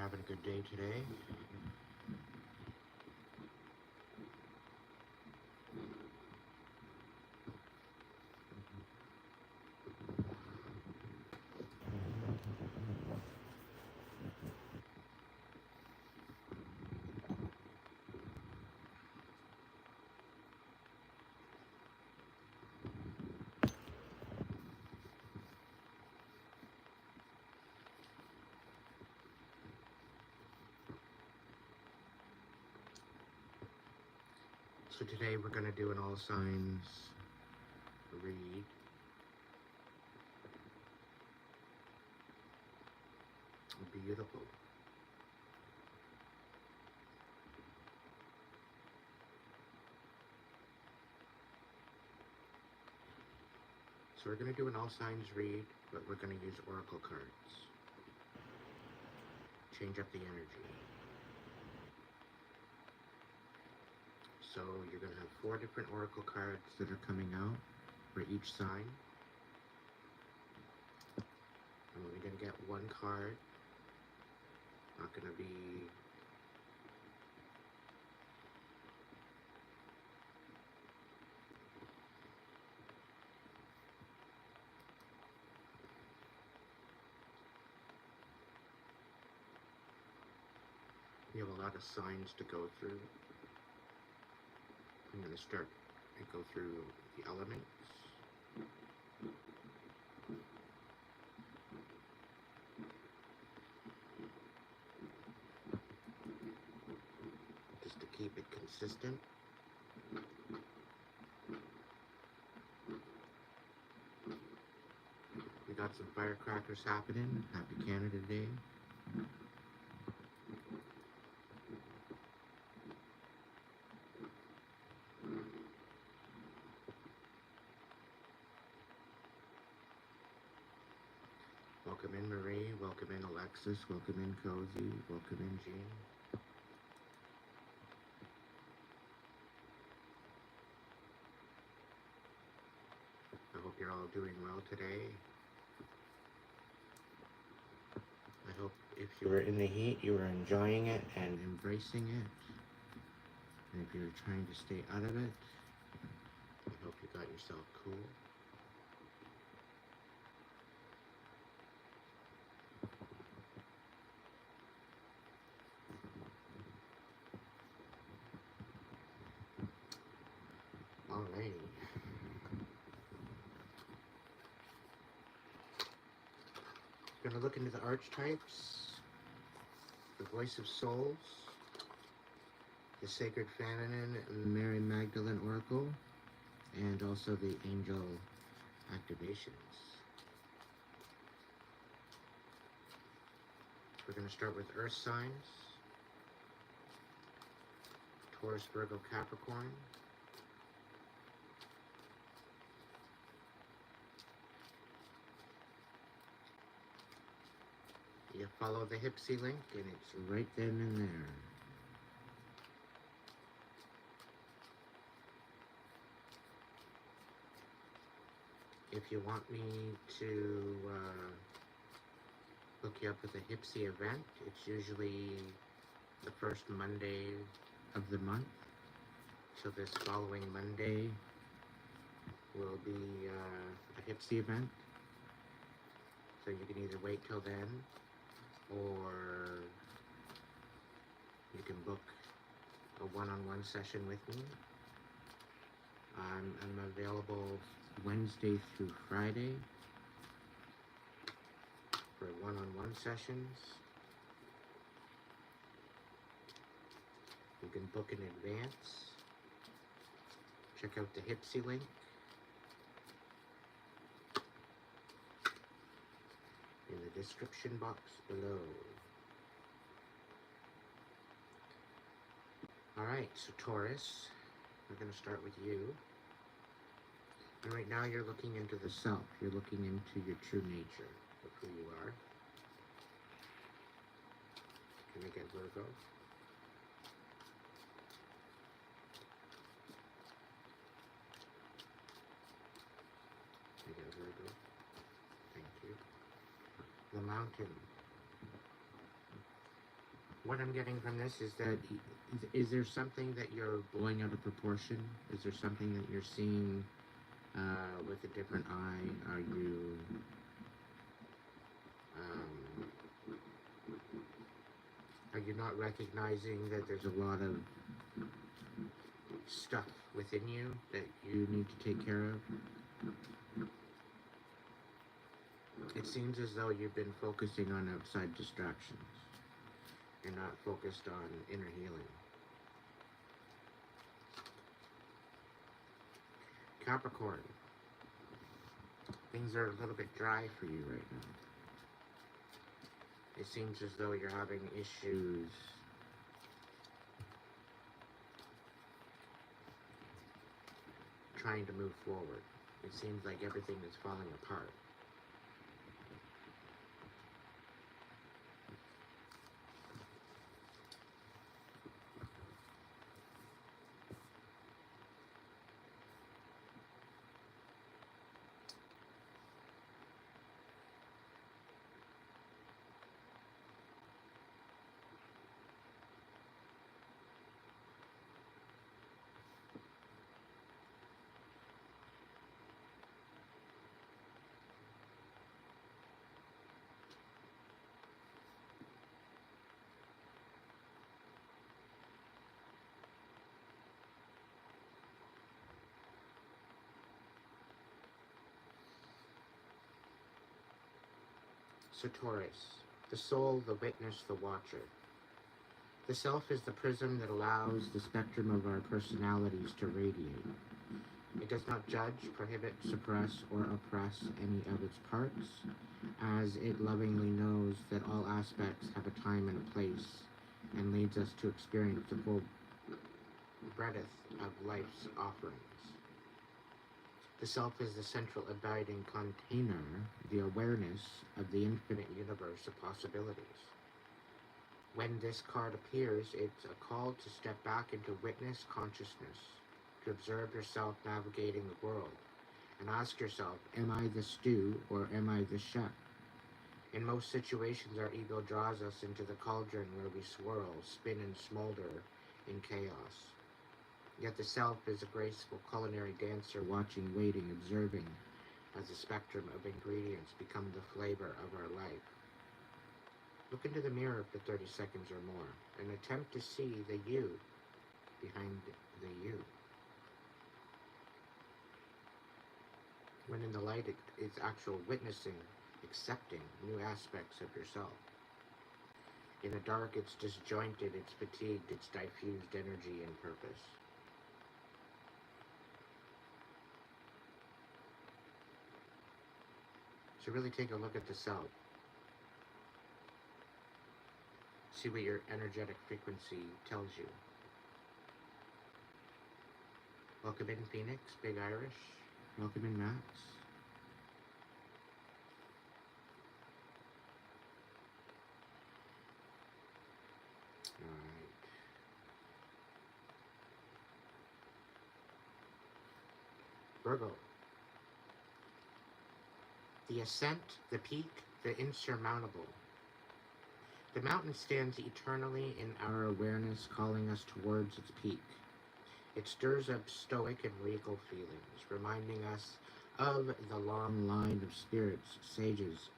having a good day today. So today we're going to do an all signs read. Beautiful. So we're going to do an all signs read, but we're going to use oracle cards. Change up the energy. So you're going to have 4 different oracle cards that are coming out for each sign. I'm only going to get 1 card. Not going to be you have a lot of signs to go through. I'm going to start and go through the elements. Just to keep it consistent. We got some firecrackers happening. Happy Canada Day. Welcome in Marie, welcome in Alexis, welcome in Cozy, welcome in Jean. I hope you're all doing well today. I hope if you were in the heat, you were enjoying it and embracing it. And if you're trying to stay out of it, I hope you got yourself cool. Alrighty. We're going to look into the archetypes, the voice of souls, the sacred feminine, and the Mary Magdalene Oracle, and also the angel activations. We're going to start with earth signs, Taurus, Virgo, Capricorn. You follow the Hipsy link and it's right then and there. If you want me to hook you up with a Hipsy event, it's usually the first Monday of the month. So this following Monday will be a Hipsy event. So you can either wait till then, or you can book a one-on-one session with me. I'm available Wednesday through Friday for one-on-one sessions. You can book in advance. Check out the Hipsy link. In the description box below. Alright, so Taurus, we're going to start with you. And right now you're looking into the self. You're looking into your true nature of who you are. Can I get Virgo? I get Virgo. Thank you. The mountain. what I'm getting from this is that is there something that you're blowing out of proportion? Is there something that you're seeing with a different eye? Um, are you not recognizing that there's a lot of stuff within you that you need to take care of? It seems as though you've been focusing on outside distractions. You're not focused on inner healing. Capricorn, things are a little bit dry for you right now. It seems as though you're having issues trying to move forward. It seems like everything is falling apart. So Taurus, the soul, the witness, the watcher. The self is the prism that allows the spectrum of our personalities to radiate. It does not judge, prohibit, suppress, or oppress any of its parts, as it lovingly knows that all aspects have a time and a place, and leads us to experience the full breadth of life's offerings. The self is the central abiding container, the awareness of the infinite universe of possibilities. When this card appears, it's a call to step back into witness consciousness, to observe yourself navigating the world, and ask yourself, am I the stew or am I the chef? In most situations, our ego draws us into the cauldron where we swirl, spin, and smolder in chaos. Yet the self is a graceful culinary dancer, watching, waiting, observing, as the spectrum of ingredients become the flavor of our life. Look into the mirror for 30 seconds or more, and attempt to see the you behind the you. When in the light, it's actual witnessing, accepting new aspects of yourself. In the dark, it's disjointed, it's fatigued, it's diffused energy and purpose. So really take a look at the self. See what your energetic frequency tells you. Welcome in, Phoenix, Big Irish. Welcome in, Max. Alright. Virgo. The ascent, the peak, the insurmountable. The mountain stands eternally in our awareness, calling us towards its peak. It stirs up stoic and regal feelings, reminding us of the long line of spirits, sages,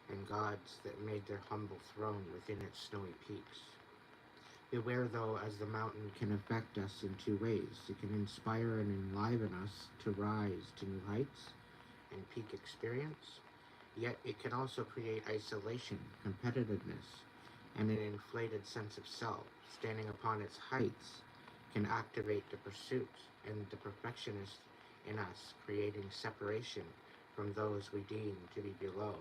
and gods that made their humble throne within its snowy peaks. Beware, though, as the mountain can affect us in two ways. It can inspire and enliven us to rise to new heights and peak experience, yet it can also create isolation, competitiveness, and an inflated sense of self. Standing upon its heights can activate the pursuit and the perfectionist in us, creating separation from those we deem to be below.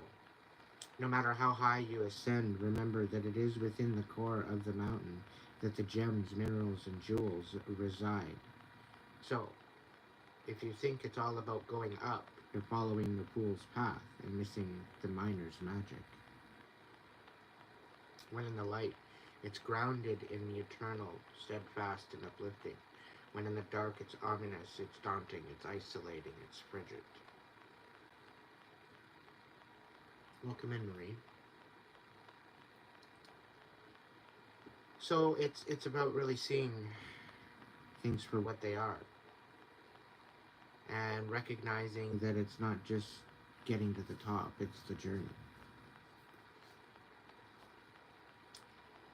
No matter how high you ascend, remember that it is within the core of the mountain that the gems, minerals, and jewels reside. So, if you think it's all about going up, you're following the fool's path and missing the miner's magic. When in the light, it's grounded in the eternal, steadfast and uplifting. When in the dark, it's ominous, it's daunting, it's isolating, it's frigid. Welcome in, Marie. So it's about really seeing things for what they are and recognizing that it's not just getting to the top, it's the journey.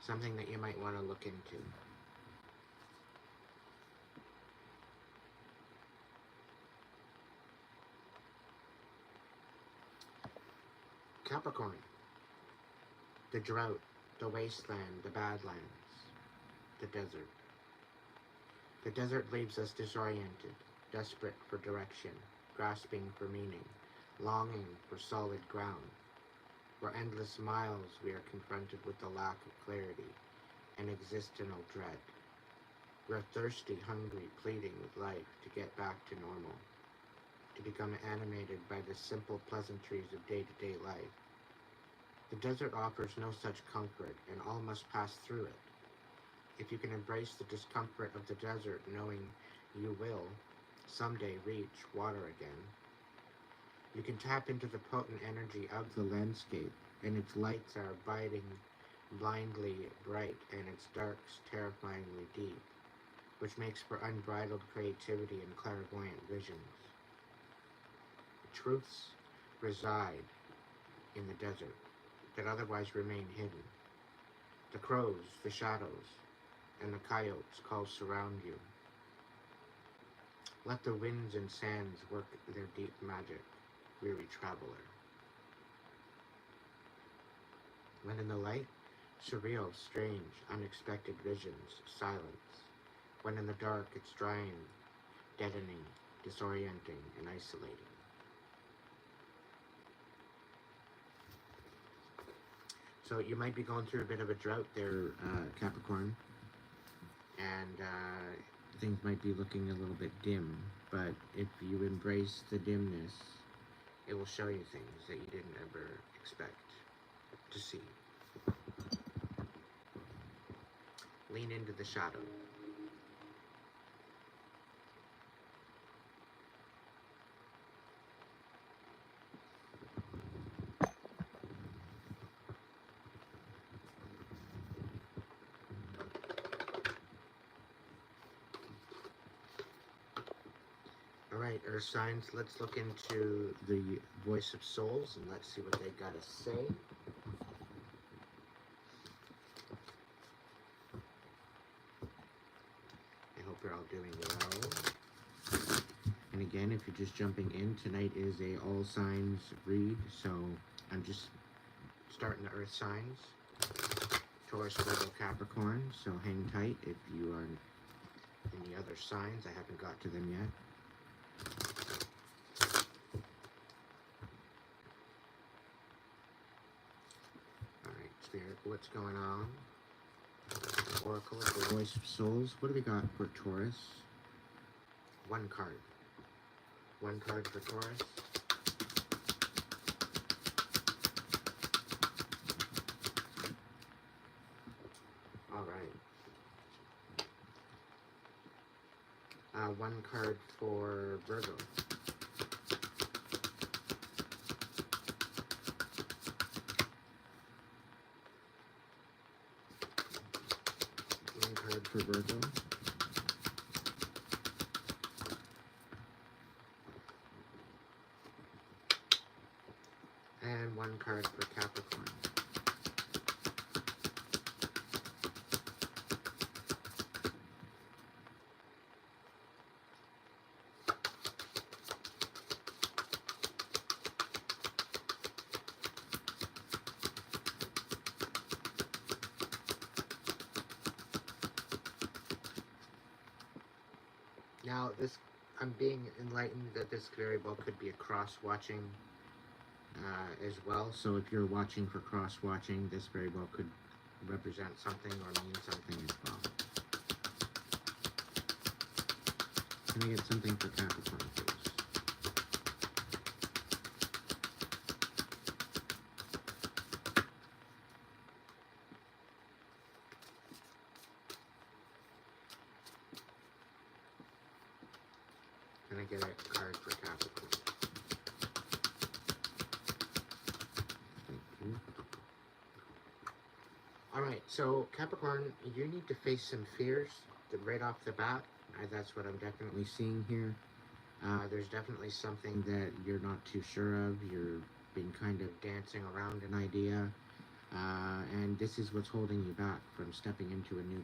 Something that you might want to look into. Capricorn. The drought, the wasteland, the badlands, the desert. The desert leaves us disoriented, desperate for direction, grasping for meaning, longing for solid ground. For endless miles we are confronted with the lack of clarity and existential dread. We're thirsty, hungry, pleading with life to get back to normal, to become animated by the simple pleasantries of day-to-day life. The desert offers no such comfort, and all must pass through it. If you can embrace the discomfort of the desert, knowing you will someday reach water again, you can tap into the potent energy of the landscape, and its lights are biting, blindly bright, and its darks terrifyingly deep, which makes for unbridled creativity and clairvoyant visions. Truths reside in the desert that otherwise remain hidden. The crows, the shadows, and the coyotes call surround you. Let the winds and sands work their deep magic, weary traveler. When in the light, surreal, strange, unexpected visions, silence. When in the dark, it's drying, deadening, disorienting, and isolating. So you might be going through a bit of a drought there, Capricorn, and things might be looking a little bit dim, but if you embrace the dimness, it will show you things that you didn't ever expect to see. Lean into the shadow. Alright, Earth signs, let's look into the voice of souls and let's see what they gotta say. I hope you're all doing well. And again, if you're just jumping in, tonight is a all signs read, so I'm just starting the Earth signs. Taurus, Virgo, Capricorn, so hang tight if you are in the other signs. I haven't got to them yet. Alright, Spirit, what's going on? Oracle of the Voice of Souls. What do we got for Taurus? One card. One card for Taurus. Alright. One card for Virgo. One card for Virgo. And one card for Capricorn. Now, I'm being enlightened that this very well could be a cross-watching as well. So if you're watching for cross-watching, this very well could represent something or mean something as well. Can I get something for Capricorn, please? Can I get a card for Capricorn? Thank you. Alright, So, Capricorn, you need to face some fears right off the bat. That's what I'm definitely seeing here. There's definitely something that you're not too sure of. You're been kind of dancing around an idea, and this is what's holding you back from stepping into a new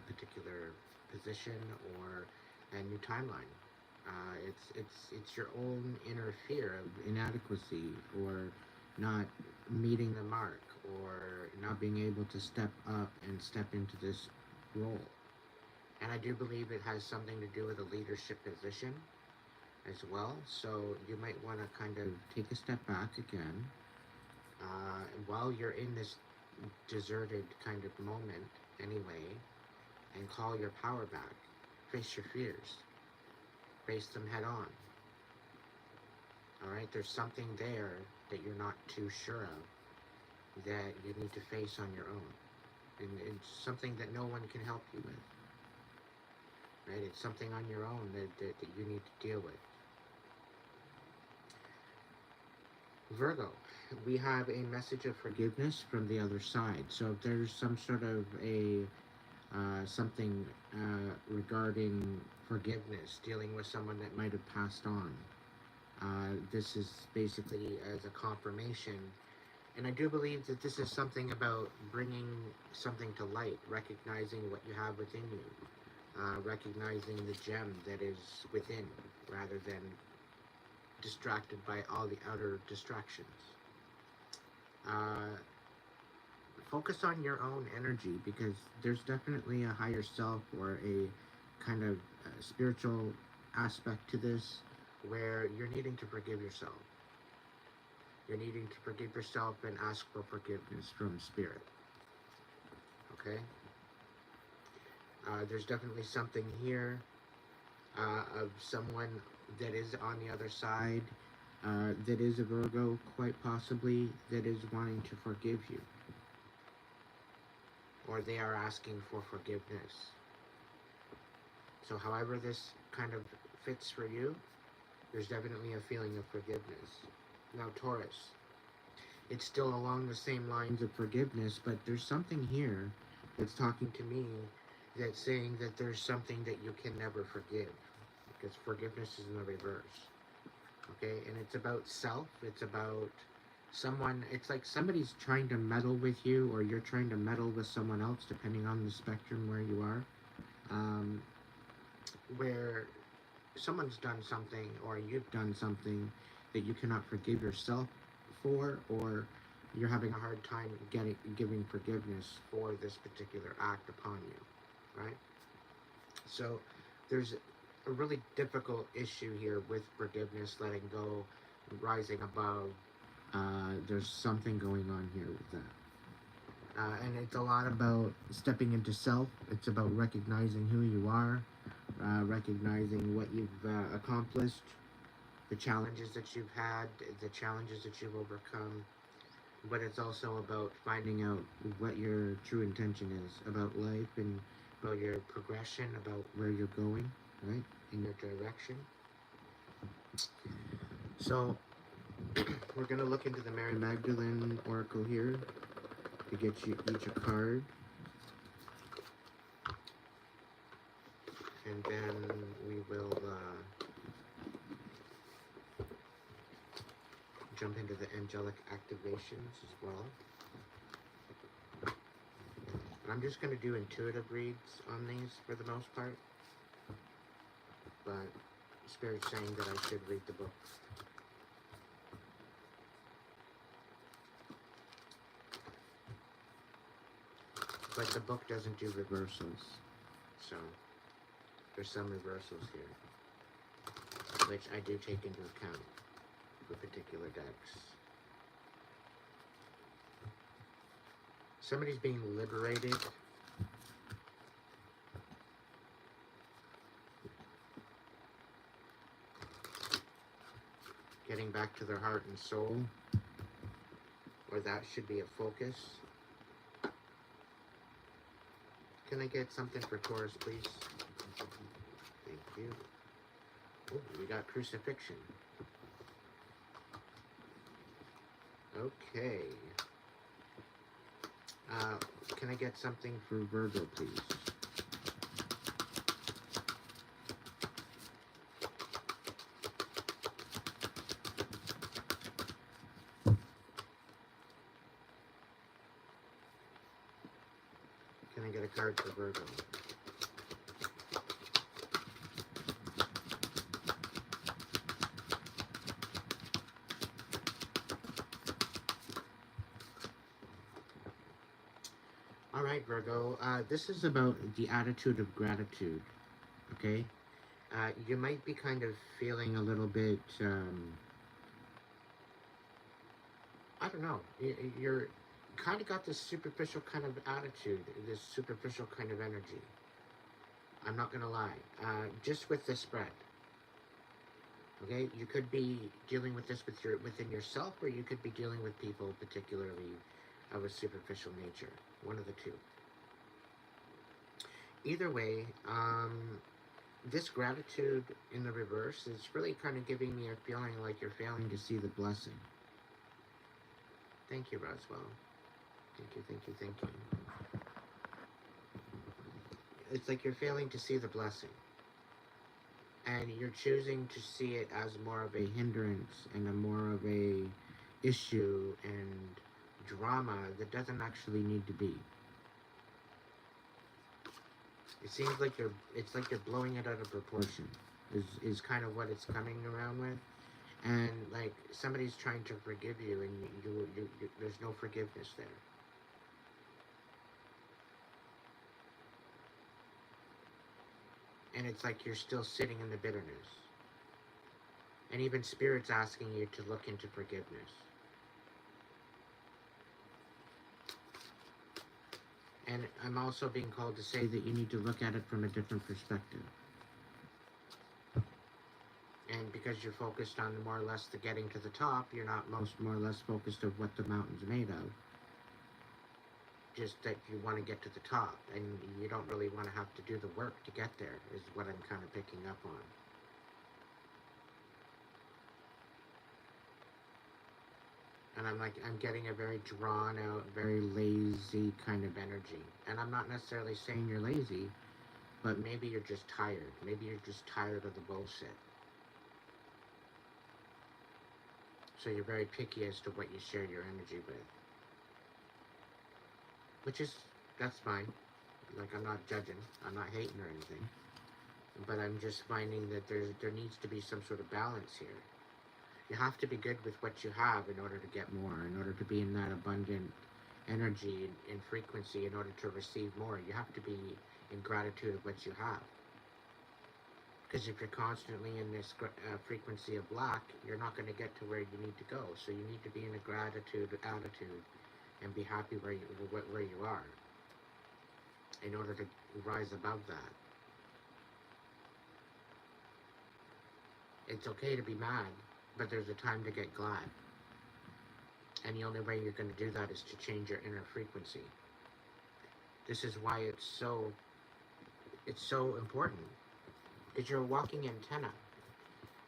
particular position or a new timeline. It's your own inner fear of inadequacy or not meeting the mark or not being able to step up and step into this role. And I do believe it has something to do with a leadership position as well. So you might want to kind of take a step back again while you're in this deserted kind of moment anyway, and call your power back. Face your fears. Face them head on. Alright, there's something there that you're not too sure of that you need to face on your own. And it's something that no one can help you with. Right? It's something on your own that you need to deal with. Virgo, we have a message of forgiveness from the other side. So if there's some sort of a something regarding forgiveness, dealing with someone that might have passed on, this is basically as a confirmation. And I do believe that this is something about bringing something to light, recognizing what you have within you, recognizing the gem that is within, rather than distracted by all the outer distractions. Focus on your own energy, because there's definitely a higher self or a kind of spiritual aspect to this where you're needing to forgive yourself. You're needing to forgive yourself and ask for forgiveness from spirit. Okay? There's definitely something here of someone that is on the other side, that is a Virgo, quite possibly, that is wanting to forgive you. Or they are asking for forgiveness. So however this kind of fits for you, there's definitely a feeling of forgiveness. Now Taurus, it's still along the same lines of forgiveness, but there's something here that's talking to me that's saying that there's something that you can never forgive, because forgiveness is in the reverse. Okay, and it's about self, it's about someone, it's like somebody's trying to meddle with you, or you're trying to meddle with someone else, depending on the spectrum where you are, where someone's done something, or you've done something that you cannot forgive yourself for, or you're having a hard time giving forgiveness for this particular act upon you, right? So there's a really difficult issue here with forgiveness, letting go, rising above. There's something going on here with that. And it's a lot about stepping into self. It's about recognizing who you are, recognizing what you've accomplished, the challenges that you've had, the challenges that you've overcome. But it's also about finding out what your true intention is about life, and about your progression, about where you're going, right, in your direction. So we're going to look into the Mary Magdalene Oracle here to get you each a card. And then we will jump into the angelic activations as well. And I'm just going to do intuitive reads on these for the most part. But Spirit's saying that I should read the book. But the book doesn't do reversals. So there's some reversals here, which I do take into account for particular decks. Somebody's being liberated. Getting back to their heart and soul. Or that should be a focus. Can I get something for Taurus, please? Thank you. Oh, we got crucifixion. Okay. Uh, can I get something for Virgo, please? Can I get a card for Virgo? All right, Virgo. This is about the attitude of gratitude. Okay. You might be kind of feeling a little bit. I don't know. You're kind of got this superficial kind of attitude, this superficial kind of energy. I'm not gonna lie. Just with this spread. Okay, you could be dealing with this within yourself, or you could be dealing with people particularly of a superficial nature. One of the two. Either way, this gratitude in the reverse is really kind of giving me a feeling like you're failing to see the blessing. Thank you, Roswell. Thank you, thank you, thank you. It's like you're failing to see the blessing. And you're choosing to see it as more of a hindrance and a more of a issue and drama that doesn't actually need to be. It seems like you're blowing it out of proportion. Is kind of what it's coming around with, and like somebody's trying to forgive you, and there's no forgiveness there. And it's like you're still sitting in the bitterness. And even Spirit's asking you to look into forgiveness. And I'm also being called to say that you need to look at it from a different perspective. And because you're focused on more or less the getting to the top, you're not more or less focused of what the mountain's made of. Just that you want to get to the top, and you don't really want to have to do the work to get there, is what I'm kind of picking up on. And I'm getting a very drawn out, very lazy kind of energy. And I'm not necessarily saying you're lazy, but maybe you're just tired. Maybe you're just tired of the bullshit. So you're very picky as to what you share your energy with. Which is, that's fine. Like, I'm not judging. I'm not hating or anything. But I'm just finding that there needs to be some sort of balance here. You have to be good with what you have in order to get more, in order to be in that abundant energy and frequency, in order to receive more. You have to be in gratitude of what you have. Because if you're constantly in this frequency of lack, you're not going to get to where you need to go. So you need to be in a gratitude attitude and be happy where you are in order to rise above that. It's okay to be mad, but there's a time to get glad. And the only way you're going to do that is to change your inner frequency. This is why it's so important. Because you're a walking antenna.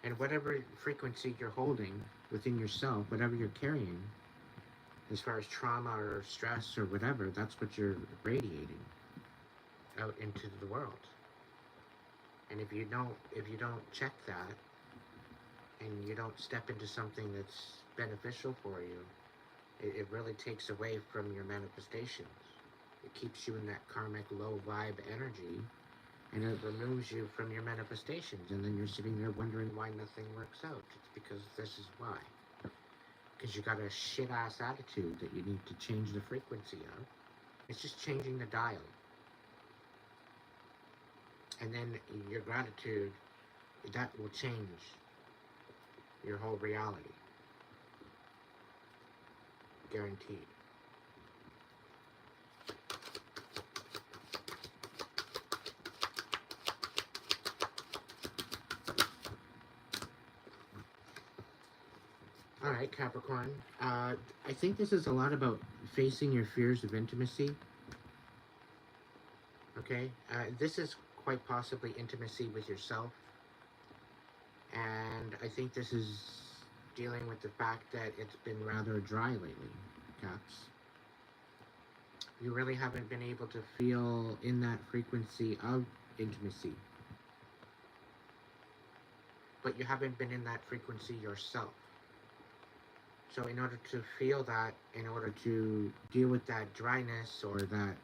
And whatever frequency you're holding within yourself, whatever you're carrying, as far as trauma or stress or whatever, that's what you're radiating out into the world. And if you don't check that, and you don't step into something that's beneficial for you, it really takes away from your manifestations. It keeps you in that karmic low vibe energy, and it removes you from your manifestations, and then you're sitting there wondering why nothing works out. It's because this is why. Because you got a shit ass attitude that you need to change the frequency of. It's just changing the dial. And then your gratitude, that will change your whole reality. Guaranteed. All right, Capricorn. I think this is a lot about facing your fears of intimacy. Okay? This is quite possibly intimacy with yourself. And I think this is dealing with the fact that it's been rather dry lately, Caps. You really haven't been able to feel in that frequency of intimacy. But you haven't been in that frequency yourself. So in order to feel that, in order to deal with that dryness or that,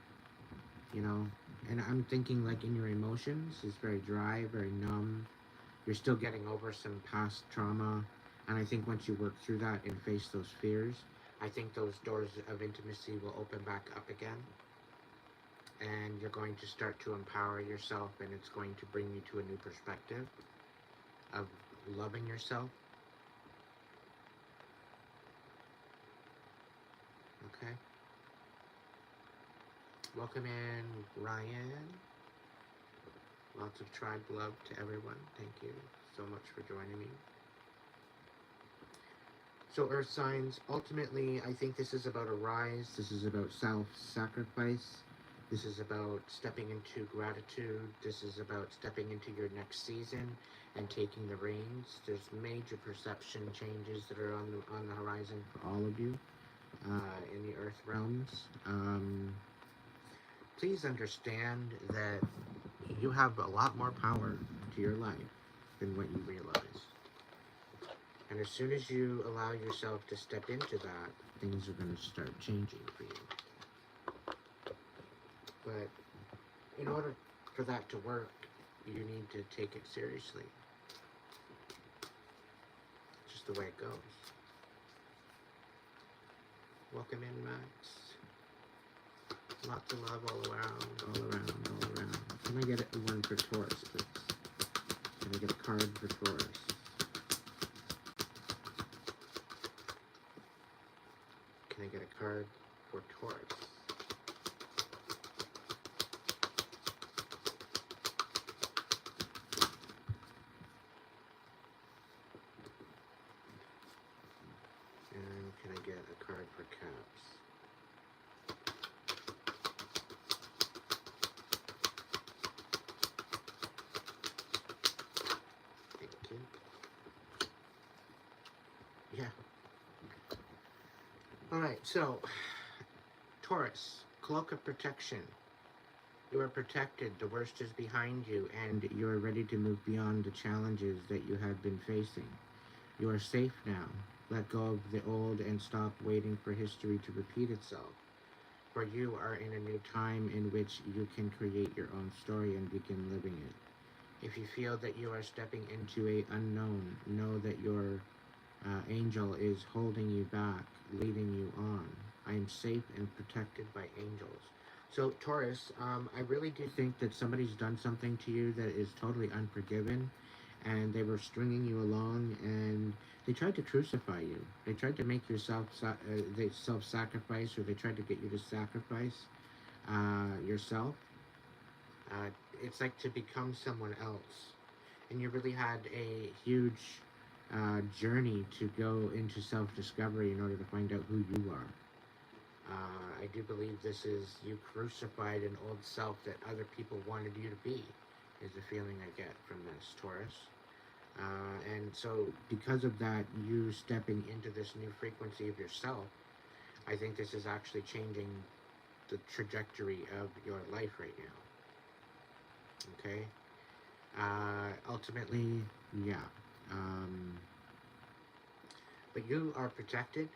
you know, and I'm thinking like in your emotions, it's very dry, very numb. You're still getting over some past trauma. And I think once you work through that and face those fears, I think those doors of intimacy will open back up again. And you're going to start to empower yourself, and it's going to bring you to a new perspective of loving yourself. Okay. Welcome in, Ryan. Lots of tribe love to everyone. Thank you so much for joining me. So, Earth signs, ultimately, I think this is about a rise. This is about self sacrifice. This is about stepping into gratitude. This is about stepping into your next season and taking the reins. There's major perception changes that are on the horizon for all of you in the Earth realms. Please understand that you have a lot more power to your life than what you realize. And as soon as you allow yourself to step into that, things are going to start changing for you. But in order for that to work, you need to take it seriously. It's just the way it goes. Welcome in, Max. Lots of love all around, all around, all around. Can I get a one for Taurus, please? Can I get a card for Taurus? Can I get a card for Taurus? And can I get a card for Caps? Thank you. Yeah. Alright, so Taurus, cloak of protection. You are protected, the worst is behind you, and you are ready to move beyond the challenges that you have been facing. You are safe now. Let go of the old and stop waiting for history to repeat itself. For you are in a new time in which you can create your own story and begin living it. If you feel that you are stepping into a unknown, know that your angel is holding you back, leading you on. I am safe and protected by angels. So Taurus, I really do think that somebody's done something to you that is totally unforgiven, and they were stringing you along, and they tried to crucify you. They tried to make yourself self-sacrifice, or they tried to get you to sacrifice yourself. Uh, it's like to become someone else, and you really had a huge journey to go into self-discovery in order to find out who you are. I do believe this is you crucified an old self that other people wanted you to be, is the feeling I get from this, Taurus. And so because of that, you stepping into this new frequency of yourself, I think this is actually changing the trajectory of your life right now. Okay? Ultimately, yeah. But you are protected.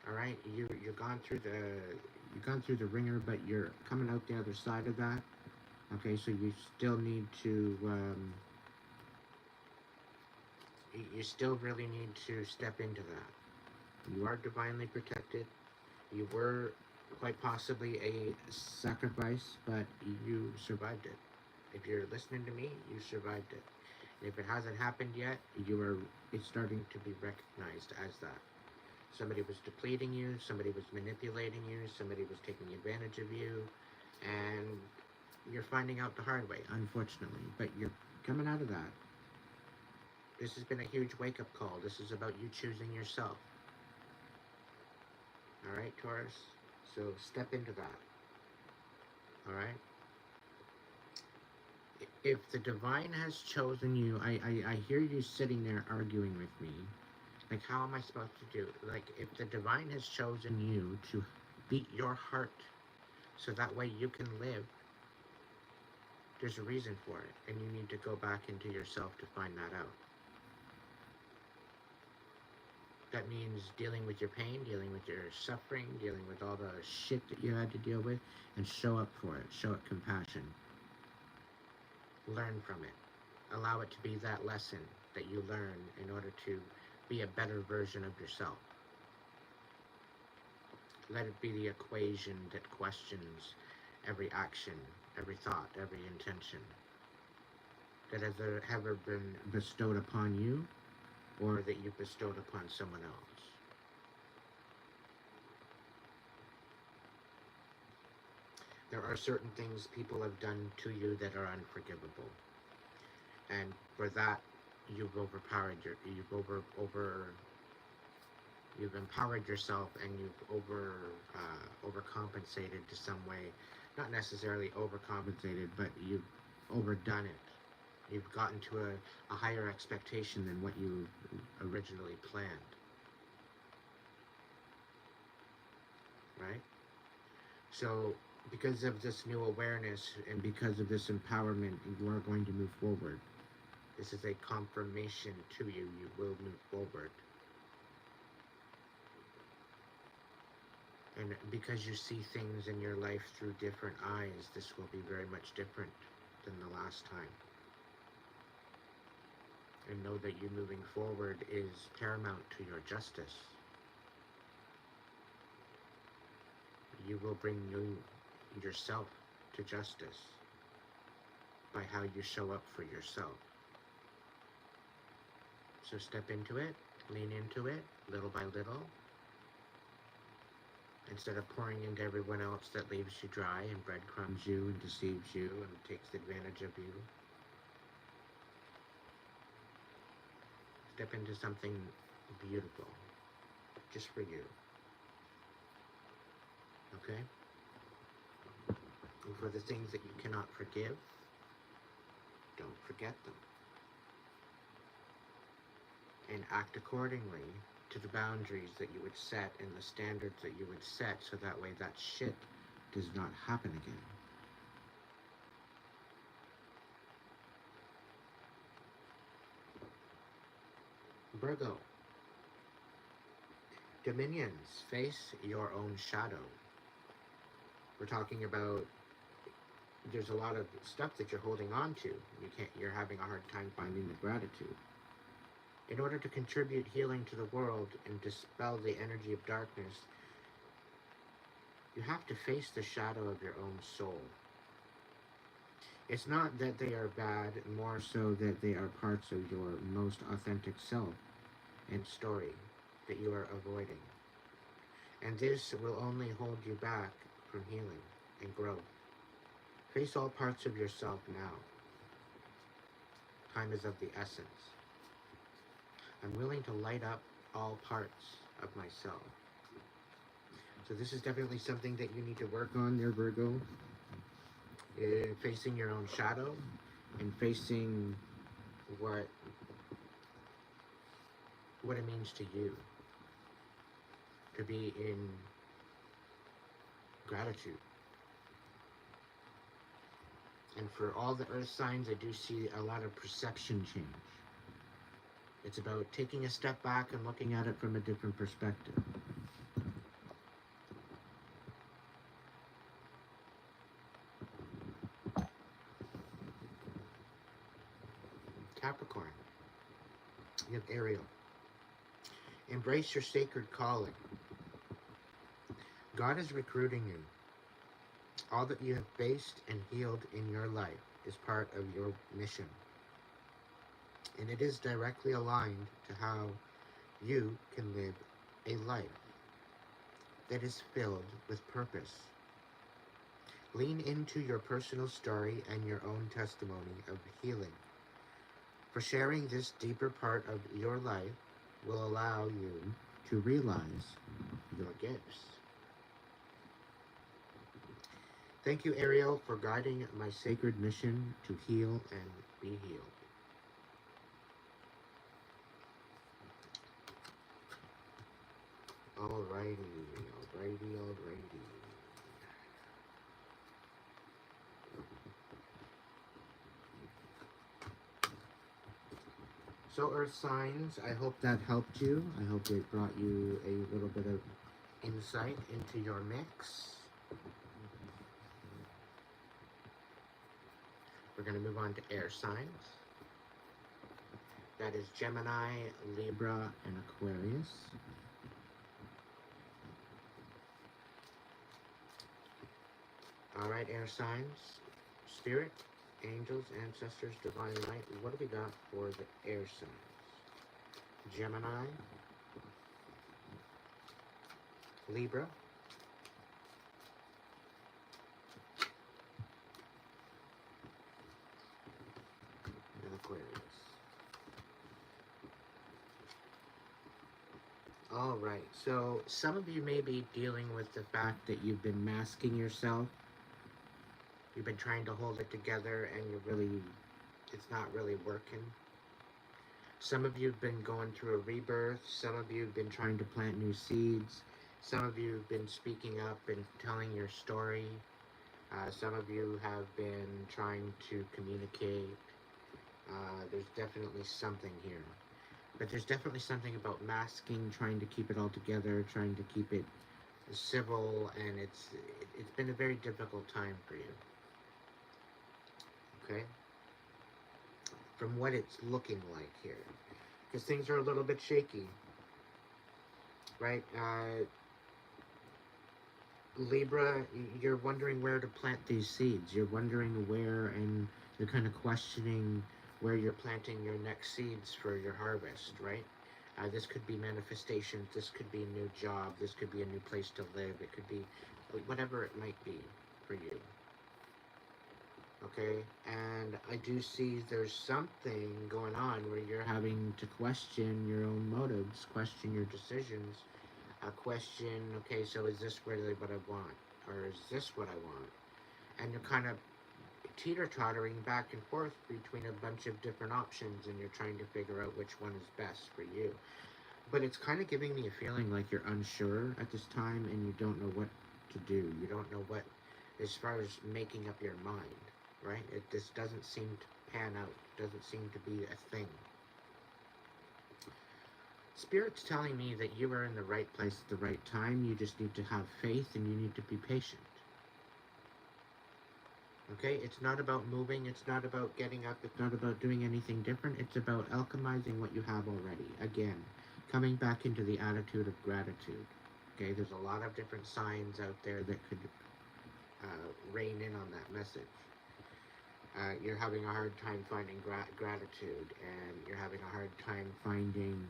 All right, you've gone through the ringer, but you're coming out the other side of that. Okay, so you still need to you still really need to step into that. You are divinely protected. You were quite possibly a sacrifice, but you survived it. If you're listening to me, you survived it. And if it hasn't happened yet, it's starting to be recognized as that. Somebody was depleting you, somebody was manipulating you, somebody was taking advantage of you, and you're finding out the hard way, unfortunately. But you're coming out of that. This has been a huge wake-up call. This is about you choosing yourself. Alright, Taurus? So step into that. Alright? If the divine has chosen you, I hear you sitting there arguing with me. Like, how am I supposed to do it? Like, if the divine has chosen you to beat your heart So that way you can live. There's a reason for it, and you need to go back into yourself to find that out. That means dealing with your pain, dealing with your suffering, dealing with all the shit that you had to deal with, and show up for it. Show it compassion. Learn from it. Allow it to be that lesson that you learn in order to be a better version of yourself. Let it be the equation that questions every action, every thought, every intention that has ever been bestowed upon you, or that you bestowed upon someone else. There are certain things people have done to you that are unforgivable, and for that, you've you've empowered yourself, and you've overcompensated to some way. Not necessarily overcompensated, but you've overdone it. You've gotten to a higher expectation than what you originally planned. Right? So, because of this new awareness and because of this empowerment, you are going to move forward. This is a confirmation to you. You will move forward. And because you see things in your life through different eyes, this will be very much different than the last time. And know that you moving forward is paramount to your justice. You will bring yourself to justice by how you show up for yourself. So step into it, lean into it, little by little, instead of pouring into everyone else that leaves you dry and breadcrumbs you and deceives you and takes advantage of you. Step into something beautiful, just for you. Okay? And for the things that you cannot forgive, don't forget them. And act accordingly to the boundaries that you would set and the standards that you would set, so that way that shit does not happen again. Virgo. Dominions, face your own shadow. We're talking about, there's a lot of stuff that you're holding on to. You're having a hard time finding the gratitude. In order to contribute healing to the world and dispel the energy of darkness, you have to face the shadow of your own soul. It's not that they are bad, more so that they are parts of your most authentic self and story that you are avoiding. And this will only hold you back from healing and growth. Face all parts of yourself now. Time is of the essence. I'm willing to light up all parts of myself. So this is definitely something that you need to work on there, Virgo. Facing your own shadow and facing what it means to you to be in gratitude. And for all the earth signs, I do see a lot of perception change. It's about taking a step back and looking at it from a different perspective. Capricorn. You have Ariel. Embrace your sacred calling. God is recruiting you. All that you have faced and healed in your life is part of your mission. And it is directly aligned to how you can live a life that is filled with purpose. Lean into your personal story and your own testimony of healing. For sharing this deeper part of your life will allow you to realize your gifts. Thank you, Ariel, for guiding my sacred mission to heal and be healed. Alrighty. So Earth signs, I hope that helped you. I hope it brought you a little bit of insight into your mix. We're going to move on to air signs. That is Gemini, Libra, and Aquarius. Alright, air signs. Spirit, angels, ancestors, divine light. What do we got for the air signs? Gemini, Libra, and Aquarius. Alright, so some of you may be dealing with the fact that you've been masking yourself. You've been trying to hold it together and it's not really working. Some of you have been going through a rebirth. Some of you have been trying to plant new seeds. Some of you have been speaking up and telling your story. Some of you have been trying to communicate. There's definitely something here. But there's definitely something about masking, trying to keep it all together, trying to keep it civil, and it's been a very difficult time for you. Okay? From what it's looking like here. Because things are a little bit shaky. Right? Libra, you're wondering where to plant these seeds. You're wondering where, and you're kind of questioning where you're planting your next seeds for your harvest, right? This could be manifestations, this could be a new job, this could be a new place to live, it could be whatever it might be for you. Okay, and I do see there's something going on where you're having to question your own motives, question your decisions, question, okay, so is this really what I want? Or is this what I want? And you're kind of teeter-tottering back and forth between a bunch of different options, and you're trying to figure out which one is best for you. But it's kind of giving me a feeling like you're unsure at this time, and you don't know what to do. You don't know what, as far as making up your mind, right? This doesn't seem to pan out. Doesn't seem to be a thing. Spirit's telling me that you are in the right place at the right time. You just need to have faith, and you need to be patient. Okay, it's not about moving, it's not about getting up, it's not about doing anything different, it's about alchemizing what you have already. Again, coming back into the attitude of gratitude. Okay, there's a lot of different signs out there that could rein in on that message. You're having a hard time finding gratitude, and you're having a hard time finding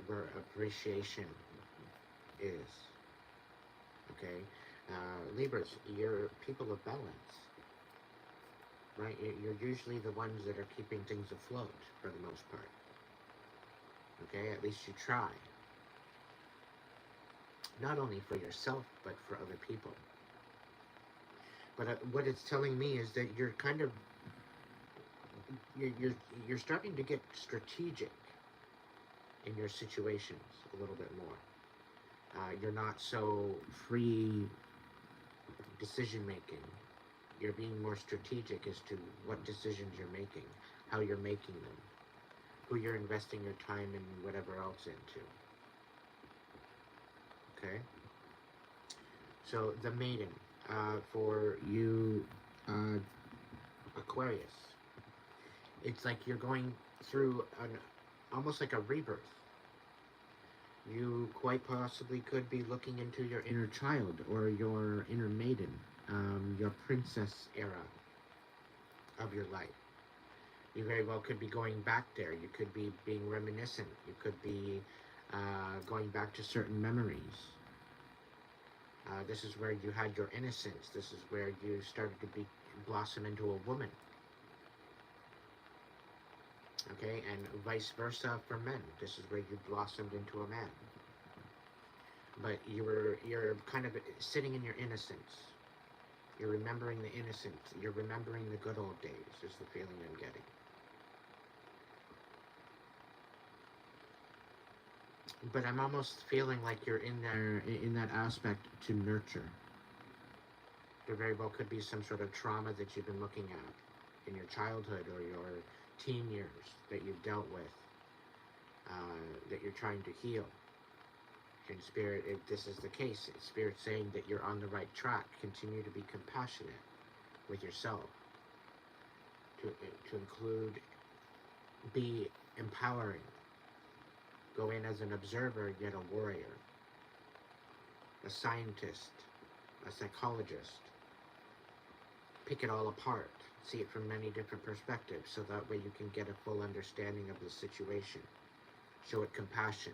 where appreciation is. Okay, Libras, you're people of balance. Right? You're usually the ones that are keeping things afloat for the most part. Okay? At least you try. Not only for yourself, but for other people. But what it's telling me is that you're kind of you're starting to get strategic in your situations a little bit more. You're not so free decision making. You're being more strategic as to what decisions you're making, how you're making them, who you're investing your time and whatever else into. Okay? So, the maiden, for you, Aquarius, it's like you're going through almost like a rebirth. You quite possibly could be looking into your inner child or your inner maiden. Your princess era of your life. You very well could be going back there. You could be being reminiscent. You could be going back to certain memories. This is where you had your innocence. This is where you started to blossom into a woman. Okay, and vice versa for men. This is where you blossomed into a man. But you're kind of sitting in your innocence. You're remembering the innocence. You're remembering the good old days, is the feeling I'm getting. But I'm almost feeling like you're in there, in that aspect to nurture. There very well could be some sort of trauma that you've been looking at in your childhood or your teen years that you've dealt with. that you're trying to heal. In Spirit, if this is the case, Spirit's saying that you're on the right track. Continue to be compassionate with yourself. To include, be empowering. Go in as an observer, yet a warrior. A scientist, a psychologist. Pick it all apart. See it from many different perspectives, so that way you can get a full understanding of the situation. Show it compassion.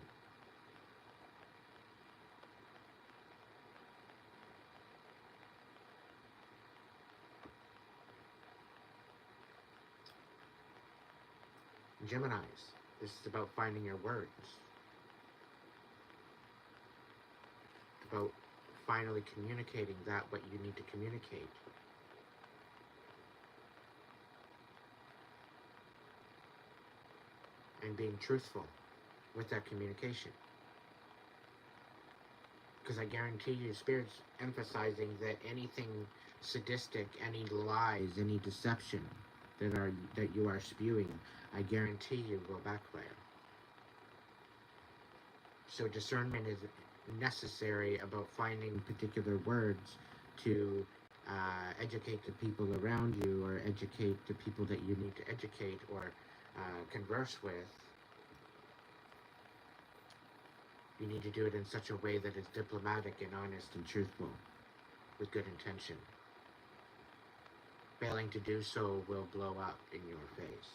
Geminis, this is about finding your words. It's about finally communicating that what you need to communicate. And being truthful with that communication. Because I guarantee you, Spirit's emphasizing that anything sadistic, any lies, any deception that you are spewing, I guarantee you will backfire. So discernment is necessary about finding particular words to educate the people around you, or educate the people that you need to educate or converse with. You need to do it in such a way that is diplomatic and honest and truthful, with good intention. Failing to do so will blow up in your face.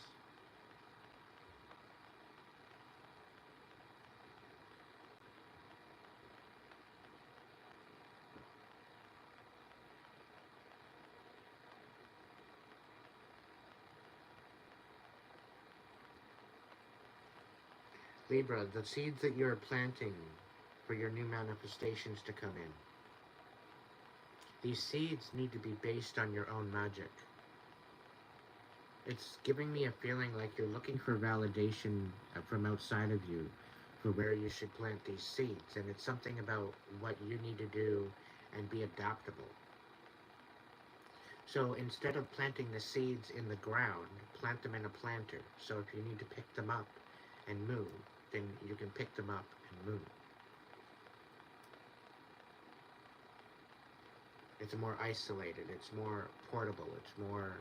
Libra, the seeds that you're planting for your new manifestations to come in, these seeds need to be based on your own magic. It's giving me a feeling like you're looking for validation from outside of you for where you should plant these seeds, and it's something about what you need to do and be adaptable. So instead of planting the seeds in the ground, plant them in a planter. So if you need to pick them up and move, then you can pick them up and move. It's more isolated, it's more portable, it's more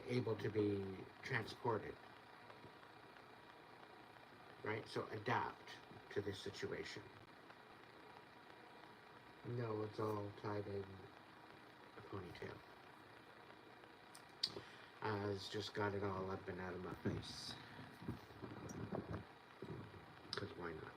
able to be transported. Right? So adapt to this situation. No, it's all tied in a ponytail. It's just got it all up and out of my face. Because why not?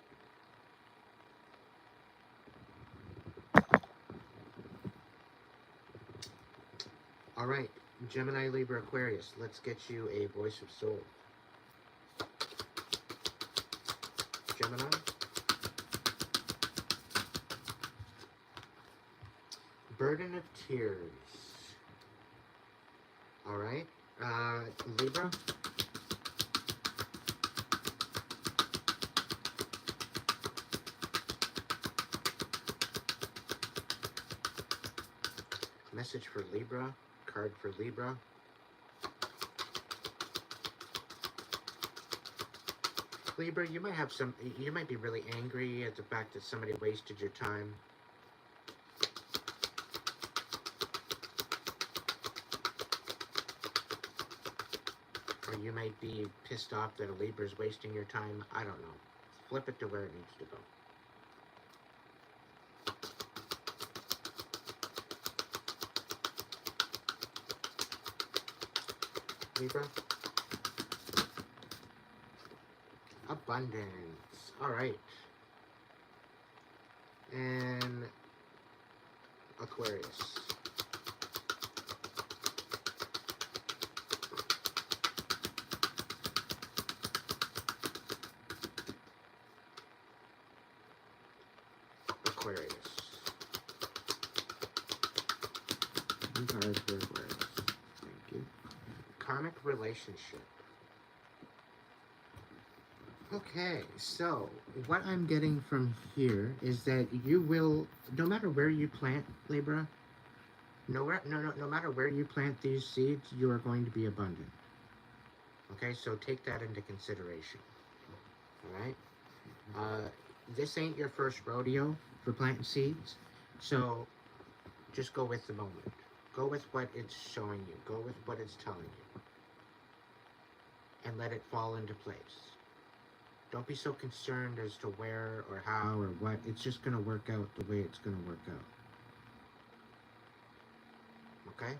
Alright, Gemini, Libra, Aquarius, let's get you a voice of soul. Gemini. Burden of tears. Alright, Libra. Message for Libra, card for Libra. Libra, you might be really angry at the fact that somebody wasted your time. Or you might be pissed off that a Libra is wasting your time. I don't know. Flip it to where it needs to go. Libra. Abundance. Alright. And Aquarius. Aquarius. And cards for Aquarius. Thank you. Karmic relationship. Okay, so what I'm getting from here is that you will, no matter where you plant, Libra, no matter where you plant these seeds, you are going to be abundant. Okay, so take that into consideration. Alright? This ain't your first rodeo for planting seeds, so just go with the moment. Go with what it's showing you. Go with what it's telling you. And let it fall into place. Don't be so concerned as to where or how or what. It's just going to work out the way it's going to work out. Okay?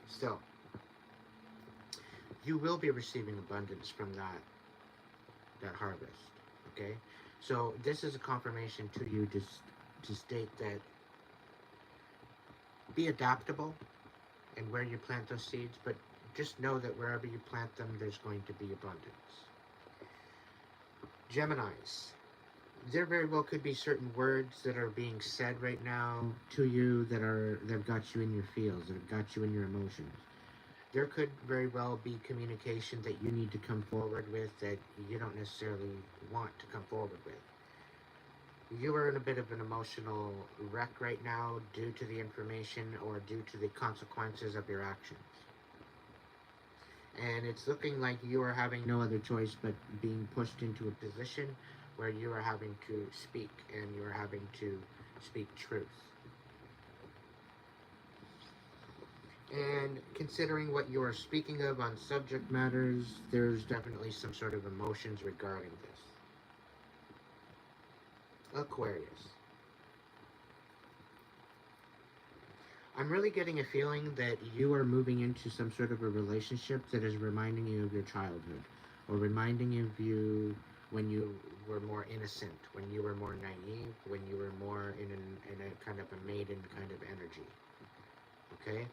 Still, you will be receiving abundance from that harvest. Okay? So this is a confirmation to you to state that be adaptable in where you plant those seeds, but just know that wherever you plant them, there's going to be abundance. Geminis, there very well could be certain words that are being said right now to you that have got you in your feels, that have got you in your emotions. There could very well be communication that you need to come forward with that you don't necessarily want to come forward with. You are in a bit of an emotional wreck right now due to the information or due to the consequences of your actions. And it's looking like you are having no other choice but being pushed into a position where you are having to speak and you are having to speak truth. And considering what you are speaking of on subject matters, there's definitely some sort of emotions regarding this. Aquarius. I'm really getting a feeling that you are moving into some sort of a relationship that is reminding you of your childhood, or reminding of you when you were more innocent, when you were more naive, when you were more in a kind of a maiden kind of energy. Okay?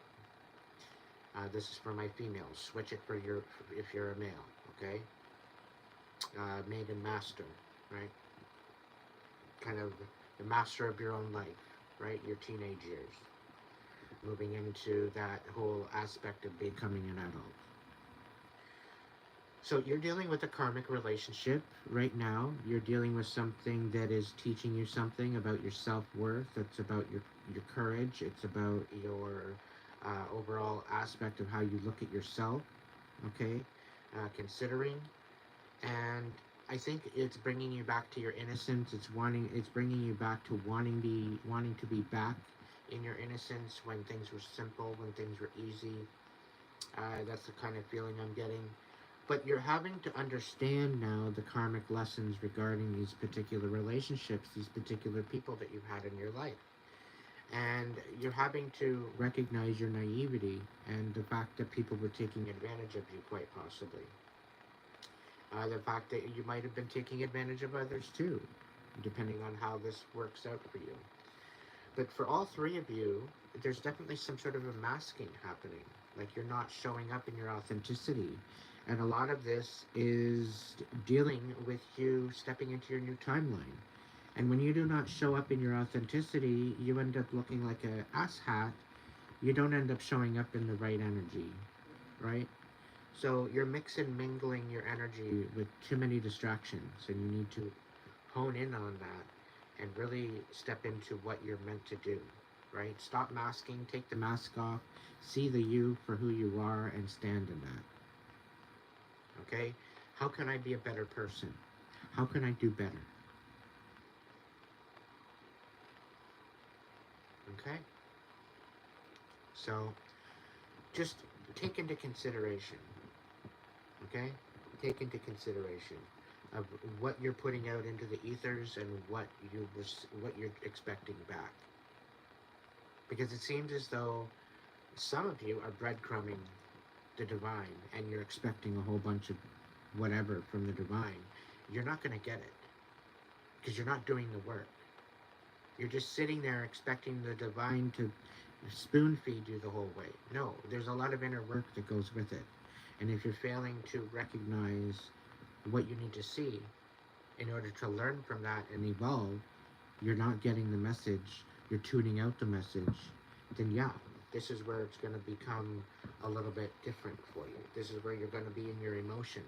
This is for my females. Switch it for if you're a male. Okay? Maiden master, right? Kind of the master of your own life, right? Your teenage years. Moving into that whole aspect of becoming an adult. So you're dealing with a karmic relationship right now. You're dealing with something that is teaching you something about your self-worth. It's about your courage. It's about your overall aspect of how you look at yourself. Okay? Considering. And I think it's bringing you back to your innocence. It's bringing you back to wanting to be back in your innocence when things were simple, when things were easy. That's the kind of feeling I'm getting. But you're having to understand now the karmic lessons regarding these particular relationships, these particular people that you've had in your life. And you're having to recognize your naivety and the fact that people were taking advantage of you, quite possibly. The fact that you might have been taking advantage of others too, depending on how this works out for you. But for all three of you, there's definitely some sort of a masking happening. Like you're not showing up in your authenticity. And a lot of this is dealing with you stepping into your new timeline. And when you do not show up in your authenticity, you end up looking like an asshat. You don't end up showing up in the right energy, right? So you're mingling your energy with too many distractions, and you need to hone in on that and really step into what you're meant to do, right? Stop masking, take the mask off, see the you for who you are, and stand in that. Okay? How can I be a better person? How can I do better? Okay? So, just take into consideration, okay? Take into consideration of what you're putting out into the ethers and what you're expecting back. Because it seems as though some of you are breadcrumbing the divine and you're expecting a whole bunch of whatever from the divine. You're not going to get it because you're not doing the work. You're just sitting there expecting the divine to spoon feed you the whole way. No, there's a lot of inner work that goes with it. And if you're failing to recognize what you need to see in order to learn from that and evolve, you're not getting the message, you're tuning out the message, then yeah, this is where it's going to become a little bit different for you. This is where you're going to be in your emotions.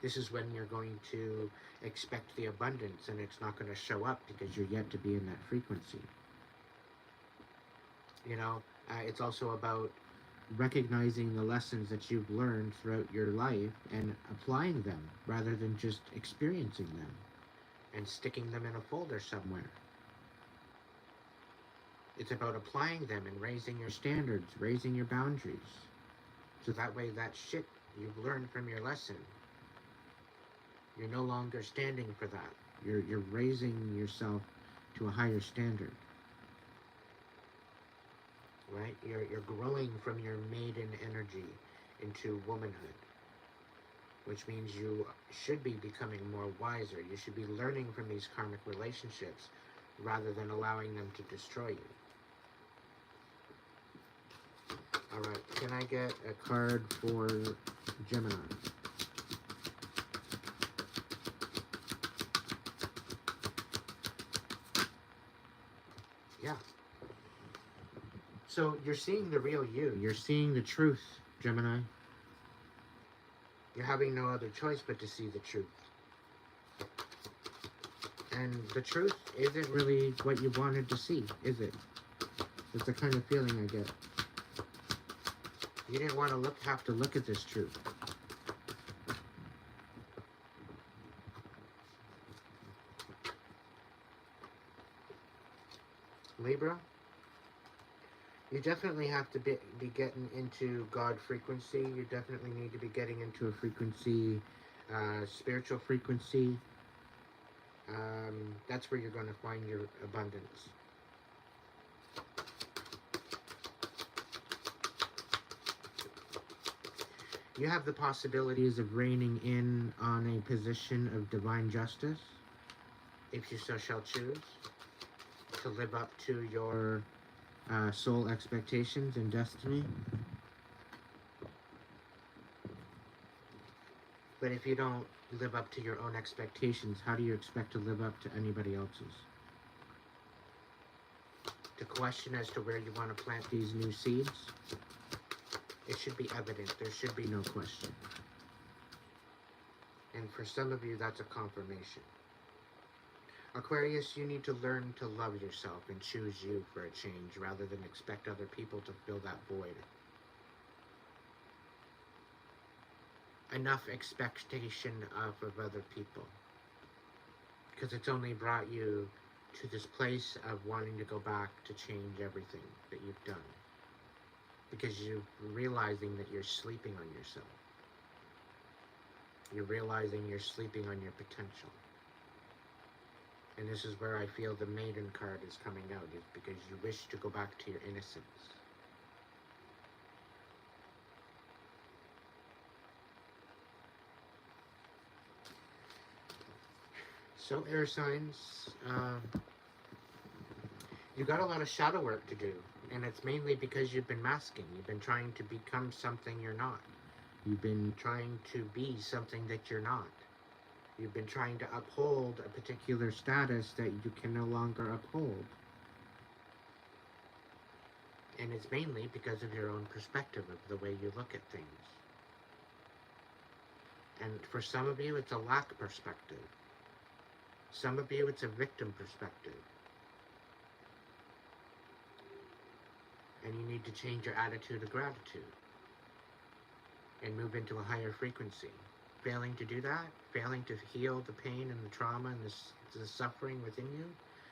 This is when you're going to expect the abundance and it's not going to show up because you're yet to be in that frequency. You know, it's also about recognizing the lessons that you've learned throughout your life and applying them rather than just experiencing them and sticking them in a folder somewhere. It's about applying them and raising your standards, raising your boundaries. So that way that shit you've learned from your lesson, you're no longer standing for that. You're raising yourself to a higher standard. Right? You're growing from your maiden energy into womanhood, which means you should be becoming more wiser. You should be learning from these karmic relationships rather than allowing them to destroy you. Alright, can I get a card for Gemini? Yeah. So you're seeing the real you. You're seeing the truth, Gemini. You're having no other choice but to see the truth. And the truth isn't really what you wanted to see, is it? That's the kind of feeling I get. You didn't want to have to look at this truth. Libra, you definitely have to be getting into God frequency. You definitely need to be getting into a frequency, spiritual frequency. That's where you're going to find your abundance. You have the possibilities of reigning in on a position of divine justice, if you so shall choose, to live up to your soul expectations and destiny. But if you don't live up to your own expectations, how do you expect to live up to anybody else's? To question as to where you want to plant these new seeds, it should be evident. There should be no question. And for some of you, that's a confirmation. Aquarius, you need to learn to love yourself and choose you for a change rather than expect other people to fill that void. Enough expectation of other people, because it's only brought you to this place of wanting to go back to change everything that you've done, because you're realizing that you're sleeping on yourself. You're realizing you're sleeping on your potential. And this is where I feel the Maiden card is coming out, is because you wish to go back to your innocence. So, air signs, you got a lot of shadow work to do, and it's mainly because you've been masking. You've been trying to become something you're not. You've been trying to be something that you're not. You've been trying to uphold a particular status that you can no longer uphold. And it's mainly because of your own perspective of the way you look at things. And for some of you, it's a lack perspective. Some of you, it's a victim perspective. And you need to change your attitude of gratitude and move into a higher frequency. Failing to do that, failing to heal the pain and the trauma and the suffering within you,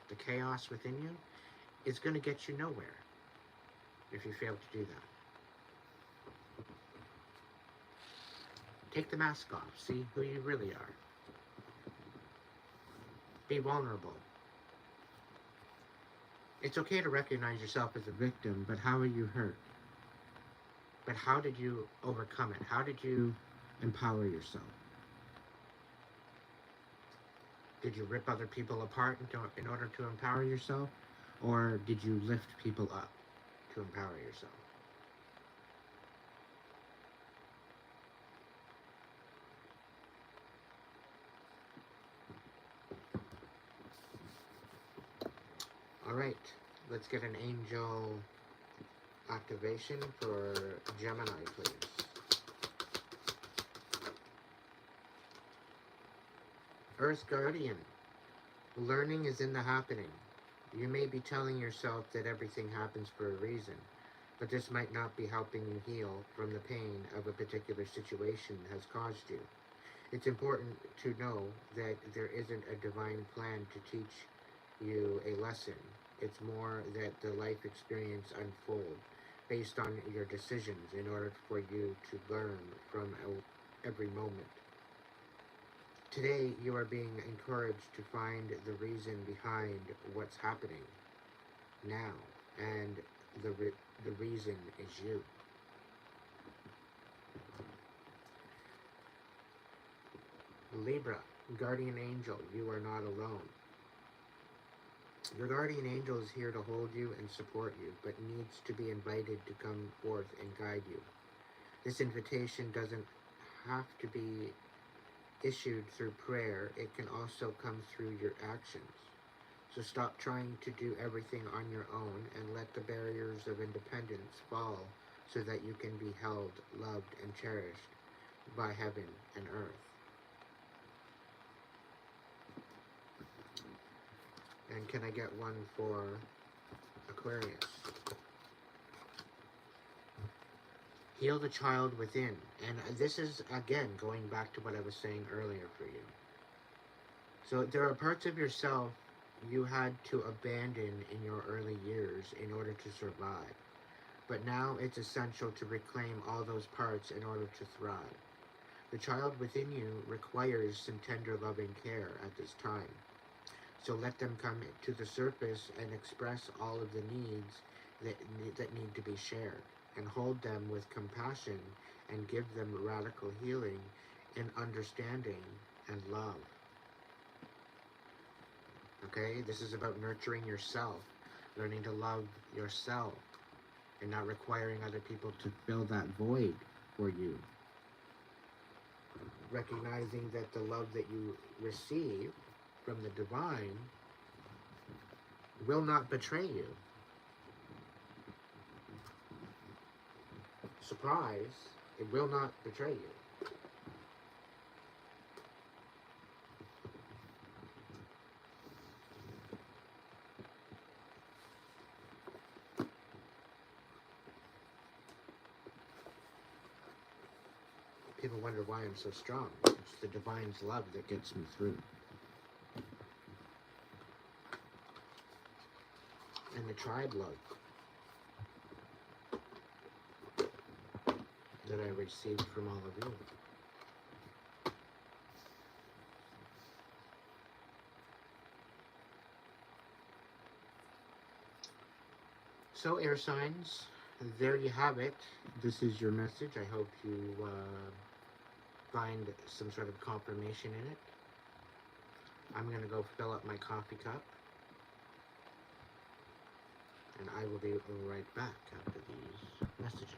the chaos within you, is going to get you nowhere if you fail to do that. Take the mask off. See who you really are. Be vulnerable. It's okay to recognize yourself as a victim, but how are you hurt? But how did you overcome it? How did you empower yourself? Did you rip other people apart in order to empower yourself? Or did you lift people up to empower yourself? Alright, let's get an angel activation for Gemini, please. Earth Guardian, learning is in the happening. You may be telling yourself that everything happens for a reason, but this might not be helping you heal from the pain of a particular situation has caused you. It's important to know that there isn't a divine plan to teach you a lesson. It's more that the life experience unfold based on your decisions in order for you to learn from every moment. Today, you are being encouraged to find the reason behind what's happening now, and the reason is you. Libra, guardian angel, you are not alone. Your guardian angel is here to hold you and support you, but needs to be invited to come forth and guide you. This invitation doesn't have to be issued through prayer. It can also come through your actions. So stop trying to do everything on your own and let the barriers of independence fall so that you can be held, loved, and cherished by heaven and earth. And can I get one for Aquarius? Heal the child within. And this is, again, going back to what I was saying earlier for you. So there are parts of yourself you had to abandon in your early years in order to survive. But now it's essential to reclaim all those parts in order to thrive. The child within you requires some tender loving care at this time. So let them come to the surface and express all of the needs that need to be shared, and hold them with compassion and give them radical healing and understanding and love. Okay, this is about nurturing yourself, learning to love yourself, and not requiring other people to fill that void for you. Recognizing that the love that you receive from the divine will not betray you. Surprise, it will not betray you. People wonder why I'm so strong. It's the divine's love that gets me through. And the tribe love that I received from all of you. So, air signs, there you have it. This is your message. I hope you find some sort of confirmation in it. I'm going to go fill up my coffee cup, and I will be right back after these messages.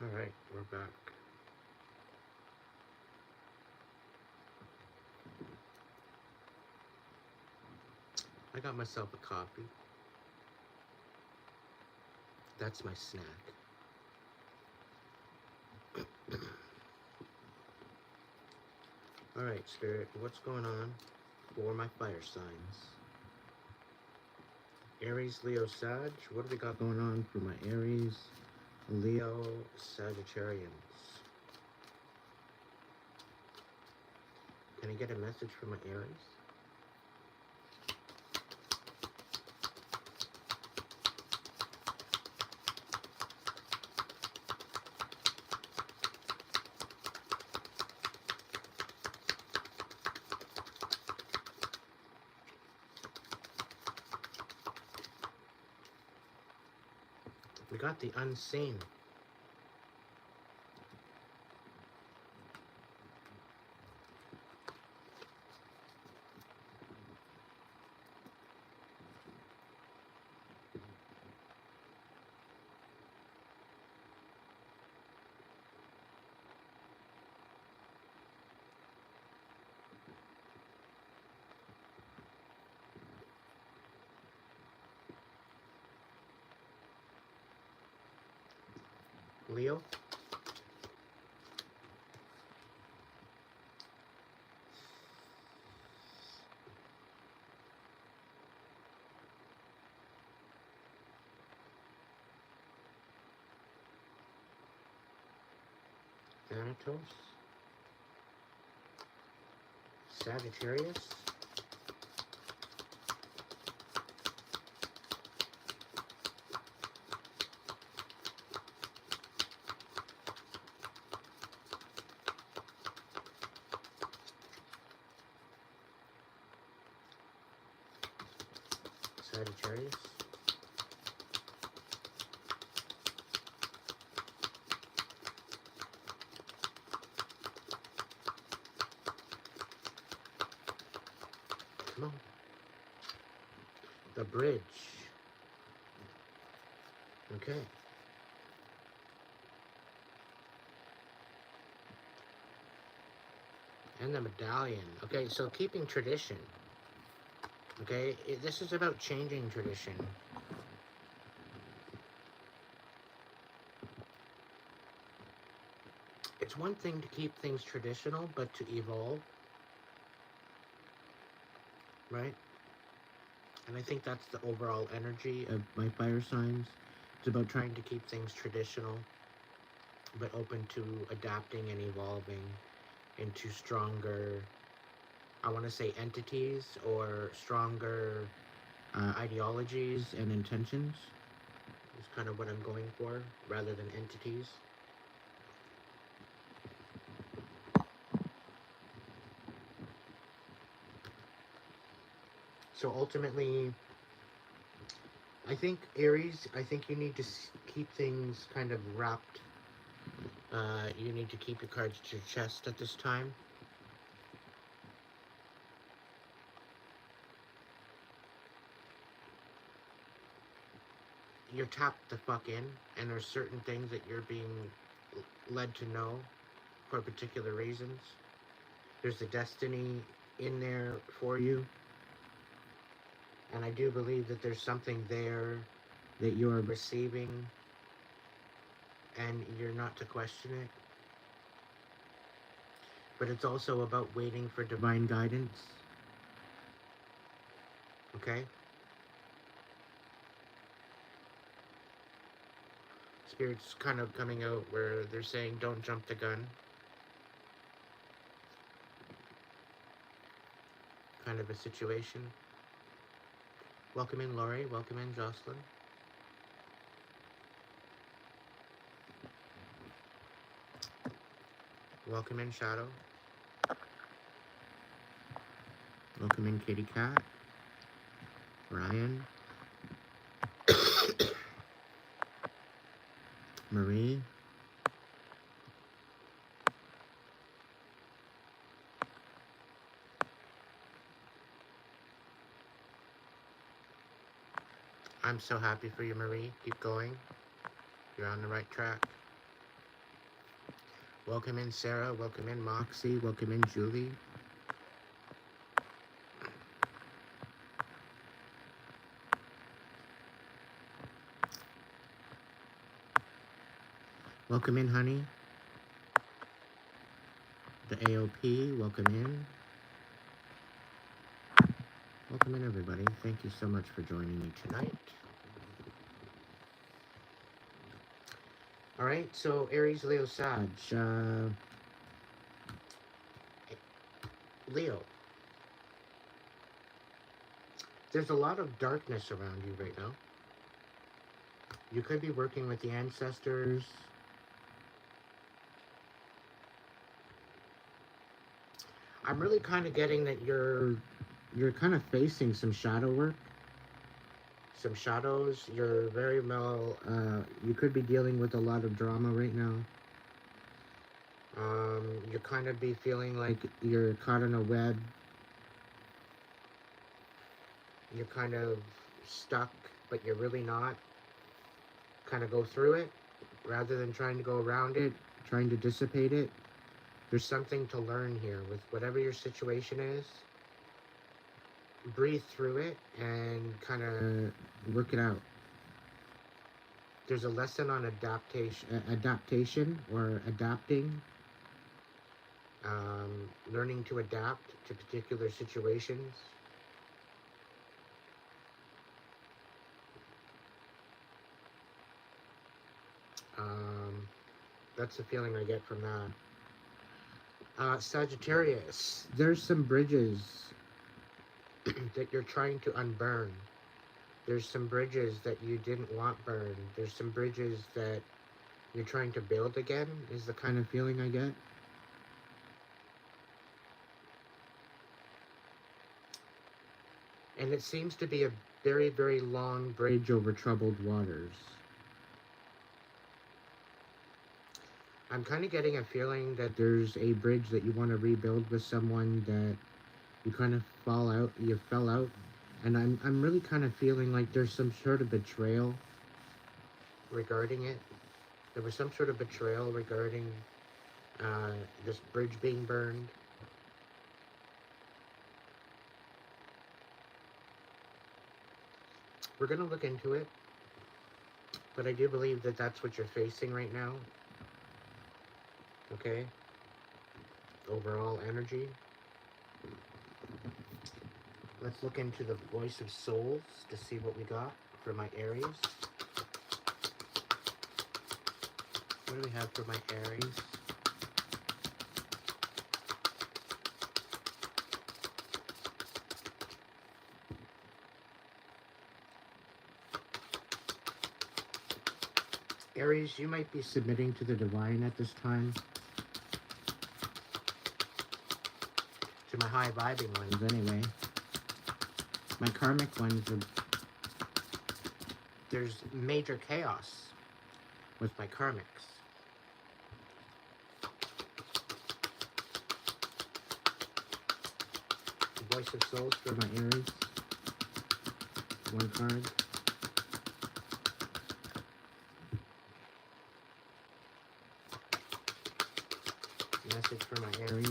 Alright, we're back. I got myself a coffee. That's my snack. Alright, Spirit, what's going on for my fire signs? Aries, Leo, Sag. What do we got going on for my Aries, Leo, Sagittarians? Can I get a message for my Aries? We got the unseen. Leo. Thanatos. Sagittarius. Sagittarius. Come on. The bridge. Okay. And the medallion. Okay, so keeping tradition. Okay, this is about changing tradition. It's one thing to keep things traditional, but to evolve, right? And I think that's the overall energy of my fire signs. It's about trying to keep things traditional, but open to adapting and evolving into stronger, I want to say entities, or stronger ideologies and intentions. Is kind of what I'm going for, rather than entities. So ultimately, I think Aries, I think you need to keep things kind of wrapped. You need to keep your cards to your chest at this time. You're tapped the fuck in, and there's certain things that you're being led to know for particular reasons. There's a destiny in there for you. And I do believe that there's something there that you are receiving, and you're not to question it. But it's also about waiting for divine guidance. Okay? Spirit's kind of coming out where they're saying don't jump the gun. Kind of a situation. Welcome in, Lori. Welcome in, Jocelyn. Welcome in, Shadow. Welcome in, Kitty Cat. Ryan. Marie. I'm so happy for you, Marie. Keep going. You're on the right track. Welcome in, Sarah. Welcome in, Moxie. Welcome in, Julie. Welcome in, honey. The AOP, welcome in. Welcome in, everybody. Thank you so much for joining me tonight. All right, so Aries, Leo, Sag. Leo, there's a lot of darkness around you right now. You could be working with the ancestors. I'm really kind of getting that you're kind of facing some shadow work, some shadows. You're very well, you could be dealing with a lot of drama right now. You kind of be feeling like you're caught in a web. You're kind of stuck, but you're really not. Kind of go through it rather than trying to go around it, trying to dissipate it. There's something to learn here with whatever your situation is. Breathe through it and kind of work it out. There's a lesson on adaptation or adapting. Learning to adapt to particular situations. That's the feeling I get from that. Sagittarius, there's some bridges that you're trying to unburn. There's some bridges that you didn't want burned. There's some bridges that you're trying to build again, is the kind of feeling I get. And it seems to be a very, very long bridge over troubled waters. I'm kind of getting a feeling that there's a bridge that you want to rebuild with someone that you kind of you fell out. And I'm really kind of feeling like there's some sort of betrayal regarding it. There was some sort of betrayal regarding this bridge being burned. We're going to look into it. But I do believe that that's what you're facing right now. Okay? Overall energy. Let's look into the voice of souls to see what we got for my Aries. What do we have for my Aries? Aries, you might be submitting to the divine at this time. To my high vibing ones, anyway. My karmic ones are... There's major chaos with my karmics. The voice of souls for my Aries. One card. Message for my Aries.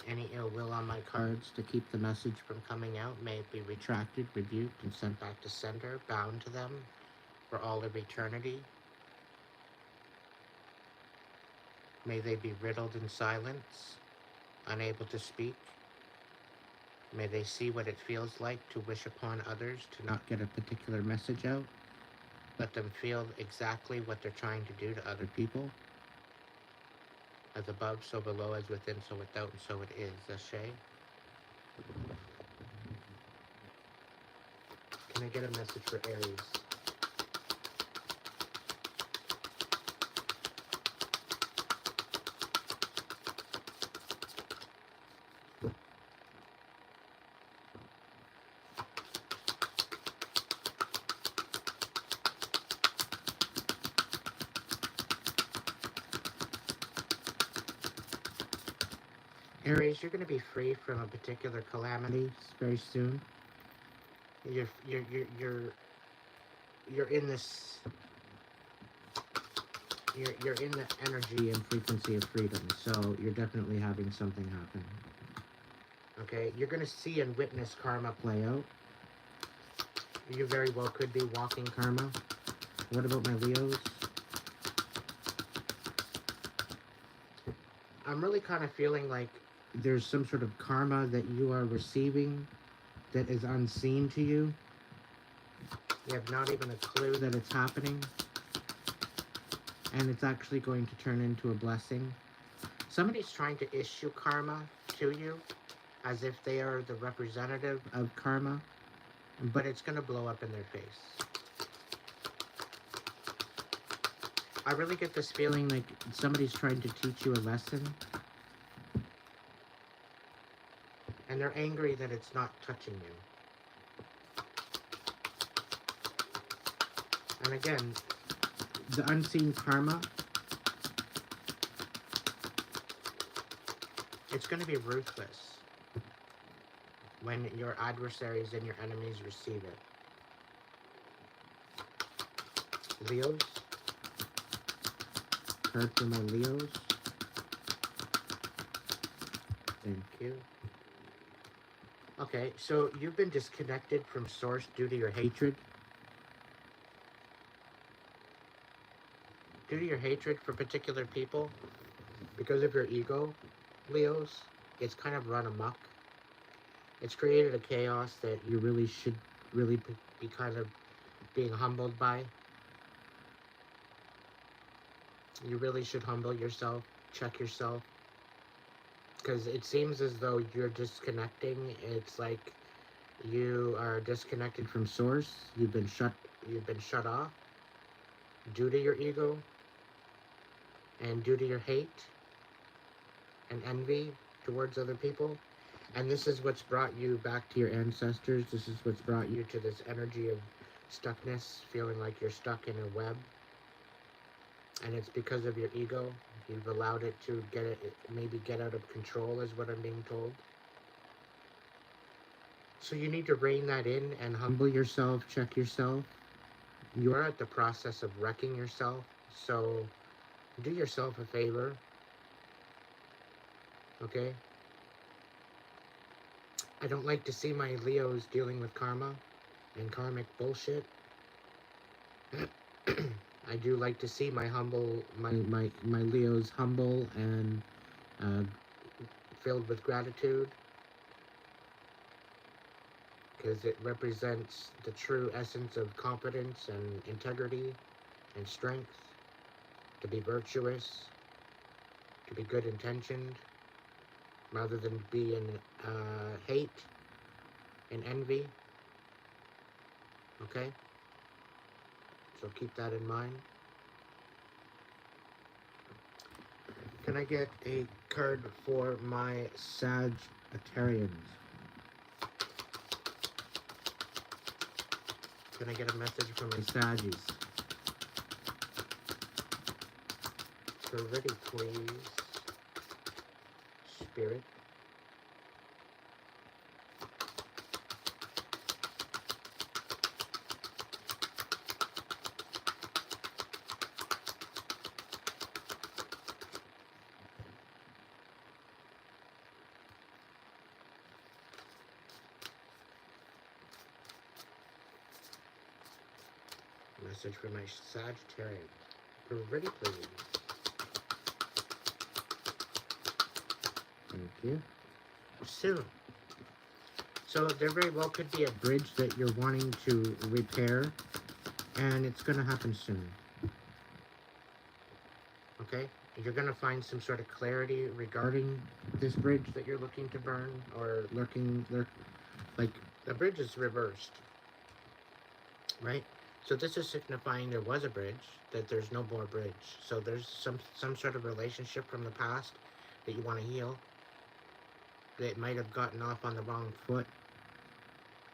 Any ill will on my cards to keep the message from coming out may it be retracted, rebuked, and sent back to sender, bound to them for all of eternity. May they be riddled in silence, unable to speak. May they see what it feels like to wish upon others to not get a particular message out. Let them feel exactly what they're trying to do to other people. As above, so below, as within, so without, and so it is. Ashe. Can I get a message for Aries? Aries, you're going to be free from a particular calamity very soon. You're you're you're you're you're in this. You're in the energy and frequency of freedom. So you're definitely having something happen. Okay, you're gonna see and witness karma play out. You very well could be walking karma. What about my Leos? I'm really kind of feeling like there's some sort of karma that you are receiving that is unseen to you. You have not even a clue that it's happening. And it's actually going to turn into a blessing. Somebody's trying to issue karma to you as if they are the representative of karma, but it's going to blow up in their face. I really get this feeling like somebody's trying to teach you a lesson, and they're angry that it's not touching you. And again, the unseen karma, it's going to be ruthless when your adversaries and your enemies receive it. Leos, card for my Leos. Thank you. Okay, so you've been disconnected from source due to your hatred. Due to your hatred for particular people, because of your ego, Leos, it's kind of run amok. It's created a chaos that you really should be kind of being humbled by. You really should humble yourself, check yourself, because it seems as though you're disconnecting. It's like you are disconnected from source. You've been shut off due to your ego and due to your hate and envy towards other people. And this is what's brought you back to your ancestors. This is what's brought you to this energy of stuckness, feeling like you're stuck in a web. And it's because of your ego. You've allowed it to maybe get out of control, is what I'm being told. So you need to rein that in and humble yourself, check yourself. You are at the process of wrecking yourself. So do yourself a favor. Okay? I don't like to see my Leos dealing with karma and karmic bullshit. I do like to see my Leos humble and filled with gratitude, because it represents the true essence of competence and integrity and strength, to be virtuous, to be good intentioned, rather than be in hate and envy. Okay? So keep that in mind. Can I get a card for my Sagittarians? Can I get a message from my Saggies? Pretty please. Spirit. Message for my Sagittarian. Pretty please. Thank you. Soon. So there very well could be a bridge that you're wanting to repair, and it's going to happen soon. Okay? You're going to find some sort of clarity regarding this bridge that you're looking to burn, or like the bridge is reversed. Right? So this is signifying there was a bridge, that there's no more bridge. So there's some sort of relationship from the past that you want to heal. That might have gotten off on the wrong foot.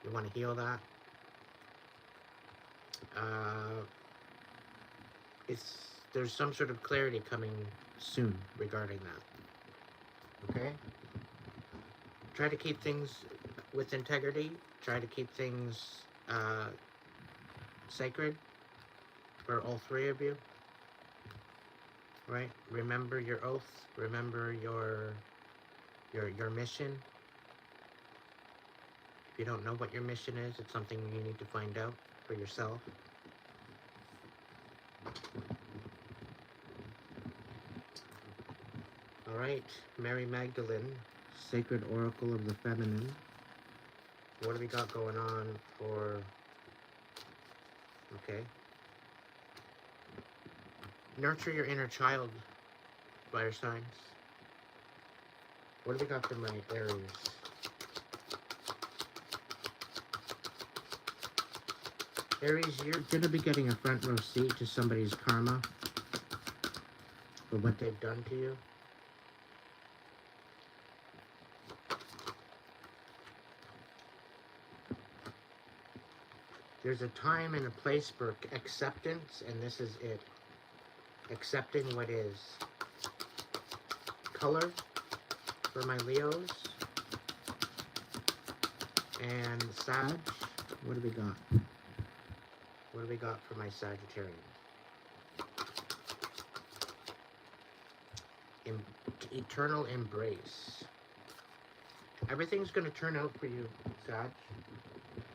You want to heal that. There's some sort of clarity coming soon regarding that. Okay? Try to keep things with integrity. Try to keep things sacred for all three of you, right? Remember your oath. Remember your mission. If you don't know what your mission is, it's something you need to find out for yourself. All right, Mary Magdalene, Sacred Oracle of the Feminine. What do we got going on for, okay. Nurture your inner child, fire signs. What do we got for my Aries? Aries, you're going to be getting a front row seat to somebody's karma for what they've done to you. There's a time and a place for acceptance, and this is it. Accepting what is. Color for my Leos. And Sag, what do we got? What do we got for my Sagittarian? Eternal embrace. Everything's going to turn out for you, Sag.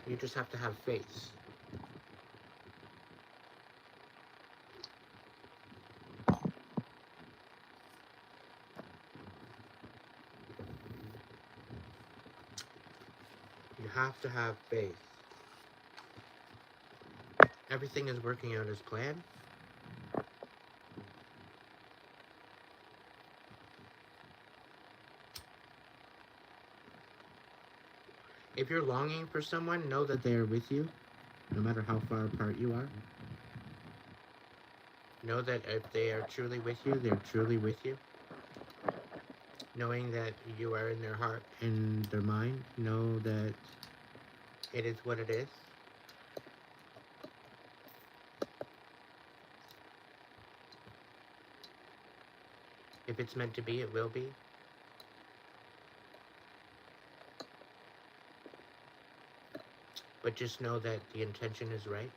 You just have to have faith. You have to have faith. Everything is working out as planned. If you're longing for someone, know that they are with you, no matter how far apart you are. Know that if they are truly with you, they're truly with you. Knowing that you are in their heart and their mind, know that it is what it is. If it's meant to be, it will be. But just know that the intention is right.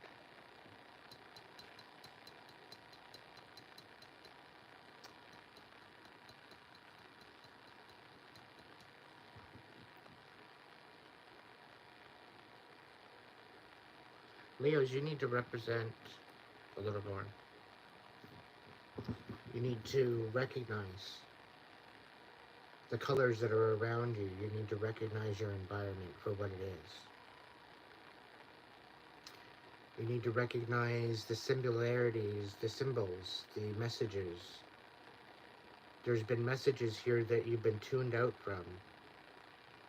Leos, you need to represent a little more. You need to recognize the colors that are around you. You need to recognize your environment for what it is. You need to recognize the similarities, the symbols, the messages. There's been messages here that you've been tuned out from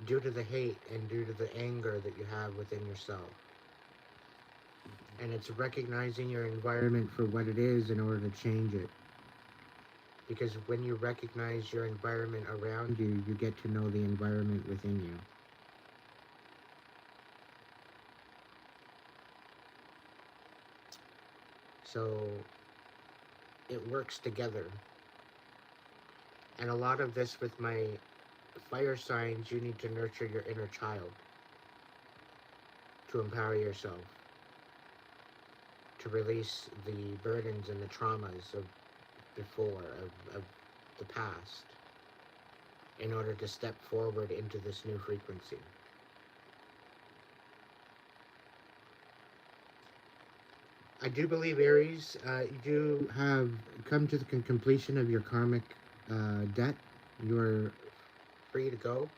due to the hate and due to the anger that you have within yourself. And it's recognizing your environment for what it is in order to change it. Because when you recognize your environment around you, you get to know the environment within you. So it works together. And a lot of this with my fire signs, you need to nurture your inner child to empower yourself, to release the burdens and the traumas of before, of the past, in order to step forward into this new frequency. I do believe, Aries, you do have come to the completion of your karmic debt. You're free to go,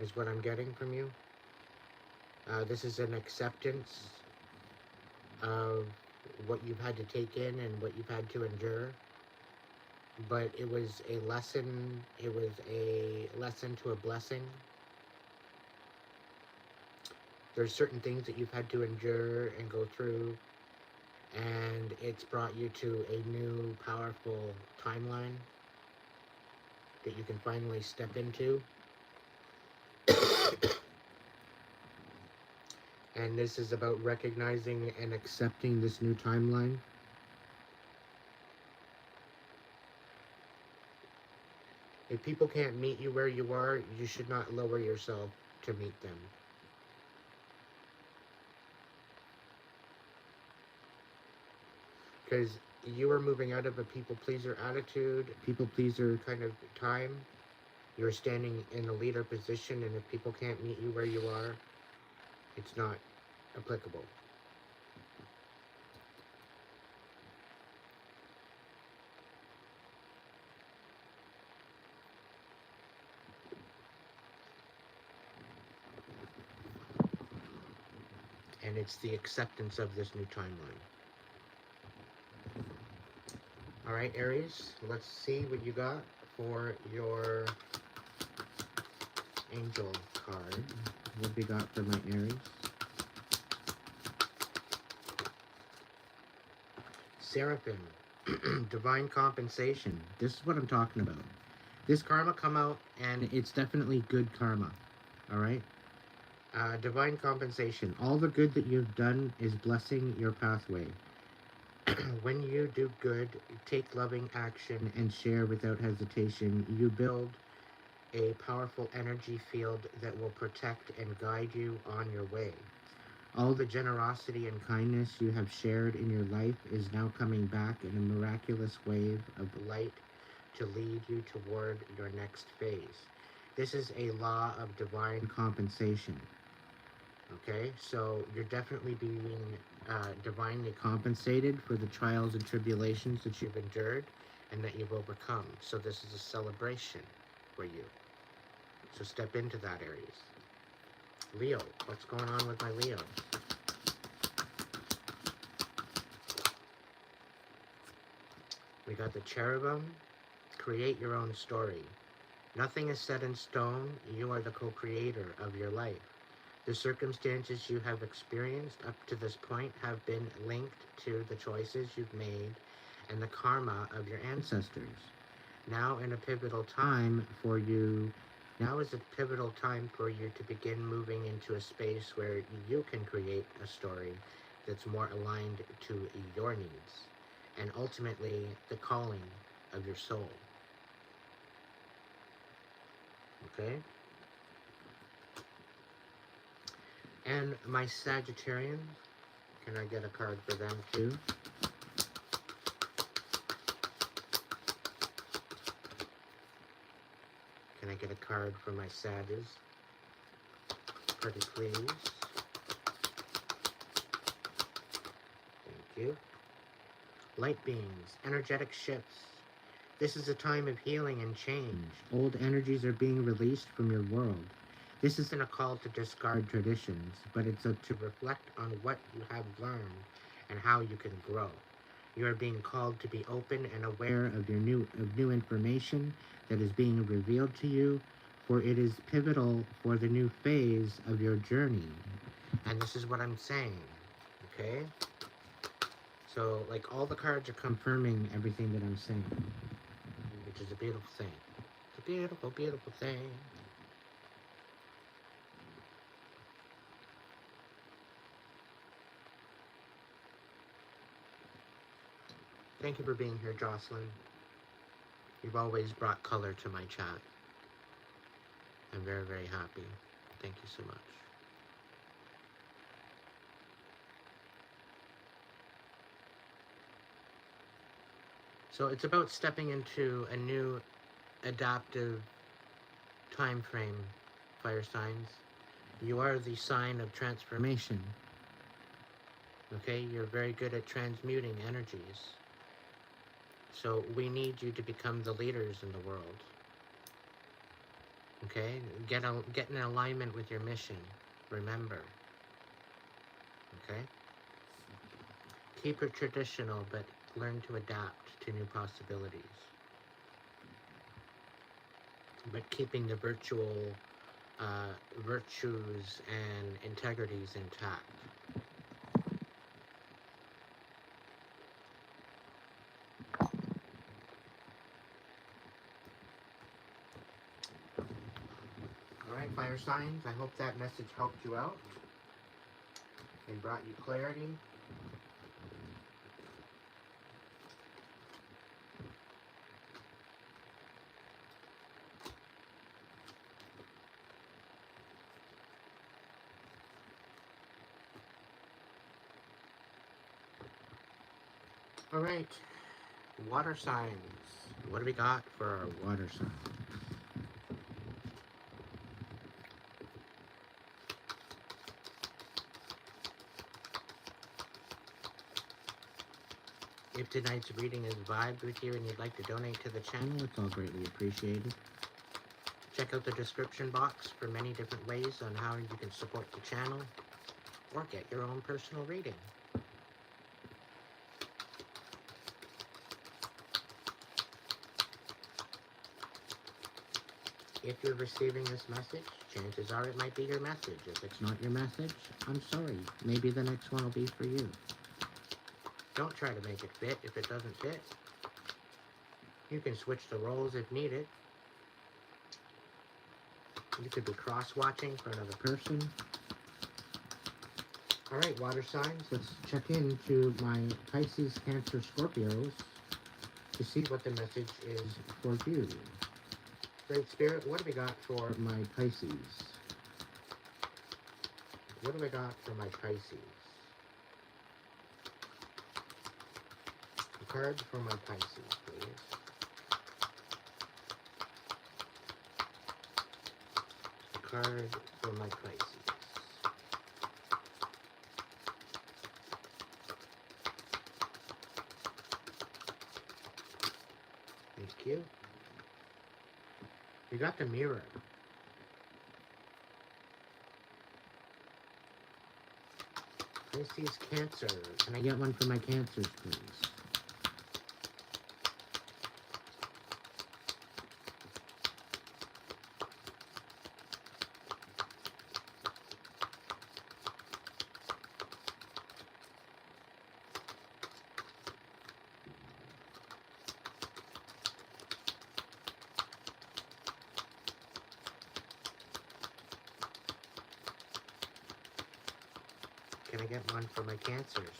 is what I'm getting from you. This is an acceptance of what you've had to take in and what you've had to endure. But it was a lesson, it was a lesson to a blessing. There's certain things that you've had to endure and go through, and it's brought you to a new, powerful timeline that you can finally step into. And this is about recognizing and accepting this new timeline. If people can't meet you where you are, you should not lower yourself to meet them. Because you are moving out of a people pleaser attitude, people pleaser kind of time. You're standing in a leader position, and if people can't meet you where you are, it's not applicable. And it's the acceptance of this new timeline. All right, Aries, let's see what you got for your angel card. What we got for my Aries? Seraphim, divine compensation. This is what I'm talking about. This karma come out, and it's definitely good karma. All right? Divine compensation. All the good that you've done is blessing your pathway. When you do good, take loving action and share without hesitation, you build a powerful energy field that will protect and guide you on your way. All the generosity and kindness you have shared in your life is now coming back in a miraculous wave of light to lead you toward your next phase. This is a law of divine compensation. Okay, so you're definitely being divinely compensated for the trials and tribulations that you've endured and that you've overcome. So this is a celebration for you. So step into that, Aries. Leo, what's going on with my Leo? We got the cherubim. Create your own story. Nothing is set in stone. You are the co-creator of your life. The circumstances you have experienced up to this point have been linked to the choices you've made and the karma of your ancestors. Now is a pivotal time for you to begin moving into a space where you can create a story that's more aligned to your needs and ultimately the calling of your soul. Okay? And my Sagittarian, can I get a card for them too? Can I get a card for my Sages? Pretty please. Thank you. Light beings, energetic shifts. This is a time of healing and change. Old energies are being released from your world. This isn't a call to discard traditions, but it's to reflect on what you have learned and how you can grow. You are being called to be open and aware of new information that is being revealed to you, for it is pivotal for the new phase of your journey. And this is what I'm saying, okay? So, like, all the cards are confirming everything that I'm saying, which is a beautiful thing. It's a beautiful, beautiful thing. Thank you for being here, Jocelyn. You've always brought color to my chat. I'm very, very happy. Thank you so much. So it's about stepping into a new adaptive time frame, fire signs. You are the sign of transformation. Okay, you're very good at transmuting energies. So we need you to become the leaders in the world. Okay, get in alignment with your mission. Remember. Okay? Keep it traditional, but learn to adapt to new possibilities. But keeping the virtues and integrities intact. Alright, fire signs, I hope that message helped you out and brought you clarity. Alright, water signs. What do we got for our water signs? If tonight's reading has vibed with you and you'd like to donate to the channel, it's all greatly appreciated. Check out the description box for many different ways on how you can support the channel or get your own personal reading. If you're receiving this message, chances are it might be your message. If it's not your message, I'm sorry. Maybe the next one will be for you. Don't try to make it fit if it doesn't fit. You can switch the roles if needed. You could be cross-watching for another person. Alright, water signs, let's check into my Pisces, Cancer, Scorpios to see what the message is for you. Great Spirit, what do we got for my Pisces? What do we got for my Pisces? A card for my Pisces, please. A card for my Pisces. Thank you. We got the mirror. Pisces, Cancer. Can I get one for my Cancers, please? Can I get one for my Cancers?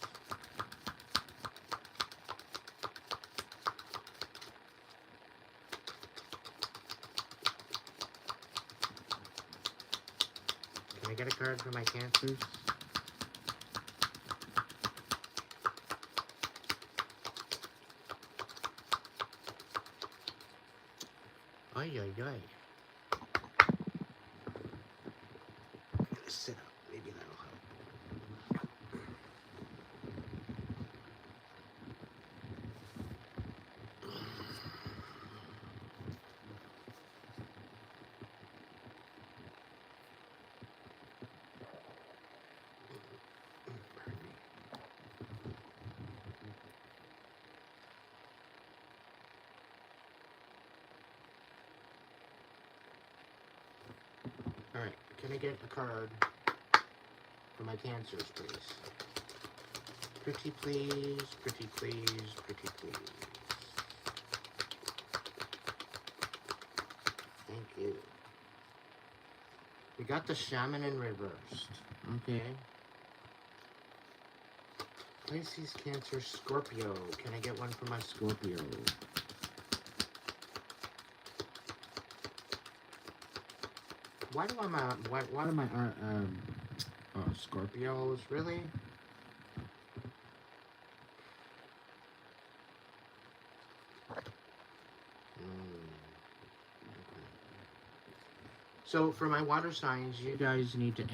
Can I get a card for my Cancers? Ay, ay, ay. I'm gonna sit up. Maybe that'll help. Pardon me. Alright, can I get a card for my Cancers, please? Pretty please, pretty please, pretty please. Thank you. We got the Shaman in reversed. Okay. Pisces, Cancer, Scorpio. Can I get one for my Scorpio? Why do my Scorpios really? So for my water signs, you guys need to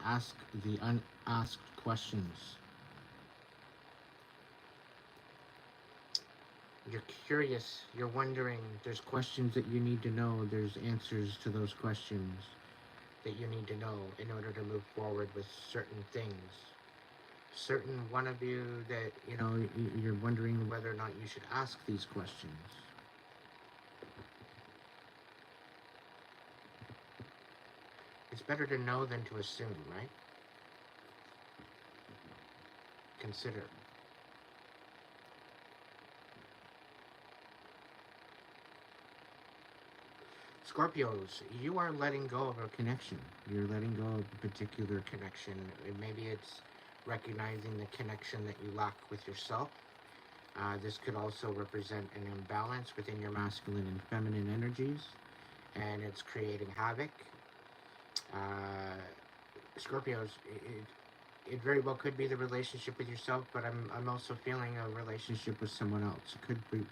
ask the unasked questions. You're curious, you're wondering, there's questions that you need to know, there's answers to those questions that you need to know in order to move forward with certain things. Certain one of you that, you know, you're wondering whether or not you should ask these questions. It's better to know than to assume, right? Consider. Scorpios, you are letting go of a connection. You're letting go of a particular connection. Maybe it's recognizing the connection that you lack with yourself. This could also represent an imbalance within your masculine and feminine energies, and it's creating havoc. Scorpios, it very well could be the relationship with yourself, but I'm also feeling a relationship with someone else. It could be.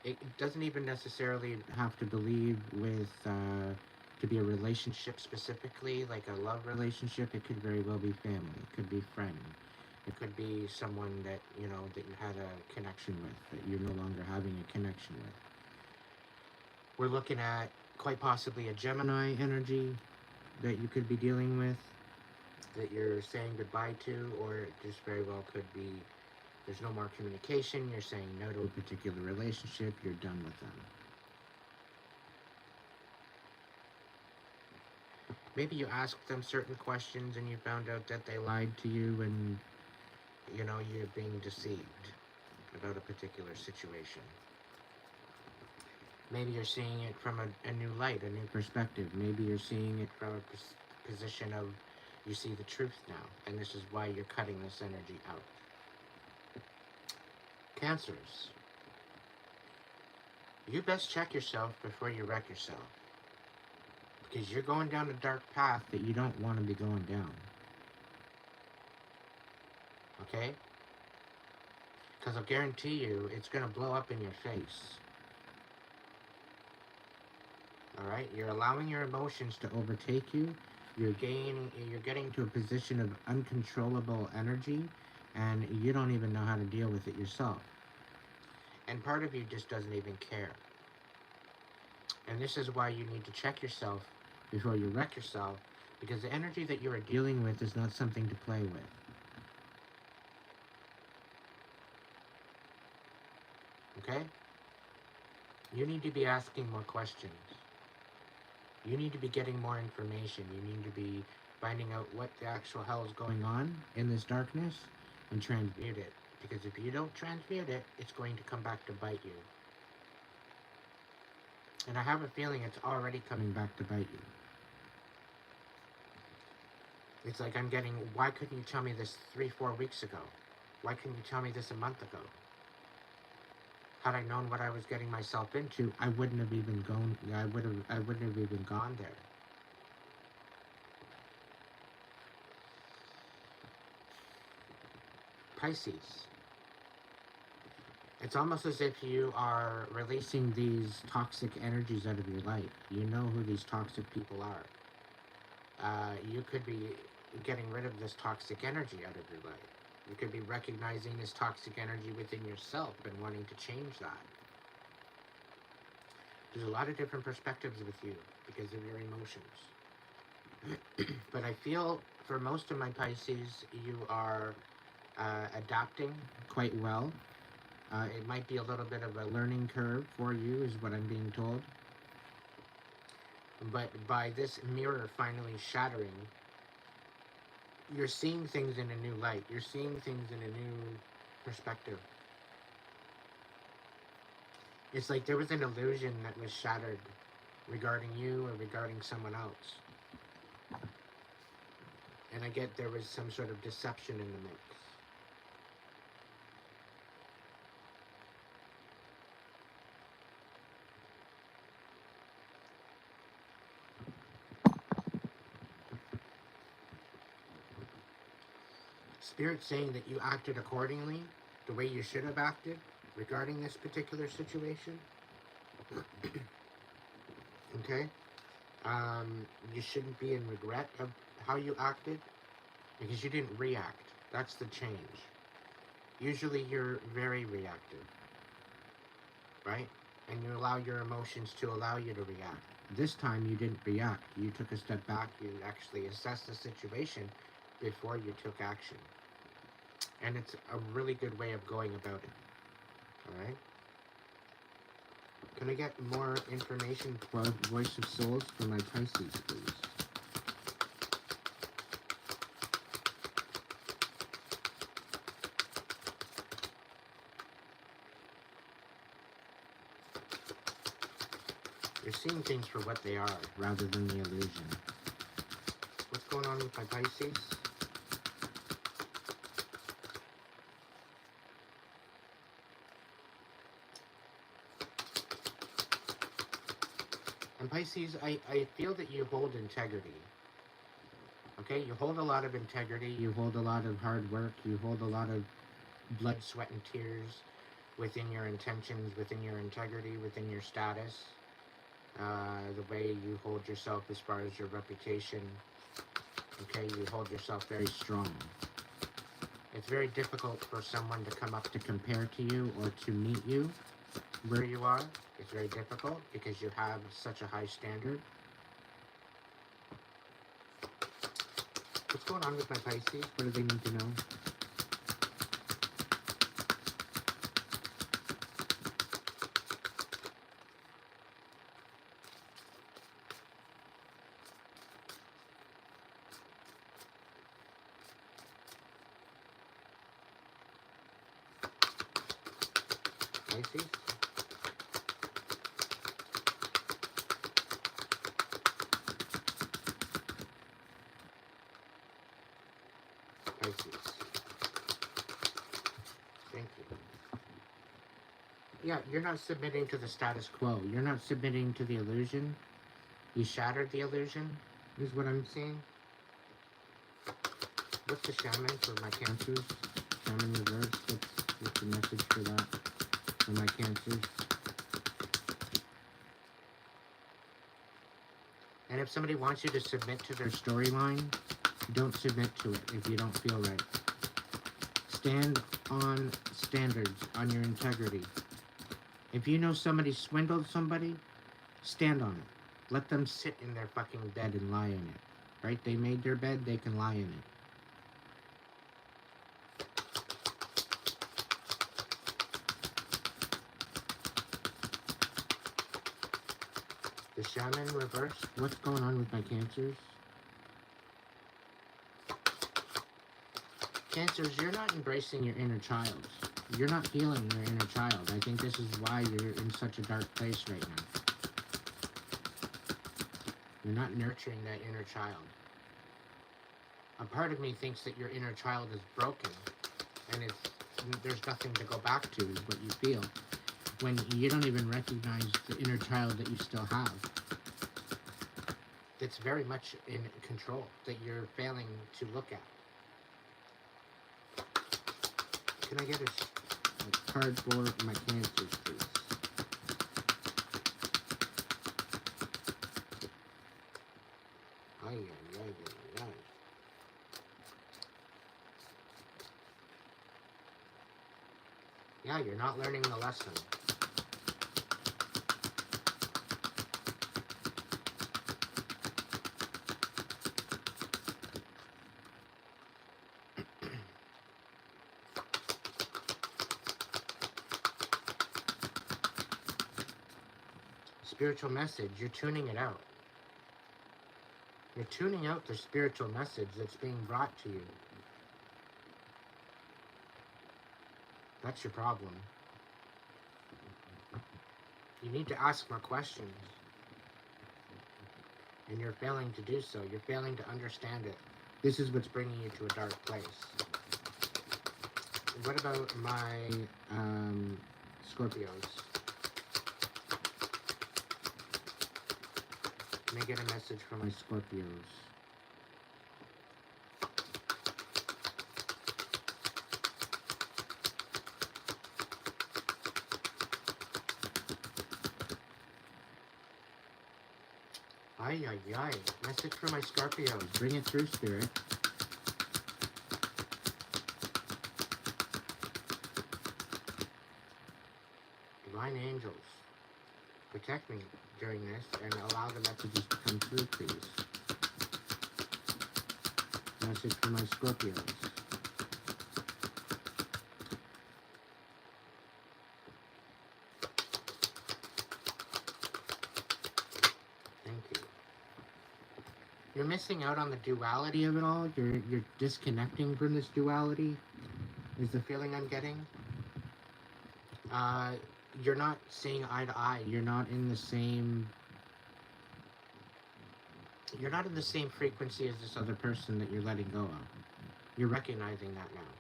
It doesn't even necessarily have to believe with to be a relationship specifically, like a love relationship. It could very well be family. It could be friend. It could be someone that that you had a connection with that you're no longer having a connection with. We're looking at quite possibly a Gemini energy that you could be dealing with, that you're saying goodbye to, or it just very well could be there's no more communication, you're saying no to a particular relationship, you're done with them. Maybe you asked them certain questions and you found out that they lied to you and you're being deceived about a particular situation. Maybe you're seeing it from a new light, a new perspective. Maybe you're seeing it from a position of you see the truth now, and this is why you're cutting this energy out. Cancers. You best check yourself before you wreck yourself. Because you're going down a dark path that you don't want to be going down. Okay? Because I'll guarantee you, it's going to blow up in your face. Alright? You're allowing your emotions to overtake you. You're getting to a position of uncontrollable energy, and you don't even know how to deal with it yourself. And part of you just doesn't even care. And this is why you need to check yourself before you wreck yourself, because the energy that you are dealing with is not something to play with. Okay? You need to be asking more questions. You need to be getting more information. You need to be finding out what the actual hell is going on in this darkness and transmute it. Because if you don't transmute it, it's going to come back to bite you. And I have a feeling it's already coming back to bite you. It's like I'm getting, why couldn't you tell me this 3-4 weeks ago? Why couldn't you tell me this a month ago? Had I known what I was getting myself into, I wouldn't have even gone. I wouldn't have even gone there. Pisces. It's almost as if you are releasing these toxic energies out of your life. You know who these toxic people are. You could be getting rid of this toxic energy out of your life. You could be recognizing this toxic energy within yourself and wanting to change that. There's a lot of different perspectives with you because of your emotions. But I feel for most of my Pisces, you are adapting quite well. It might be a little bit of a learning curve for you, is what I'm being told. But by this mirror finally shattering, you're seeing things in a new light. You're seeing things in a new perspective. It's like there was an illusion that was shattered regarding you or regarding someone else. And I get there was some sort of deception in the mix. Spirit saying that you acted accordingly, the way you should have acted regarding this particular situation. Okay? You shouldn't be in regret of how you acted because you didn't react. That's the change. Usually you're very reactive, right? And you allow your emotions to allow you to react. This time you didn't react. You took a step back. You actually assessed the situation before you took action. And it's a really good way of going about it. Alright? Can I get more information for Voice of Souls for my Pisces, please? You're seeing things for what they are, rather than the illusion. What's going on with my Pisces? And Pisces, I feel that you hold integrity. Okay, you hold a lot of integrity, you hold a lot of hard work, you hold a lot of blood, sweat, and tears within your intentions, within your integrity, within your status, the way you hold yourself as far as your reputation. Okay, you hold yourself very strong. It's very difficult for someone to come up to compare to you or to meet you where you are. It's very difficult because you have such a high standard. What's going on with my Pisces? What do they need to know? Pisces? Pisces. Thank you. Yeah, you're not submitting to the status quo. You're not submitting to the illusion. You shattered the illusion, is what I'm seeing. What's the shaman for my cancers? Shaman reverse, what's the message for that? For my cancers? And if somebody wants you to submit to their storyline, don't submit to it if you don't feel right. Stand on standards, on your integrity. If you know somebody swindled somebody, stand on it. Let them sit in their fucking bed and lie in it. Right? They made their bed, they can lie in it. The shaman reverse. What's going on with my cancers? Cancers, you're not embracing your inner child. You're not healing your inner child. I think this is why you're in such a dark place right now. You're not nurturing that inner child. A part of me thinks that your inner child is broken and there's nothing to go back to, is what you feel, when you don't even recognize the inner child that you still have. That's very much in control, that you're failing to look at. Can I get a card for my cancers, please? Ay, ay, ay, ay, ay. Yeah, you're not learning the lesson. Spiritual message, you're tuning it out. You're tuning out the spiritual message that's being brought to you. That's your problem. You need to ask more questions. And you're failing to do so. You're failing to understand it. This is what's bringing you to a dark place. What about my Scorpios? Let me get a message from my Scorpios. Ay, ay, ay. Message for my Scorpios. Bring it through, Spirit. Divine angels, protect me during this and allow the messages to come through, please. Message for my Scorpios. Thank you. You're missing out on the duality of it all. You're disconnecting from this duality, is the feeling I'm getting. You're not seeing eye to eye. You're not in the same frequency as this other person that you're letting go of. You're recognizing that now.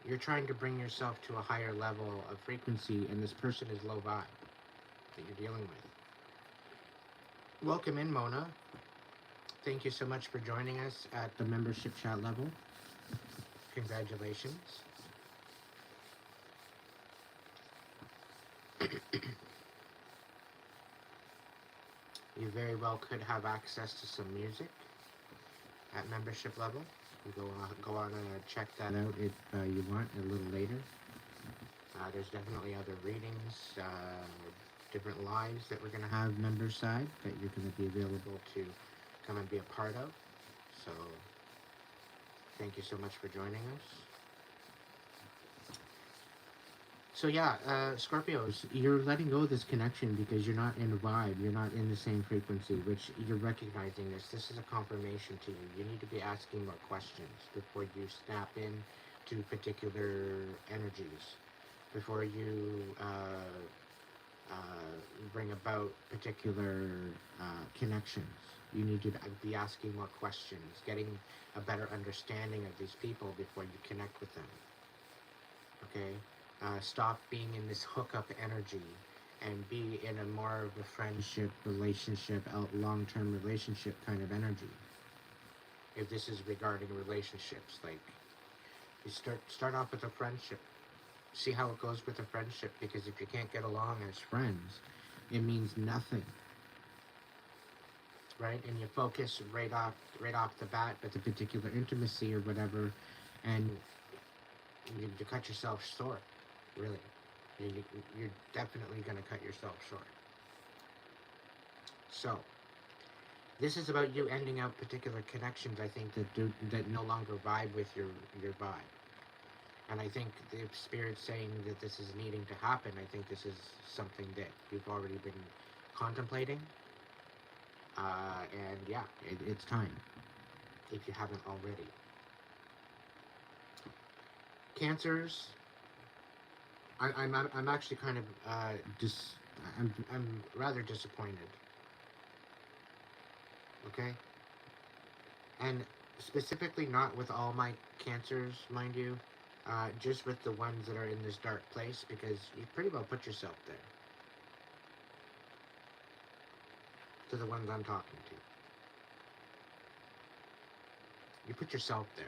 You're trying to bring yourself to a higher level of frequency, and this person is low vibe that you're dealing with. Welcome in, Mona. thank you so much for joining us at the membership chat level. Congratulations. You very well could have access to some music at membership level. You go on and check that out if you want a little later. There's definitely other readings, different lives that we're going to have member side that you're going to be available to come and be a part of. So thank you so much for joining us. So yeah, Scorpios, you're letting go of this connection because you're not in a vibe, you're not in the same frequency, which you're recognizing this. This is a confirmation to you. You need to be asking more questions before you snap in to particular energies, before you bring about particular connections. You need to be asking more questions, getting a better understanding of these people before you connect with them. Okay? Stop being in this hookup energy and be in a more of a friendship, relationship, long-term relationship kind of energy. If this is regarding relationships, like you start off with a friendship. See how it goes with a friendship, because if you can't get along as friends, it means nothing. Right? And you focus right off the bat with a particular intimacy or whatever, and you cut yourself short. Really, you're definitely going to cut yourself short. So, this is about you ending out particular connections, I think, that no longer vibe with your vibe. And I think the Spirit's saying that this is needing to happen. I think this is something that you've already been contemplating. And yeah, it's time, if you haven't already. Cancers, I'm actually kind of I'm rather disappointed. Okay, and specifically not with all my cancers, mind you, just with the ones that are in this dark place, because you pretty well put yourself there. To the ones I'm talking to, you put yourself there.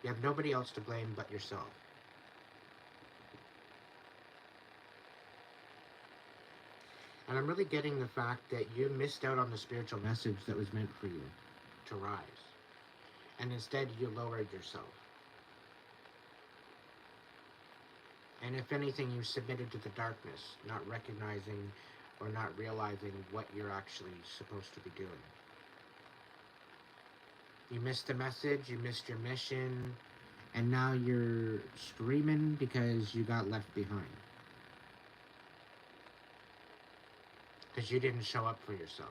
You have nobody else to blame but yourself. And I'm really getting the fact that you missed out on the spiritual message that was meant for you to rise. And instead you lowered yourself. And if anything, you submitted to the darkness, not recognizing or not realizing what you're actually supposed to be doing. You missed the message, you missed your mission, and now you're screaming because you got left behind. Because you didn't show up for yourself.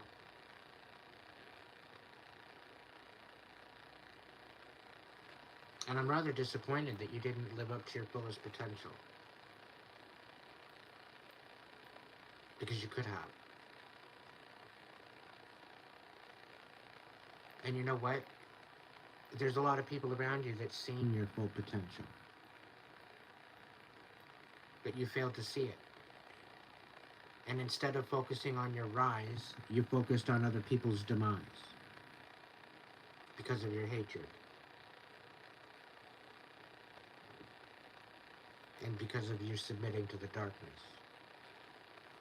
And I'm rather disappointed that you didn't live up to your fullest potential. Because you could have. And you know what? There's a lot of people around you that's seen your full potential. But you failed to see it. And instead of focusing on your rise, you focused on other people's demise. Because of your hatred. And because of you submitting to the darkness.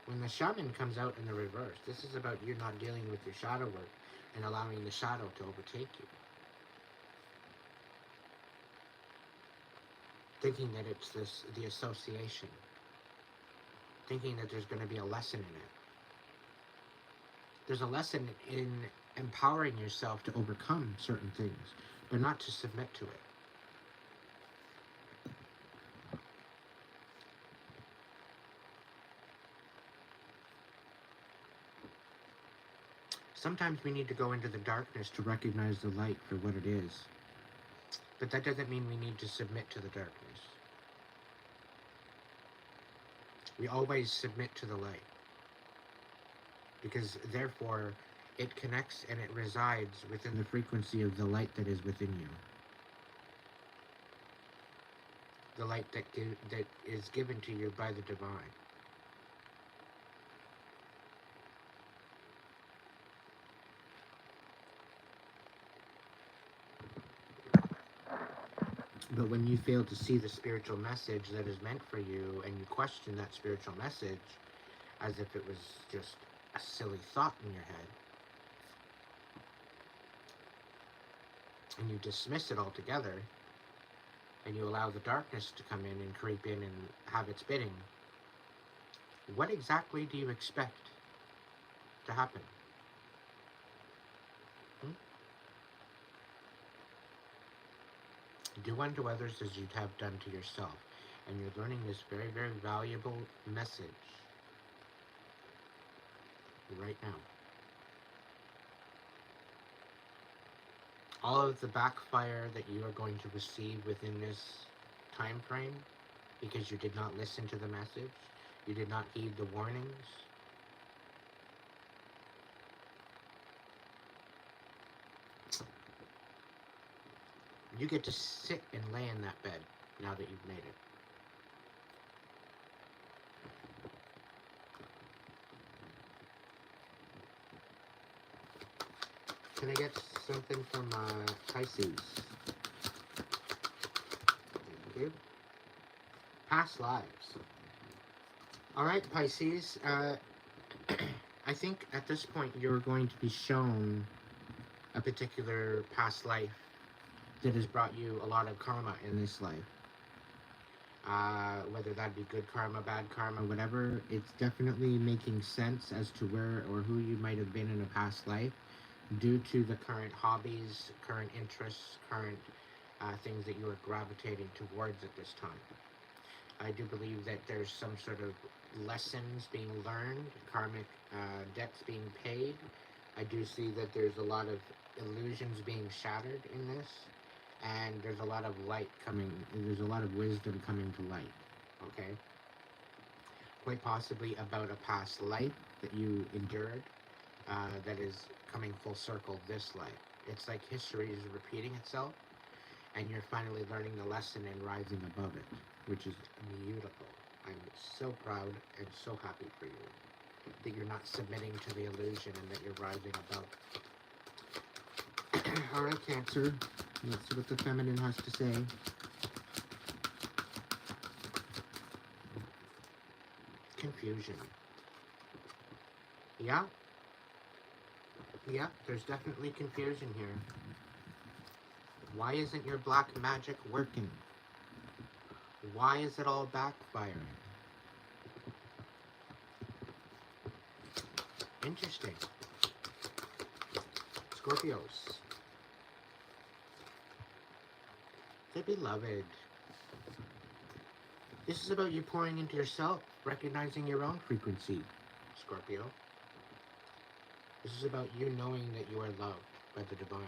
When the shaman comes out in the reverse, this is about you not dealing with your shadow work and allowing the shadow to overtake you. Thinking that it's the association. Thinking that there's going to be a lesson in it. There's a lesson in empowering yourself to overcome certain things, but not to submit to it. Sometimes we need to go into the darkness to recognize the light for what it is. But that doesn't mean we need to submit to the darkness. We always submit to the light. Because therefore, it connects and it resides within the frequency of the light that is within you. The light that is given to you by the divine. But when you fail to see the spiritual message that is meant for you, and you question that spiritual message as if it was just a silly thought in your head, and you dismiss it altogether, and you allow the darkness to come in and creep in and have its bidding, what exactly do you expect to happen? Hmm? Do unto others as you'd have done to yourself. And you're learning this very, very valuable message right now. All of the backfire that you are going to receive within this time frame, because you did not listen to the message, you did not heed the warnings, you get to sit and lay in that bed now that you've made it. Can I get something from Pisces? Thank you. Past lives. Alright, Pisces. I think at this point you're going to be shown a particular past life that has brought you a lot of karma in this life. Whether that be good karma, bad karma, whatever, it's definitely making sense as to where or who you might have been in a past life due to the current hobbies, current interests, current things that you are gravitating towards at this time. I do believe that there's some sort of lessons being learned, karmic debts being paid. I do see that there's a lot of illusions being shattered in this, and there's a lot of light coming, there's a lot of wisdom coming to light, okay? Quite possibly about a past life that you endured that is coming full circle this life. It's like history is repeating itself, and you're finally learning the lesson and rising above it, which is beautiful. I'm so proud and so happy for you that you're not submitting to the illusion and that you're rising above. Alright, Cancer, let's see what the feminine has to say. Confusion. Yeah, there's definitely confusion here. Why isn't your black magic working? Why is it all backfiring? Interesting. Scorpios. The beloved. This is about you pouring into yourself, recognizing your own frequency, Scorpio. This is about you knowing that you are loved by the divine.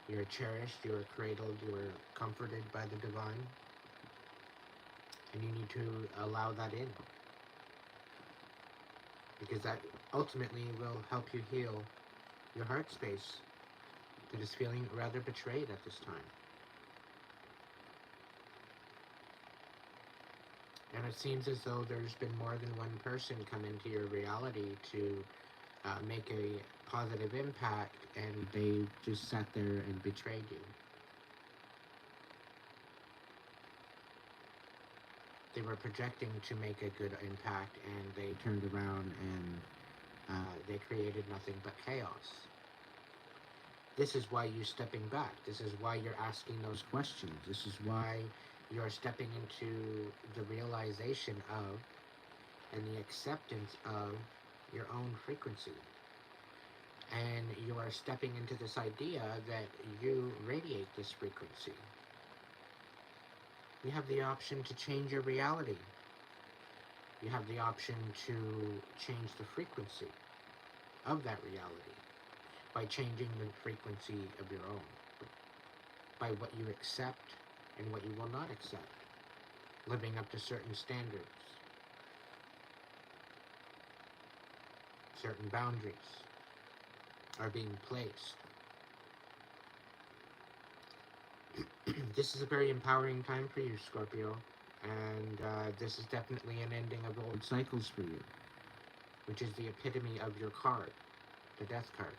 You are cherished, you are cradled, you are comforted by the divine. And you need to allow that in. Because that ultimately will help you heal your heart space that is feeling rather betrayed at this time. And it seems as though there's been more than one person come into your reality to make a positive impact, and they just sat there and betrayed you. They were projecting to make a good impact, and they turned around and they created nothing but chaos. This is why you're stepping back. This is why you're asking those questions. This is why you're stepping into the realization of and the acceptance of your own frequency. And you are stepping into this idea that you radiate this frequency. You have the option to change your reality. You have the option to change the frequency of that reality by changing the frequency of your own, by what you accept and what you will not accept, living up to certain standards, certain boundaries are being placed. This is a very empowering time for you, Scorpio, and this is definitely an ending of old cycles for you, which is the epitome of your card, the Death card.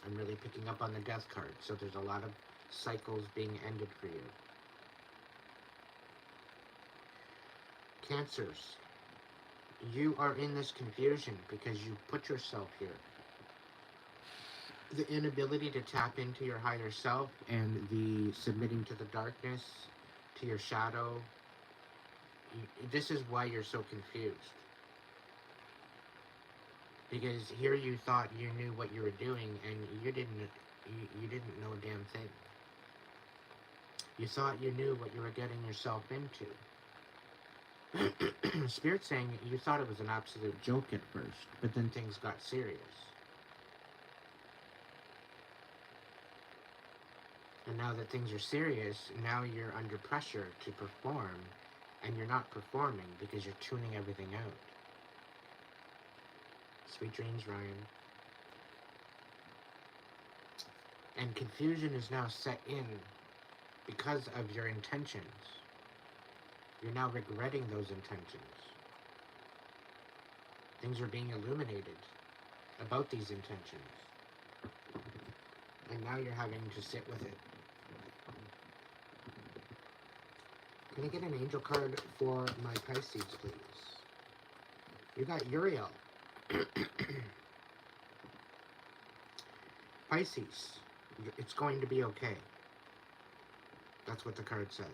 I'm really picking up on the death card, so there's a lot of cycles being ended for you. Cancers, you are in this confusion because you put yourself here. The inability to tap into your higher self and the submitting to the darkness, to your shadow. This is why you're so confused. Because here you thought you knew what you were doing, and you didn't know a damn thing. You thought you knew what you were getting yourself into. Spirit saying you thought it was an absolute joke at first, but then things got serious. And now that things are serious, now you're under pressure to perform, and you're not performing because you're tuning everything out. Sweet dreams, Ryan. And confusion is now set in because of your intentions. You're now regretting those intentions. Things are being illuminated about these intentions. And now you're having to sit with it. Can I get an angel card for my Pisces, please? You got Uriel. Pisces, it's going to be okay. That's what the card says.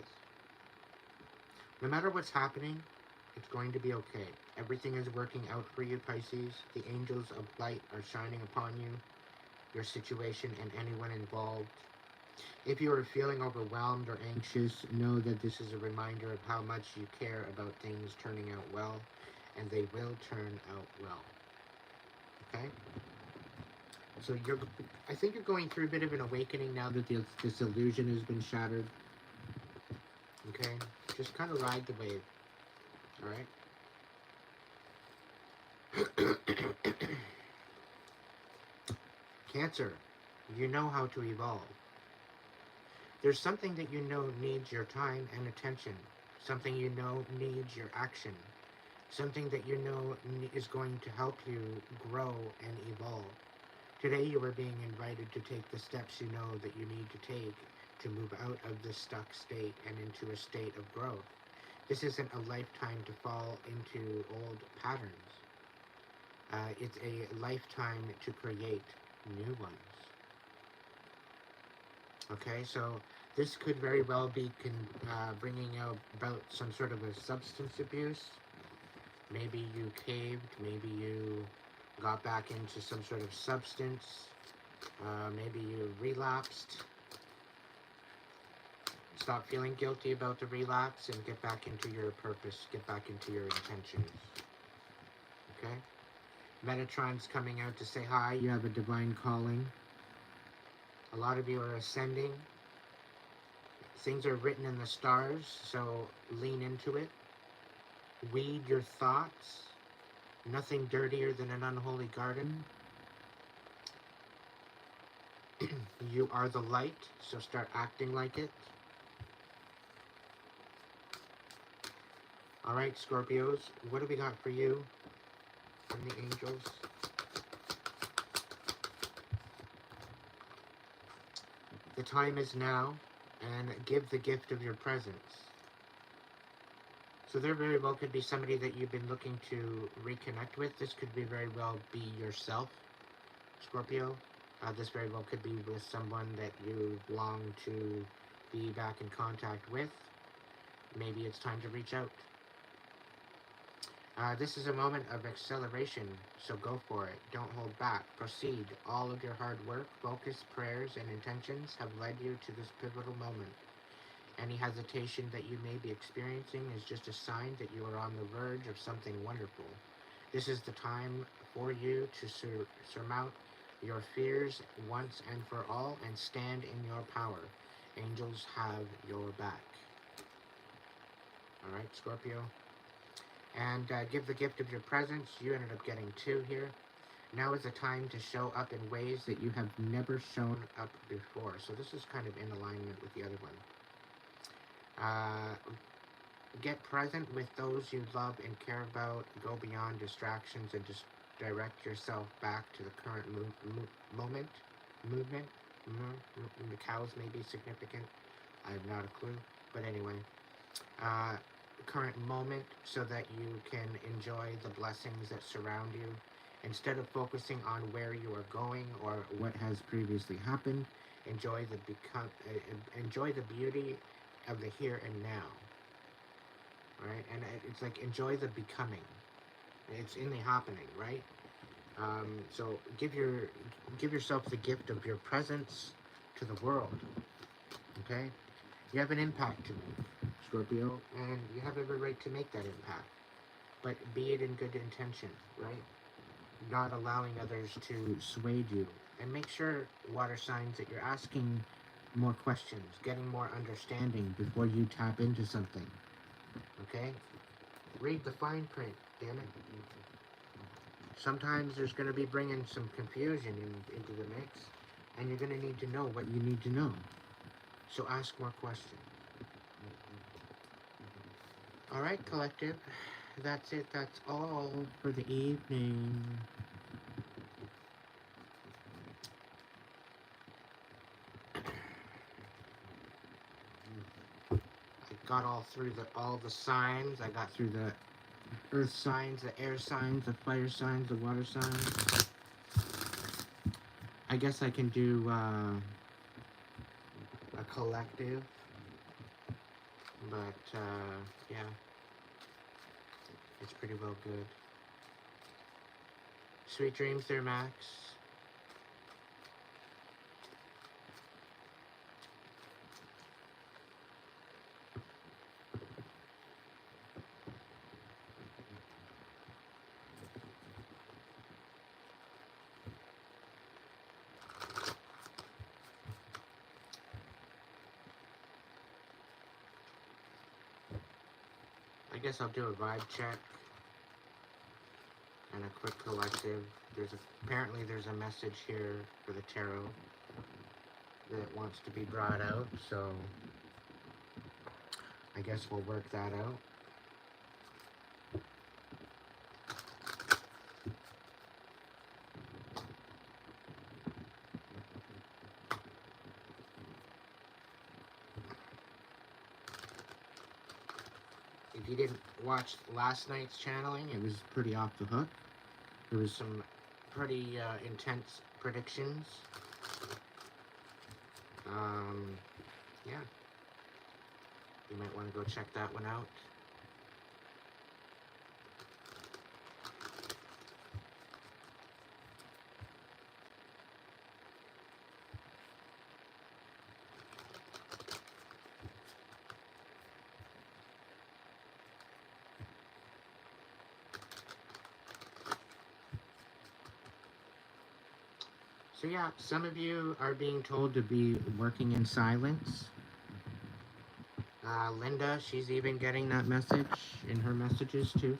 No matter what's happening, it's going to be okay. Everything is working out for you, Pisces. The angels of light are shining upon you, your situation, and anyone involved. If you are feeling overwhelmed or anxious, know that this is a reminder of how much you care about things turning out well, and they will turn out well. Okay? So I think you're going through a bit of an awakening now that this illusion has been shattered. Okay? Just kind of ride the wave. Alright? Cancer, you know how to evolve. There's something that you know needs your time and attention. Something you know needs your action. Something that you know is going to help you grow and evolve. Today you are being invited to take the steps you know that you need to take to move out of this stuck state and into a state of growth. This isn't a lifetime to fall into old patterns. It's a lifetime to create new ones. Okay, so this could very well be bringing out about some sort of a substance abuse. Maybe you caved, maybe you got back into some sort of substance, maybe you relapsed. Stop feeling guilty about the relapse and get back into your purpose, get back into your intentions. Okay? Metatron's coming out to say hi. You have a divine calling. A lot of you are ascending. Things are written in the stars, so lean into it. Weed your thoughts. Nothing dirtier than an unholy garden. You are the light, so start acting like it. Alright, Scorpios, what do we got for you from the angels? The time is now, and give the gift of your presence. So there very well could be somebody that you've been looking to reconnect with. This could be very well be yourself, Scorpio. This very well could be with someone that you long to be back in contact with. Maybe it's time to reach out. This is a moment of acceleration, so go for it. Don't hold back. Proceed. All of your hard work, focus, prayers, and intentions have led you to this pivotal moment. Any hesitation that you may be experiencing is just a sign that you are on the verge of something wonderful. This is the time for you to surmount your fears once and for all and stand in your power. Angels have your back. Alright, Scorpio. And give the gift of your presence. You ended up getting 2 here. Now is the time to show up in ways that you have never shown up before. So this is kind of in alignment with the other one. Get present with those you love and care about. Go beyond distractions and just direct yourself back to the current moment. movement. The cows may be significant. I have not a clue. But anyway, current moment so that you can enjoy the blessings that surround you. Instead of focusing on where you are going or what has previously happened, enjoy enjoy the beauty of the here and now. Right? And it's like enjoy the becoming. It's in the happening, right? So give yourself the gift of your presence to the world. Okay? You have an impact to make, Scorpio, and you have every right to make that impact. But be it in good intention, right? Not allowing others to sway you. And make sure, water signs, that you're asking more questions, getting more understanding before you tap into something. Okay? Read the fine print, damn it. Sometimes there's going to be bringing some confusion into the mix, and you're going to need to know what you need to know. So ask more questions. All right, collective. That's it. That's all for the evening. I got all the signs. I got through the earth signs, the air signs, the fire signs, the water signs. I guess I can do a collective, but yeah, it's pretty well good. Sweet dreams there, Max. I guess I'll do a vibe check and a quick collective. Apparently there's a message here for the tarot that wants to be brought out, so I guess we'll work that out. If you didn't watch last night's channeling, it was pretty off the hook. There was some pretty intense predictions. Yeah. You might want to go check that one out. So yeah, some of you are being told to be working in silence. Linda, she's even getting that message in her messages too.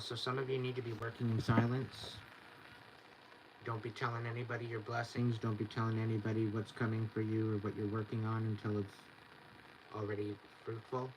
So some of you need to be working in silence. Don't be telling anybody your blessings. Don't be telling anybody what's coming for you or what you're working on until it's already fruitful.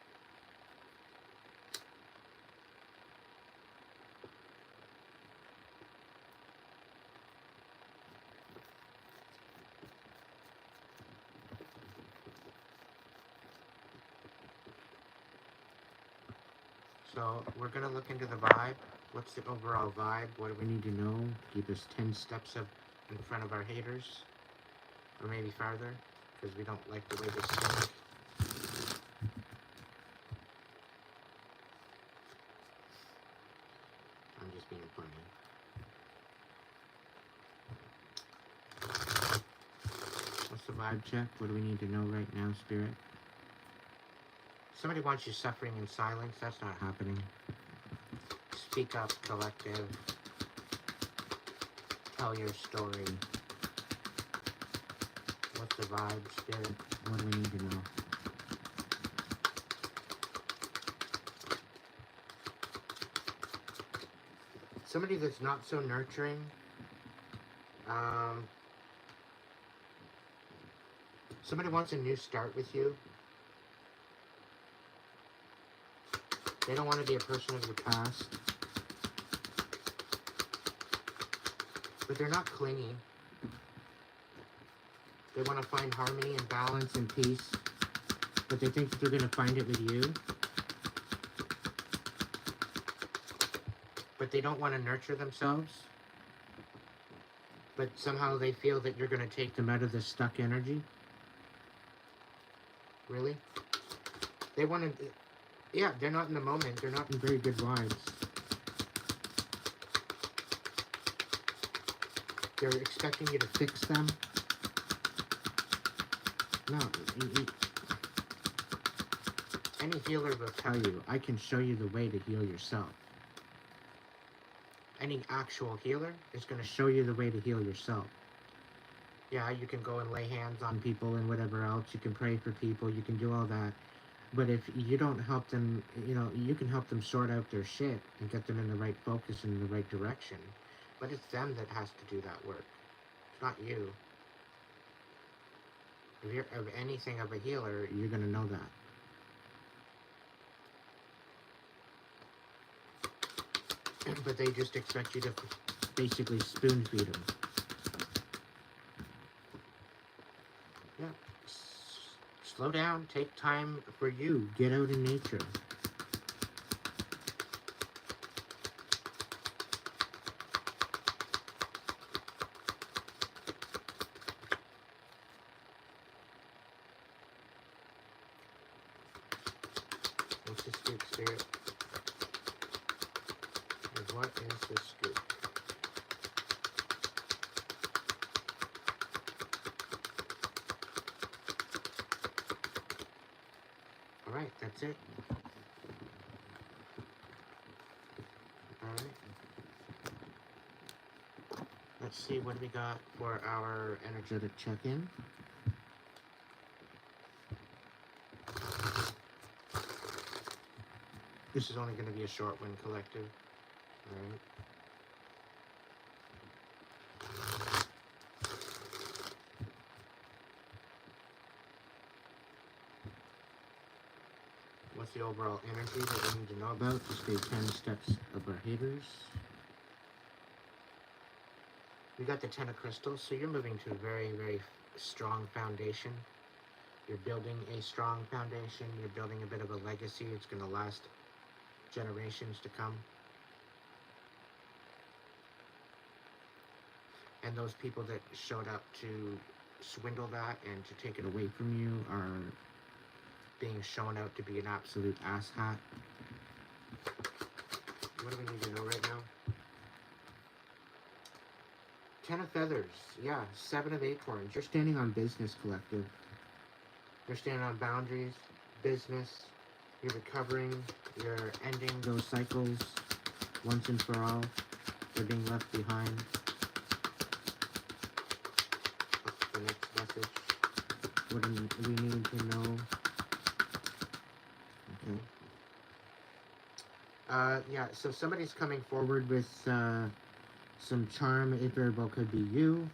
So we're going to look into the vibe. What's the overall vibe? What do we need to know? Keep us 10 steps up in front of our haters. Or maybe farther, because we don't like the way they stink. I'm just being funny. What's the vibe check? What do we need to know right now, Spirit? Somebody wants you suffering in silence. That's not happening. Speak up, collective. Tell your story. What's the vibe, Spirit? What do we need to know? Somebody that's not so nurturing. Somebody wants a new start with you. They don't want to be a person of the past. But they're not clingy. They want to find harmony and balance and peace, but they think that they're going to find it with you. But they don't want to nurture themselves. But somehow they feel that you're going to take them out of this stuck energy. Really? They want to... Yeah, they're not in the moment. They're not in very good vibes. They're expecting you to fix them. No. Any healer will tell you, I can show you the way to heal yourself. Any actual healer is going to show you the way to heal yourself. Yeah, you can go and lay hands on people and whatever else. You can pray for people. You can do all that. But if you don't help them, you know, you can help them sort out their shit and get them in the right focus and in the right direction. But it's them that has to do that work. It's not you. If you're of anything of a healer, you're going to know that. But they just expect you to basically spoon feed them. Yeah. Slow down. Take time for you. Get out in nature. What's the scoop, Spirit? What is the scoop? Alright, that's it. Alright. Let's see what we got for our energetic check-in. This is only going to be a short one, collective. Alright. What's the overall energy that we need to know about to stay 10 steps of our haters? We got the 10 of crystals, so you're moving to a very, very strong foundation. You're building a strong foundation. You're building a bit of a legacy. It's going to last generations to come. And those people that showed up to swindle that and to take it away from you are being shown out to be an absolute asshat. What do we need to know right now? 10 of feathers. Yeah, 7 of acorns. You're standing on business, collective. You're standing on boundaries, business. You're recovering. You're ending those cycles once and for all. They're being left behind. What's the next message? What do we need to know? Okay. Yeah, so somebody's coming forward with some charm. It very well could be you.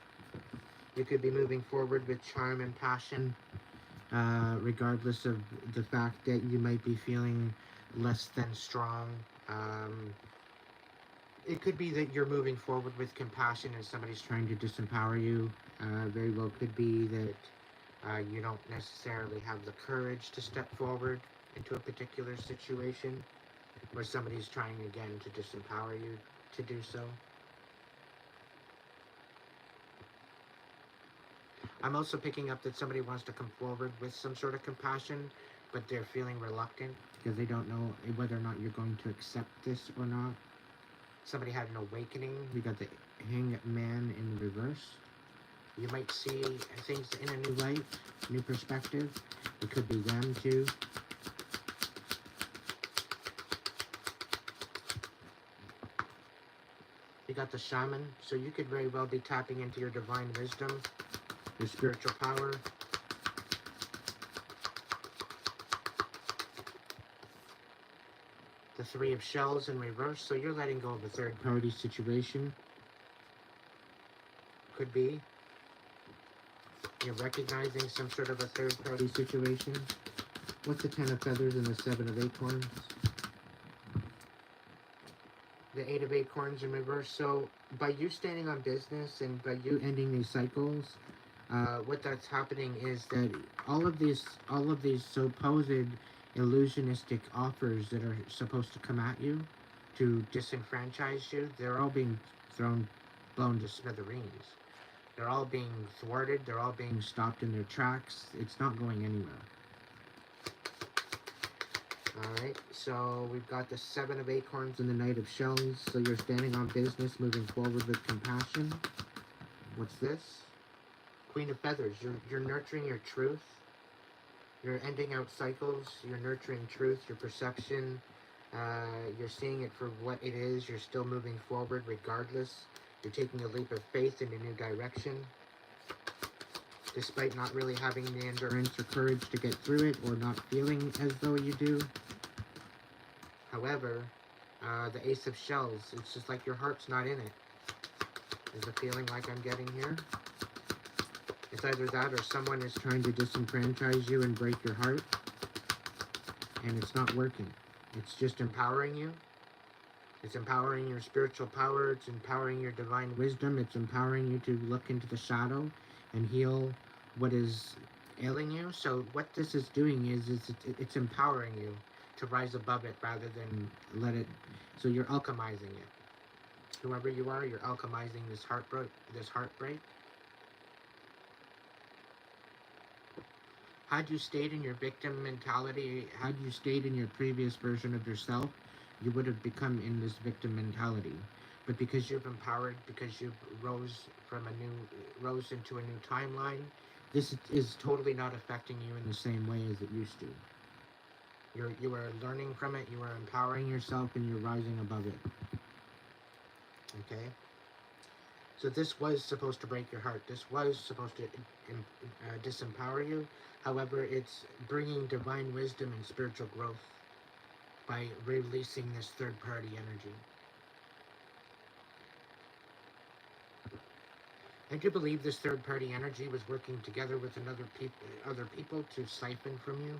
You could be moving forward with charm and passion, regardless of the fact that you might be feeling less than strong. It could be that you're moving forward with compassion and somebody's trying to disempower you. Very well could be that you don't necessarily have the courage to step forward into a particular situation where somebody's trying again to disempower you to do so. I'm also picking up that somebody wants to come forward with some sort of compassion, but they're feeling reluctant because they don't know whether or not you're going to accept this or not. Somebody had an awakening. We got the hangman in reverse. You might see things in a new light, new perspective. It could be them too. You got the shaman, so you could very well be tapping into your divine wisdom, your spiritual power. The 3 of shells in reverse, so you're letting go of a third party situation. Could be. You're recognizing some sort of a third party situation. What's the 10 of feathers and the 7 of acorns? The 8 of acorns in reverse. So by you standing on business and by you ending these cycles, What that's happening is that all of these supposed illusionistic offers that are supposed to come at you to disenfranchise you, they're all being blown to smithereens. They're all being thwarted. They're all being stopped in their tracks. It's not going anywhere. Alright, so we've got the 7 of acorns and the Knight of shells. So you're standing on business, moving forward with compassion. What's this? Queen of feathers. You're nurturing your truth. You're ending out cycles. You're nurturing truth, your perception. You're seeing it for what it is. You're still moving forward regardless. You're taking a leap of faith in a new direction, despite not really having the endurance or courage to get through it, or not feeling as though you do. However, the Ace of Shells, it's just like your heart's not in it. Is the feeling like I'm getting here? It's either that or someone is trying to disenfranchise you and break your heart, and it's not working. It's just empowering you. It's empowering your spiritual power. It's empowering your divine wisdom. It's empowering you to look into the shadow and heal what is ailing you. So what this is doing is it's empowering you to rise above it rather than let it. So you're alchemizing it. Whoever you are, you're alchemizing this heartbreak. Had you stayed in your victim mentality, had you stayed in your previous version of yourself, you would have become in this victim mentality. But because you've empowered, because you've rose into a new timeline, this is totally not affecting you in the same way as it used to. You are learning from it, you are empowering yourself, and you're rising above it. Okay? So this was supposed to break your heart. This was supposed to disempower you. However, it's bringing divine wisdom and spiritual growth by releasing this third-party energy. I do believe this third-party energy was working together with other people to siphon from you.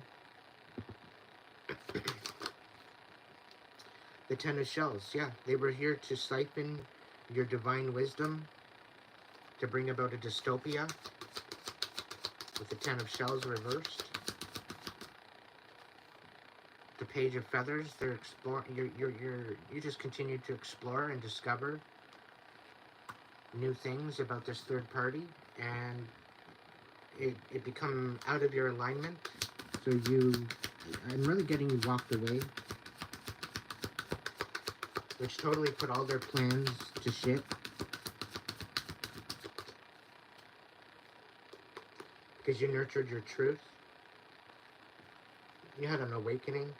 The 10 of shells, yeah, they were here to siphon your divine wisdom, to bring about a dystopia, with the 10 of shells reversed. The page of feathers, they're exploring. You just continue to explore and discover new things about this third party, and it become out of your alignment. So I'm really getting you walked away, which totally put all their plans to shit. Because you nurtured your truth. You had an awakening.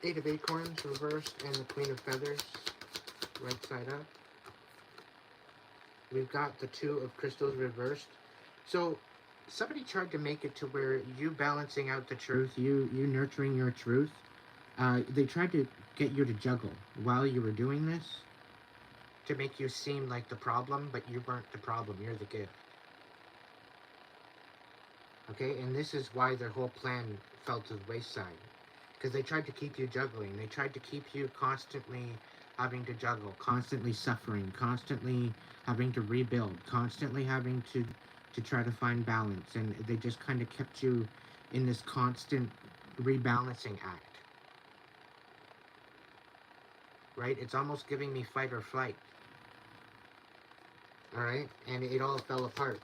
8 of acorns reversed and the Queen of feathers right side up. We've got the 2 of crystals reversed. So somebody tried to make it to where you balancing out the truth, you nurturing your truth, they tried to get you to juggle while you were doing this to make you seem like the problem, but you weren't the problem, you're the gift. Okay, and this is why their whole plan fell to the wayside. Because they tried to keep you juggling. They tried to keep you constantly having to juggle, constantly suffering, constantly having to rebuild, constantly having to try to find balance. And they just kind of kept you in this constant rebalancing act. Right? It's almost giving me fight or flight. Alright? And it all fell apart.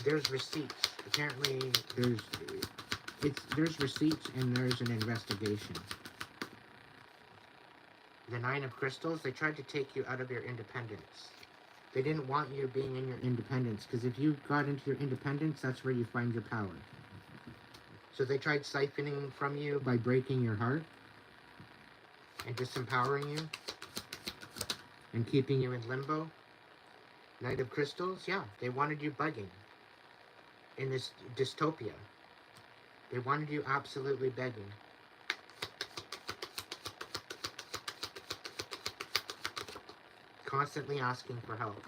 There's receipts. Apparently, there's receipts and there's an investigation. The 9 of crystals, they tried to take you out of your independence. They didn't want you being in your independence, because if you got into your independence, that's where you find your power. So they tried siphoning from you by breaking your heart and disempowering you and keeping you in limbo. Knight of crystals, yeah, they wanted you bugging in this dystopia. They wanted you absolutely begging. Constantly asking for help.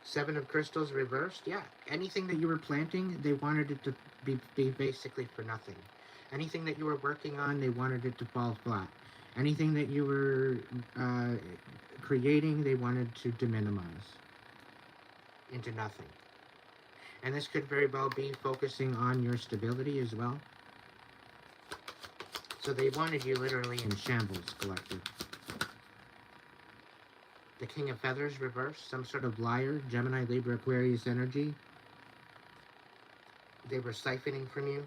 7 of crystals reversed, yeah. Anything that you were planting, they wanted it to be basically for nothing. Anything that you were working on, they wanted it to fall flat. Anything that you were creating, they wanted to deminimize into nothing. And this could very well be focusing on your stability as well. So they wanted you literally in shambles, collective. The King of Feathers reversed, some sort of liar, Gemini, Libra, Aquarius energy. They were siphoning from you,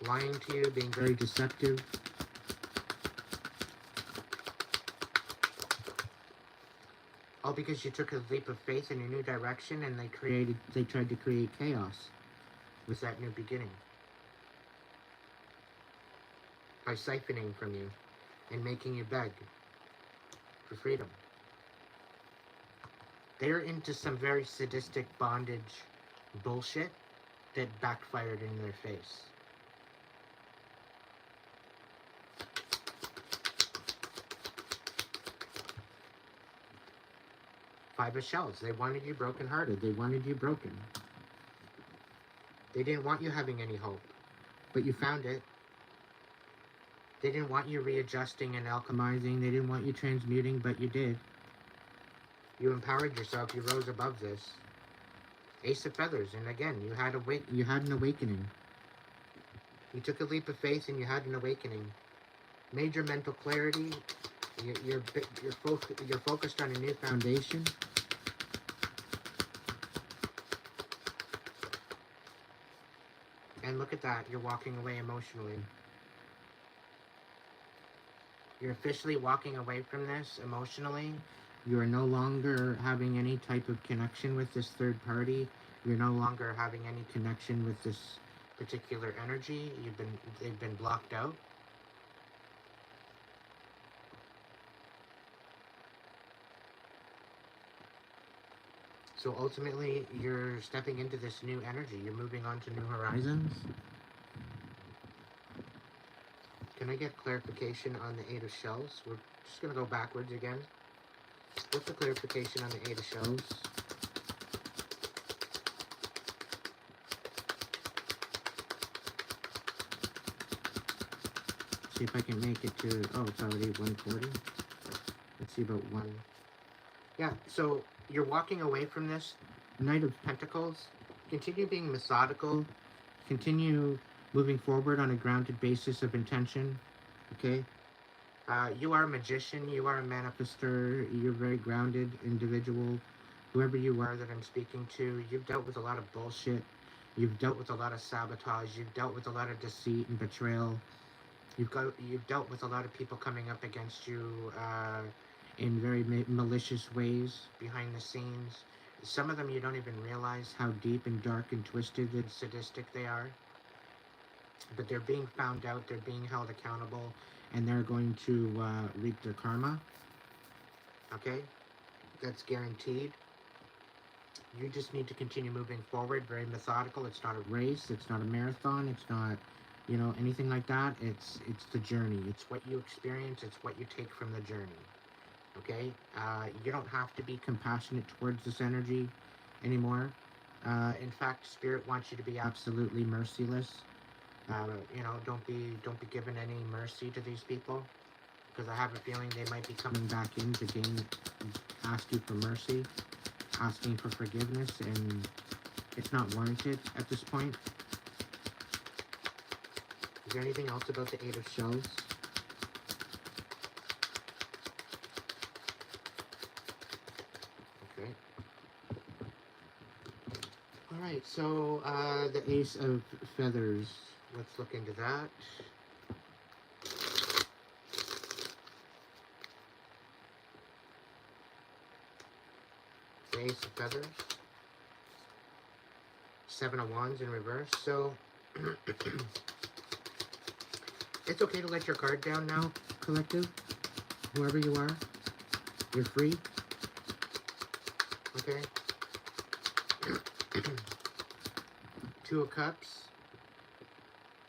lying to you, being very deceptive. All because you took a leap of faith in a new direction, and they tried to create chaos with that new beginning by siphoning from you and making you beg for freedom. They're into some very sadistic bondage bullshit that backfired in their face. Five of Shells. They wanted you brokenhearted. They wanted you broken. They didn't want you having any hope, but you found it. They didn't want you readjusting and alchemizing. They didn't want you transmuting, but you did. You empowered yourself. You rose above this. Ace of Feathers, and again, you had an awakening. You took a leap of faith, and you had an awakening. Major mental clarity. You're focused on a new foundation. And look at that, you're walking away emotionally. You're officially walking away from this emotionally. You are no longer having any type of connection with this third party. You're no longer having any connection with this particular energy. They've been blocked out. So ultimately, you're stepping into this new energy. You're moving on to new horizons. Can I get clarification on the Eight of Shells? We're just going to go backwards again. What's the clarification on the Eight of Shells? See if I can make it to... Oh, it's already 1:40. Let's see about 1. Yeah, so you're walking away from this Knight of Pentacles. Continue being methodical. Continue moving forward on a grounded basis of intention. Okay? You are a magician. You are a manifestor. You're a very grounded individual. Whoever you are that I'm speaking to, you've dealt with a lot of bullshit. You've dealt with a lot of sabotage. You've dealt with a lot of deceit and betrayal. You've dealt with a lot of people coming up against you in very malicious ways behind the scenes. Some of them you don't even realize how deep and dark and twisted and sadistic they are. But they're being found out, they're being held accountable, and they're going to reap their karma. Okay? That's guaranteed. You just need to continue moving forward, very methodical. It's not a race, it's not a marathon, it's not, you know, anything like that. It's the journey. It's what you experience, it's what you take from the journey. Okay? You don't have to be compassionate towards this energy anymore. In fact, Spirit wants you to be absolutely merciless. You know, don't be given any mercy to these people, because I have a feeling they might be coming back in to ask you for mercy, asking for forgiveness, and it's not warranted at this point. Is there anything else about the Eight of Shells? Okay. Alright, so the Ace of Feathers. Let's look into that. The Ace of Feathers. Seven of Wands in reverse. So, it's okay to let your guard down now, collective. Whoever you are, you're free. Okay? Two of Cups.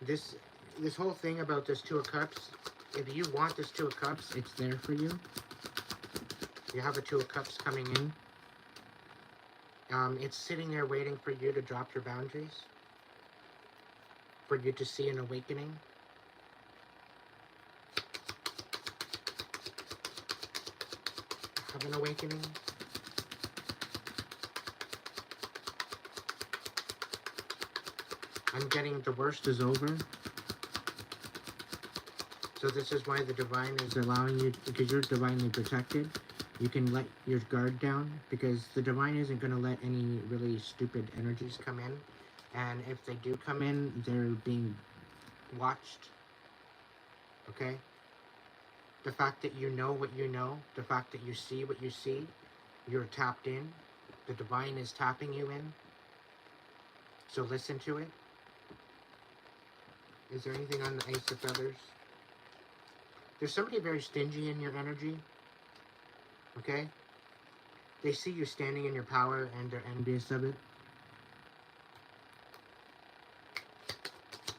This whole thing about this Two of Cups, if you want this Two of Cups, it's there for you. You have a Two of Cups coming in. It's sitting there waiting for you to drop your boundaries, for you to see an awakening. of an awakening. I'm getting the worst is over. So this is why the divine is allowing you, because you're divinely protected. You can let your guard down, because the divine isn't going to let any really stupid energies come in. And if they do come in, they're being watched. Okay? The fact that you know what you know, the fact that you see what you see, you're tapped in. The divine is tapping you in. So listen to it. Is there anything on the Ace of Feathers? There's somebody very stingy in your energy. Okay? They see you standing in your power and they're envious of it.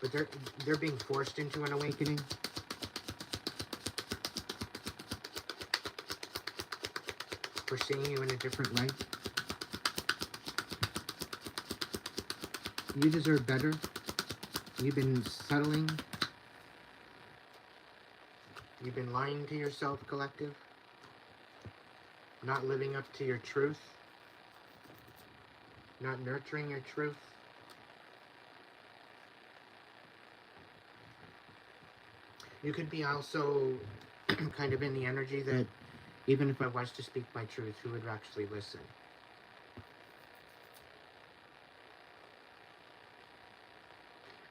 But they're being forced into an awakening. For seeing you in a different light. You deserve better. You've been settling. You've been lying to yourself, collective. Not living up to your truth. Not nurturing your truth. You could be also kind of in the energy that even if I was to speak my truth, who would actually listen?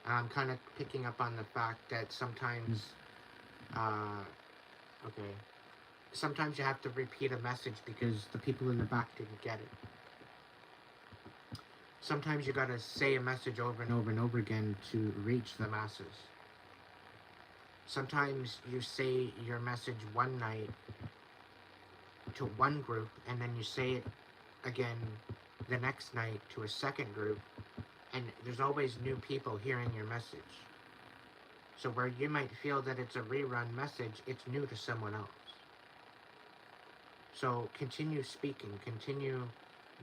I'm kind of picking up on the fact that sometimes, okay, sometimes you have to repeat a message because the people in the back didn't get it. Sometimes you gotta say a message over and over and over again to reach the masses. Sometimes you say your message one night to one group, and then you say it again the next night to a second group, and there's always new people hearing your message. So where you might feel that it's a rerun message, it's new to someone else. So continue speaking,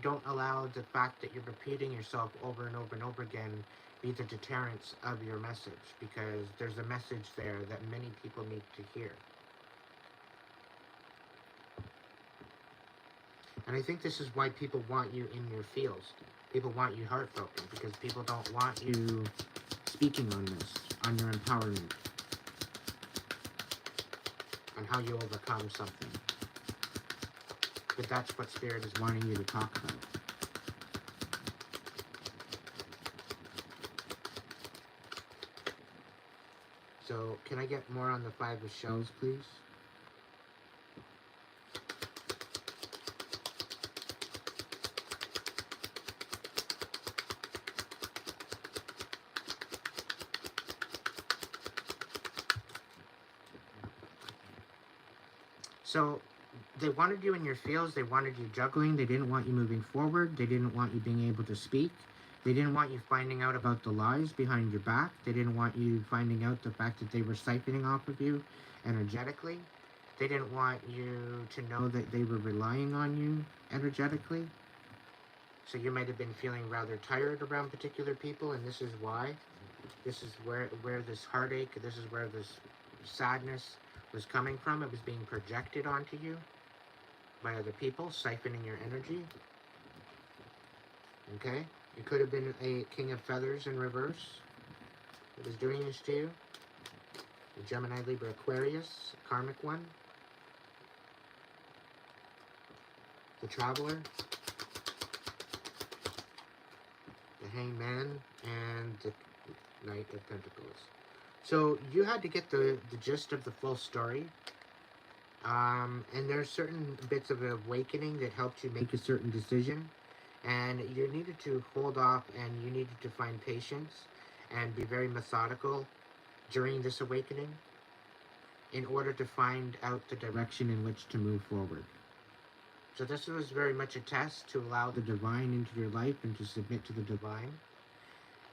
don't allow the fact that you're repeating yourself over and over and over again be the deterrence of your message, because there's a message there that many people need to hear. And I think this is why people want you in your fields. People want you heartbroken, because people don't want you speaking on this, on your empowerment, on how you overcome something. But that's what Spirit is wanting you to talk about. So, can I get more on the Five of Shells, please? So, they wanted you in your fields, they wanted you juggling, they didn't want you moving forward, they didn't want you being able to speak, they didn't want you finding out about the lies behind your back, they didn't want you finding out the fact that they were siphoning off of you energetically, they didn't want you to know that they were relying on you energetically. So you might have been feeling rather tired around particular people, and this is why. This is where this heartache, this is where this sadness was coming from. It was being projected onto you by other people, siphoning your energy. Okay? It could have been a King of Feathers in reverse that was doing this to you. The Gemini, Libra, Aquarius, karmic one. The Traveler. The Hangman, and the Knight of Pentacles. So you had to get the gist of the full story. And there's certain bits of awakening that helped you make a certain decision. And you needed to hold off, and you needed to find patience and be very methodical during this awakening in order to find out the direction in which to move forward. So this was very much a test to allow the divine into your life and to submit to the divine,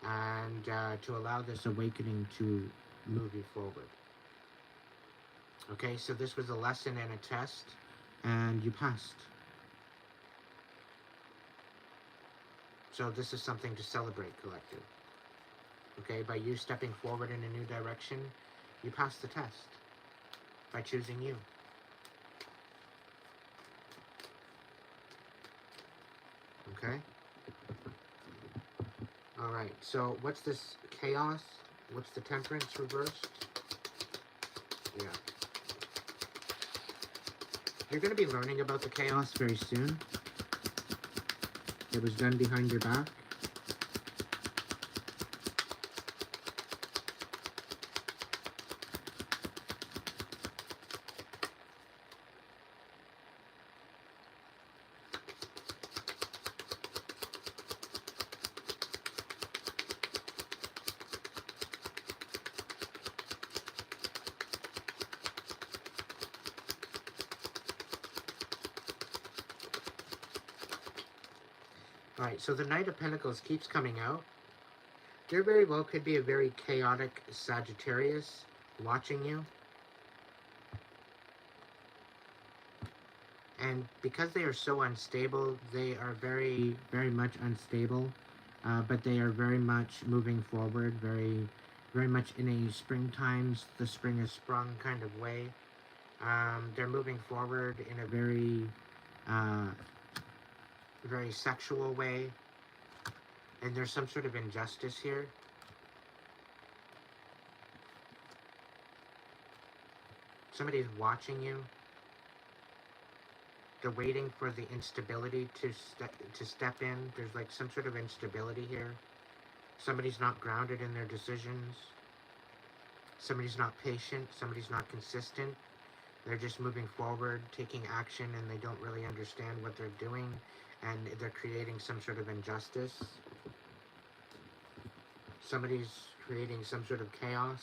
and to allow this awakening to move you forward. Okay, so this was a lesson and a test, and you passed. So this is something to celebrate, collective. Okay, by you stepping forward in a new direction, you passed the test by choosing you. Okay. Alright, so what's this chaos? What's the temperance reversed? Yeah. You're going to be learning about the chaos very soon. It was done behind your back. Alright, so the Knight of Pentacles keeps coming out. There very well could be a very chaotic Sagittarius watching you. And because they are so unstable, they are very, very much unstable. But they are very much moving forward, very, very much in a springtime, the spring has sprung kind of way. They're moving forward in a very, very sexual way. And there's some sort of injustice here. Somebody's watching you. They're waiting for the instability to step in. There's like some sort of instability here. Somebody's not grounded in their decisions. Somebody's not patient. Somebody's not consistent. They're just moving forward, taking action, and they don't really understand what they're doing. And they're creating some sort of injustice. Somebody's creating some sort of chaos.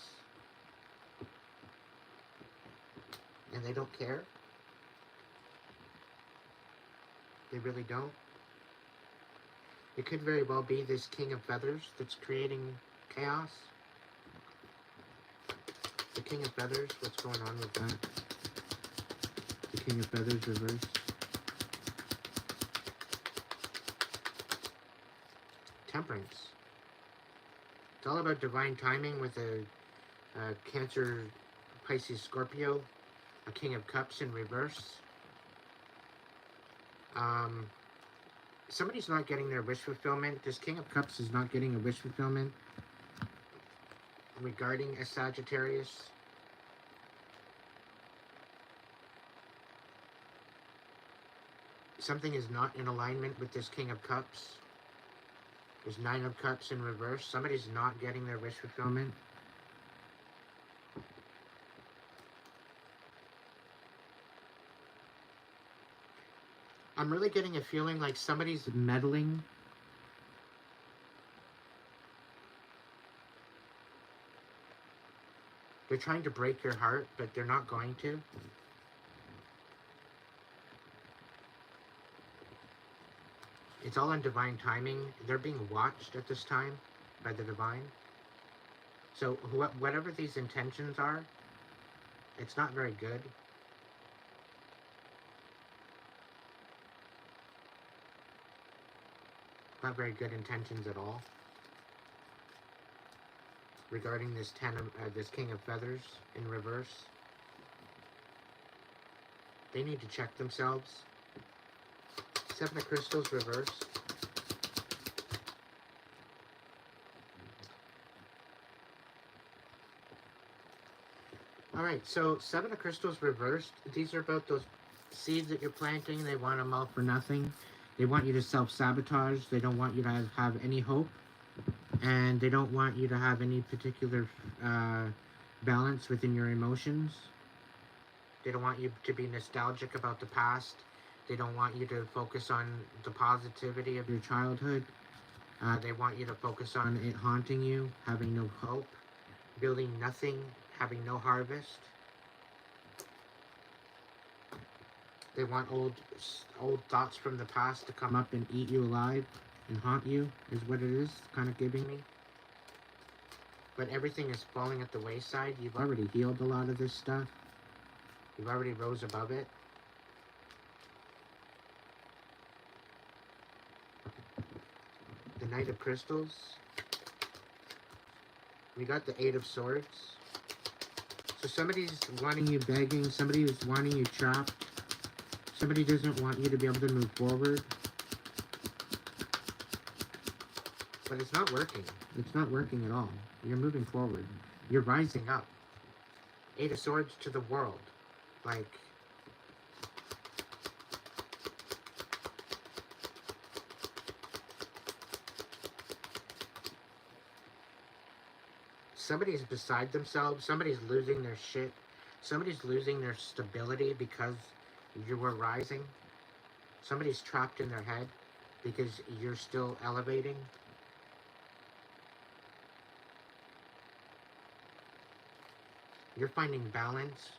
And they don't care. They really don't. It could very well be this King of Feathers that's creating chaos. The King of Feathers, what's going on with that? The King of Feathers reversed. Temperance. It's all about divine timing with a Cancer, Pisces, Scorpio. A King of Cups in reverse. Somebody's not getting their wish fulfillment. This King of Cups is not getting a wish fulfillment regarding a Sagittarius. Something is not in alignment with this King of Cups. There's Nine of Cups in reverse. Somebody's not getting their wish fulfillment. I'm really getting a feeling like somebody's meddling. They're trying to break your heart, but they're not going to. It's all on divine timing. They're being watched at this time by the divine. So whatever these intentions are, it's not very good. Not very good intentions at all. Regarding this this King of Feathers in reverse, they need to check themselves. Seven of Crystals reversed. Alright, so Seven of Crystals reversed. These are about those seeds that you're planting. They want them all for nothing. They want you to self-sabotage. They don't want you to have any hope. And they don't want you to have any particular balance within your emotions. They don't want you to be nostalgic about the past. They don't want you to focus on the positivity of your childhood. They want you to focus on it haunting you, having no hope, building nothing, having no harvest. They want old thoughts from the past to come up and eat you alive and haunt you, is what it is kind of giving me. But everything is falling at the wayside. You've already healed a lot of this stuff. You've already rose above it. The Knight of Crystals. We got the Eight of Swords. So somebody's wanting you begging. Somebody is wanting you trapped. Somebody doesn't want you to be able to move forward. But it's not working. It's not working at all. You're moving forward. You're rising up. Eight of Swords to the world. Like, somebody's beside themselves. Somebody's losing their shit. Somebody's losing their stability because you were rising. Somebody's trapped in their head because you're still elevating. You're finding balance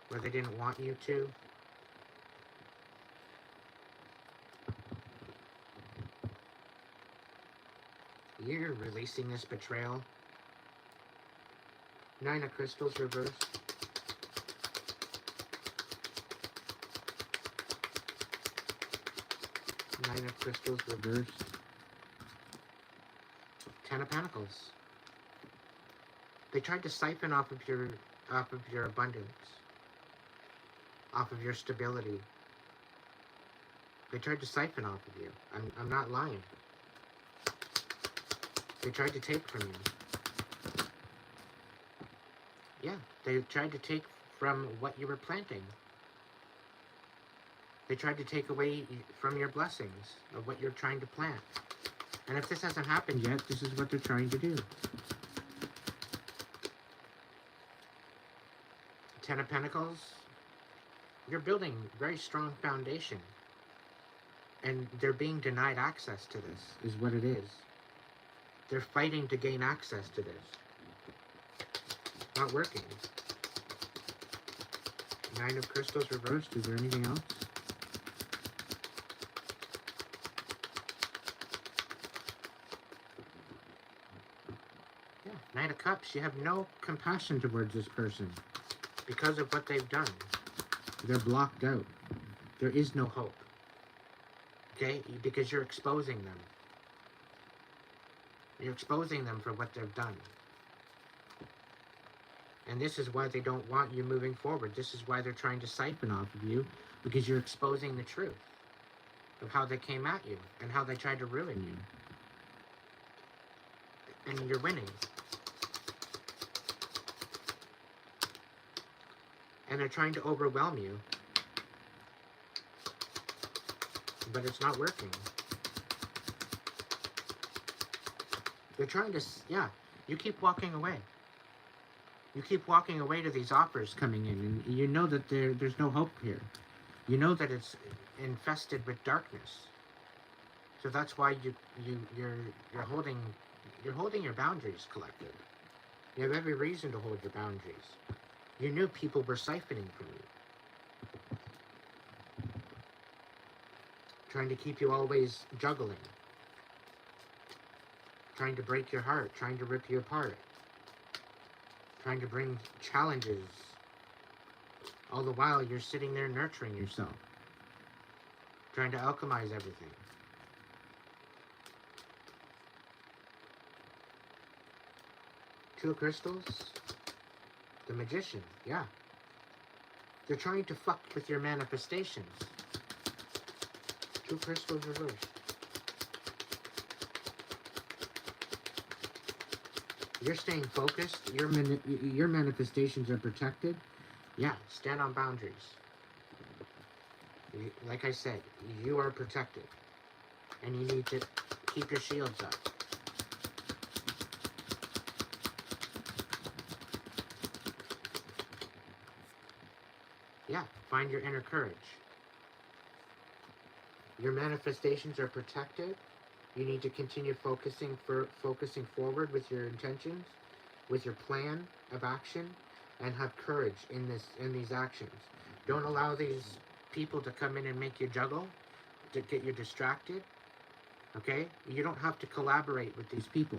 where they didn't want you to. You're releasing this betrayal. Nine of Crystals reversed. Nine of Crystals reversed. Ten of Pentacles. They tried to siphon off of your abundance, off of your stability. They tried to siphon off of you. I'm not lying. They tried to take from you. Yeah, they tried to take from what you were planting. They tried to take away from your blessings of what you're trying to plant. And if this hasn't happened yet, this is what they're trying to do. Ten of Pentacles. You're building very strong foundation. And they're being denied access to this, is what it is. They're fighting to gain access to this. Not working. Nine of Crystals reversed. Is there anything else? Yeah, Knight of Cups. You have no compassion towards this person because of what they've done. They're blocked out. There is no hope. Okay? Because you're exposing them. You're exposing them for what they've done. And this is why they don't want you moving forward. This is why they're trying to siphon off of you, because you're exposing the truth of how they came at you and how they tried to ruin you. And you're winning. And they're trying to overwhelm you. But it's not working. They're trying to, yeah, you keep walking away. You keep walking away to these offers coming in, and you know that there's no hope here. You know that it's infested with darkness. So that's why you're holding your boundaries, collective. You have every reason to hold your boundaries. You knew people were siphoning from you, trying to keep you always juggling, trying to break your heart, trying to rip you apart, trying to bring challenges. All the while you're sitting there nurturing yourself, trying to alchemize everything. Two of Crystals, the Magician, yeah. They're trying to fuck with your manifestations. Two Crystals reversed. You're staying focused. Your manifestations are protected. Yeah, stand on boundaries. Like I said, you are protected. And you need to keep your shields up. Yeah, find your inner courage. Your manifestations are protected. You need to continue focusing forward with your intentions, with your plan of action, and have courage in these actions. Don't allow these people to come in and make you juggle, to get you distracted. Okay? You don't have to collaborate with these people.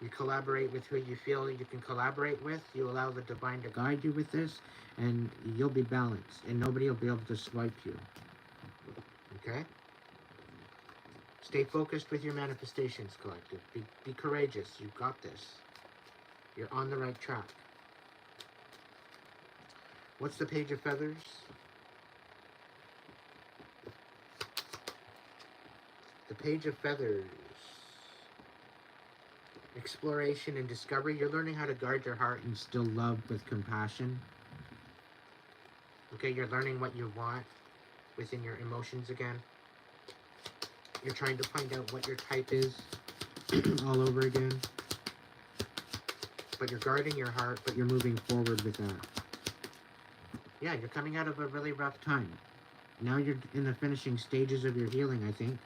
You collaborate with who you feel you can collaborate with. You allow the divine to guide you with this, and you'll be balanced, and nobody will be able to swipe you. Okay? Stay focused with your manifestations, collective. Be courageous. You've got this. You're on the right track. What's the Page of Feathers? The Page of Feathers exploration and discovery. You're learning how to guard your heart and still love with compassion. Okay, you're learning what you want within your emotions again. You're trying to find out what your type is all over again. But you're guarding your heart, but you're moving forward with that. Yeah, you're coming out of a really rough time. Now you're in the finishing stages of your healing, I think.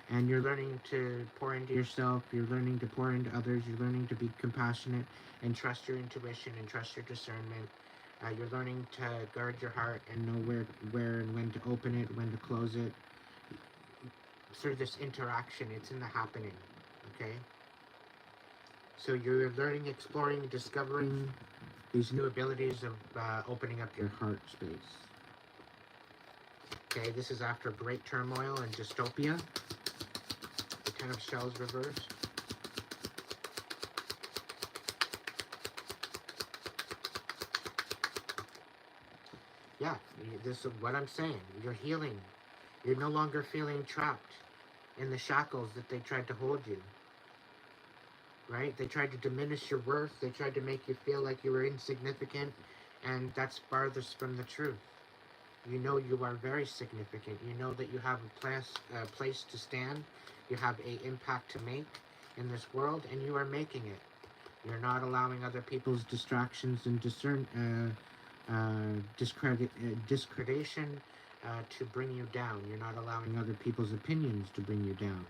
And you're learning to pour into yourself. You're learning to pour into others. You're learning to be compassionate and trust your intuition and trust your discernment. You're learning to guard your heart and know where and when to open it, when to close it. Through this interaction, it's in the happening, okay? So you're learning, exploring, discovering these new abilities of opening up your heart space. Okay, this is after great turmoil and dystopia. The Ten of Shells reversed. Yeah, this is what I'm saying. You're healing. You're no longer feeling trapped in the shackles that they tried to hold you. Right? They tried to diminish your worth. They tried to make you feel like you were insignificant. And that's farthest from the truth. You know you are very significant. You know that you have a place to stand. You have an impact to make in this world, and you are making it. You're not allowing other people's distractions and discreditation to bring you down. You're not allowing other people's opinions to bring you down.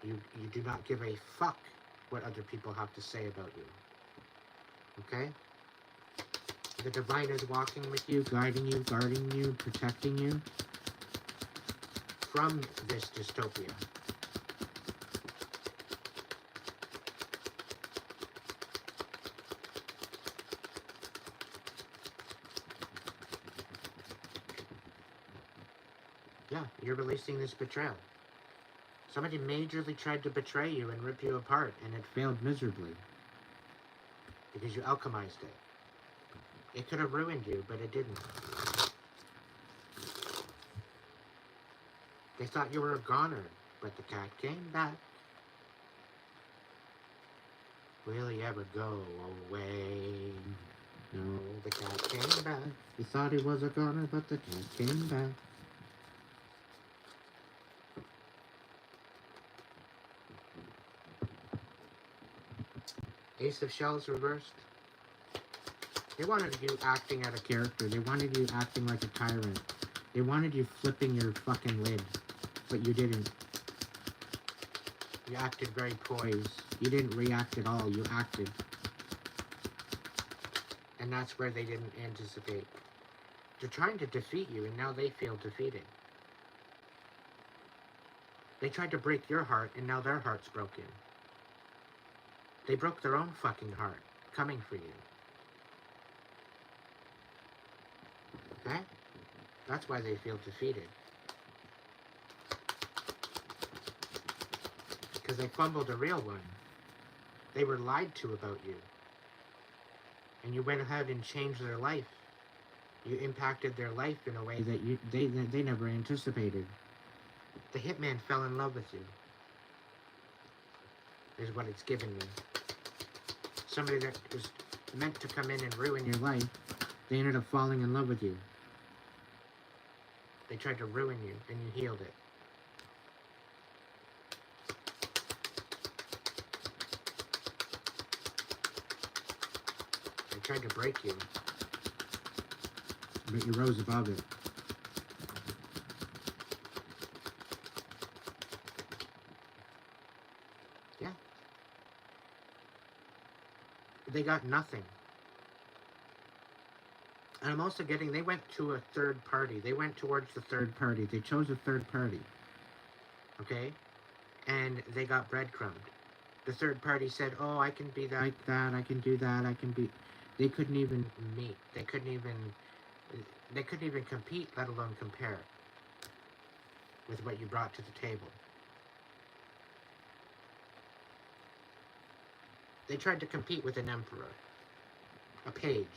You do not give a fuck what other people have to say about you. Okay? The divine is walking with you, guiding you, guarding you, protecting you from this dystopia. Yeah, you're releasing this betrayal. Somebody majorly tried to betray you and rip you apart, and it failed miserably. Because you alchemized it. It could have ruined you, but it didn't. They thought you were a goner, but the cat came back. Will he ever go away? No, the cat came back. You thought he was a goner, but the cat came back. Ace of Shells reversed. They wanted you acting out of character. They wanted you acting like a tyrant. They wanted you flipping your fucking lid, but you didn't. You acted very poised. You didn't react at all. You acted. And that's where they didn't anticipate. They're trying to defeat you, and now they feel defeated. They tried to break your heart, and now their heart's broken. They broke their own fucking heart, coming for you. Okay? That's why they feel defeated. Because they fumbled a real one. They were lied to about you. And you went ahead and changed their life. You impacted their life in a way that they never anticipated. The hitman fell in love with you. Is what it's given me. Somebody that was meant to come in and ruin your life, they ended up falling in love with you. They tried to ruin you, and you healed it. They tried to break you, but you rose above it. Yeah. They got nothing. And I'm also getting, they went to a third party. They went towards the third party. They chose a third party. Okay? And they got breadcrumbed. The third party said, oh, I can be like that, I can do that, I can be... They couldn't even meet. They couldn't even compete, let alone compare with what you brought to the table. They tried to compete with an emperor. A page.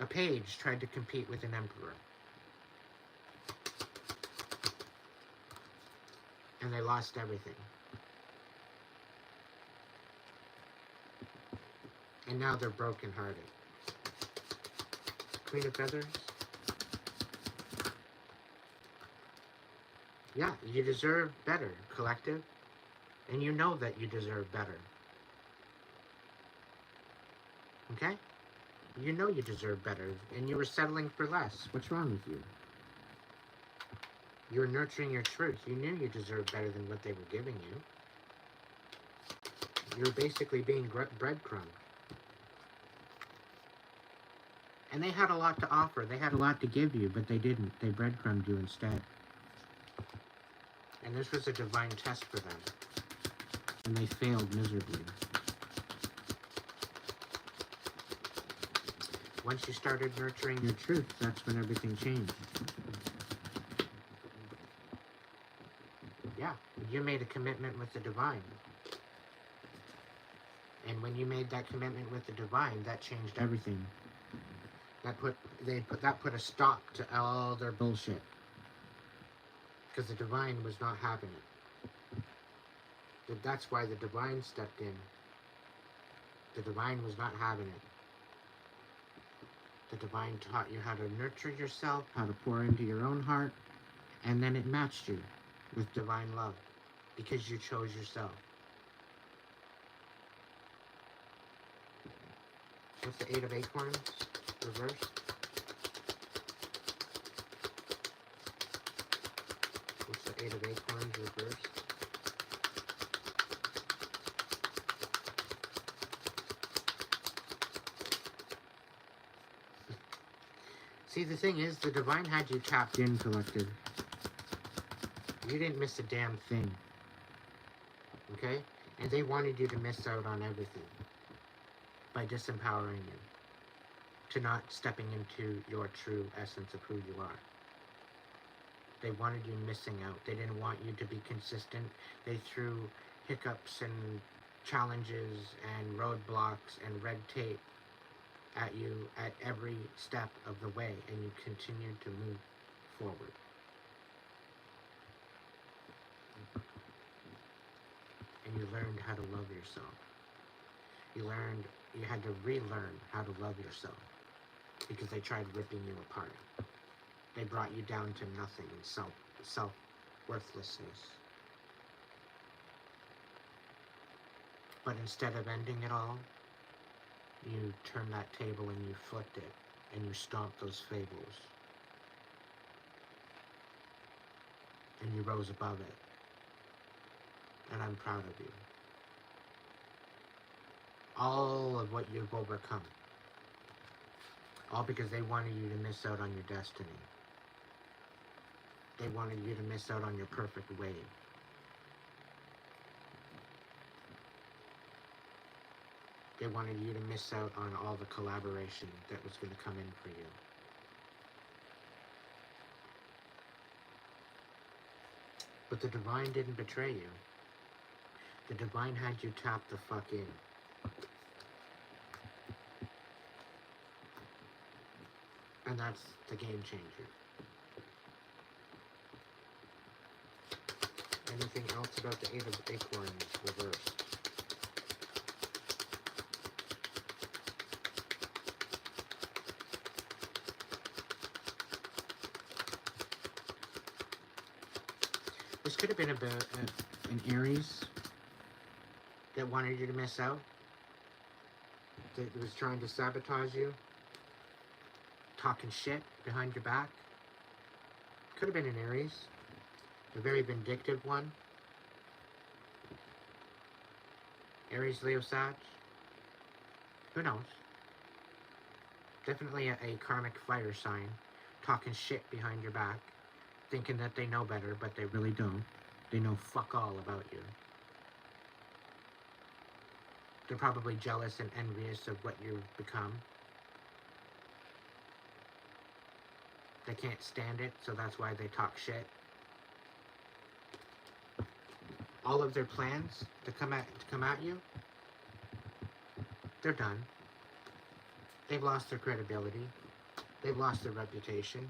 A page tried to compete with an emperor. And they lost everything. And now they're brokenhearted. Queen of Feathers. Yeah, you deserve better, collective. And you know that you deserve better. Okay? You know you deserve better, and you were settling for less. What's wrong with you? You were nurturing your truth. You knew you deserved better than what they were giving you. You were basically being breadcrumbed. And they had a lot to offer. They had a lot to give you, but they didn't. They breadcrumbed you instead. And this was a divine test for them. And they failed miserably. Once you started nurturing your truth, that's when everything changed. Yeah, you made a commitment with the divine. And when you made that commitment with the divine, that changed everything. That put a stop to all their bullshit. Because the divine was not having it. That's why the divine stepped in. The divine was not having it. The divine taught you how to nurture yourself, how to pour into your own heart, and then it matched you with divine love because you chose yourself. What's the Eight of Acorns reversed? What's the Eight of Acorns reversed? See, the thing is, the divine had you tapped in, collective. You didn't miss a damn thing. Okay? And they wanted you to miss out on everything by disempowering you, to not stepping into your true essence of who you are. They wanted you missing out. They didn't want you to be consistent. They threw hiccups and challenges and roadblocks and red tape at you at every step of the way, and you continued to move forward. And you learned how to love yourself. You had to relearn how to love yourself because they tried ripping you apart. They brought you down to nothing and self-worthlessness. But instead of ending it all, you turned that table and you flipped it and you stomped those fables. And you rose above it. And I'm proud of you. All of what you've overcome. All because they wanted you to miss out on your destiny. They wanted you to miss out on your perfect wave. They wanted you to miss out on all the collaboration that was going to come in for you. But the divine didn't betray you. The divine had you tap the fuck in. And that's the game changer. Anything else about the Eight of Acorns reversed? This could have been about an Aries that wanted you to miss out, that was trying to sabotage you, talking shit behind your back. Could have been an Aries, a very vindictive one. Aries, Leo, Sag. Who knows? Definitely a karmic fire sign, talking shit behind your back, thinking that they know better, but they really don't. They know fuck all about you. They're probably jealous and envious of what you've become. They can't stand it, so that's why they talk shit. All of their plans to come at you, they're done. They've lost their credibility. They've lost their reputation.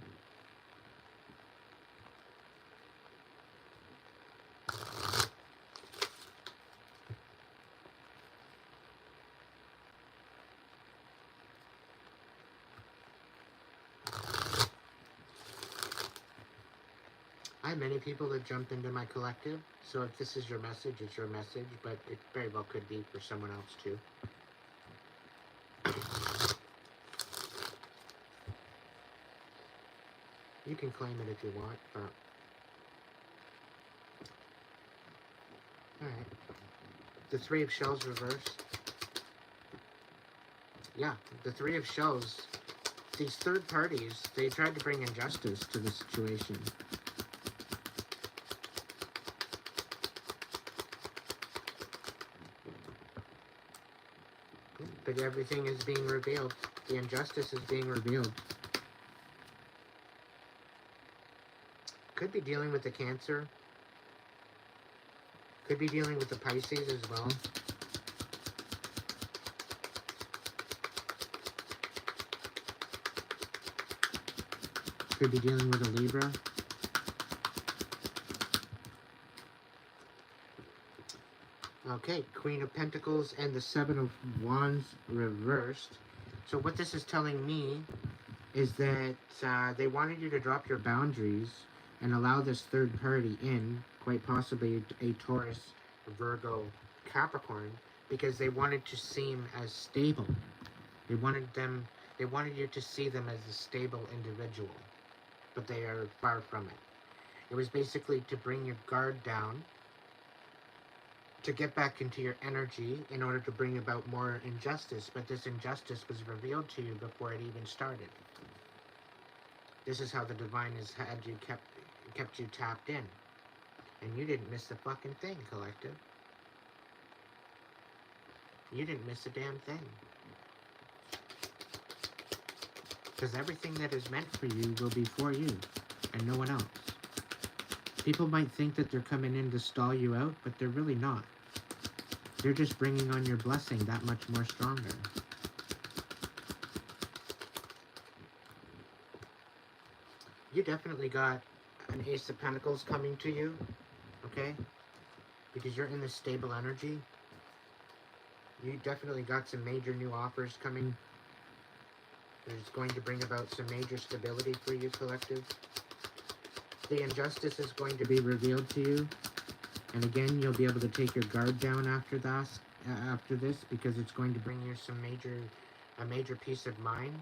have many people that jump into my collective, so if this is your message, it's your message, but it very well could be for someone else too. You can claim it if you want, but... Alright. The Three of Shells reversed. Yeah, the Three of Shells. These third parties, they tried to bring injustice to the situation. But everything is being revealed. The injustice is being revealed. Could be dealing with the Cancer. Could be dealing with the Pisces as well. Could be dealing with a Libra. Okay, Queen of Pentacles and the Seven of Wands reversed. So what this is telling me is that they wanted you to drop your boundaries and allow this third party in, quite possibly a Taurus, Virgo, Capricorn, because they wanted to seem as stable. They wanted you to see them as a stable individual, but they are far from it. It was basically to bring your guard down, to get back into your energy in order to bring about more injustice, but this injustice was revealed to you before it even started. This is how the divine has had you kept you tapped in. And you didn't miss a fucking thing, collective. You didn't miss a damn thing. Because everything that is meant for you will be for you, and no one else. People might think that they're coming in to stall you out, but they're really not. They're just bringing on your blessing that much more stronger. You definitely got an Ace of Pentacles coming to you, okay? Because you're in this stable energy. You definitely got some major new offers coming. It's going to bring about some major stability for you, collective. The injustice is going to be revealed to you. And again, you'll be able to take your guard down after this, because it's going to bring you a major peace of mind.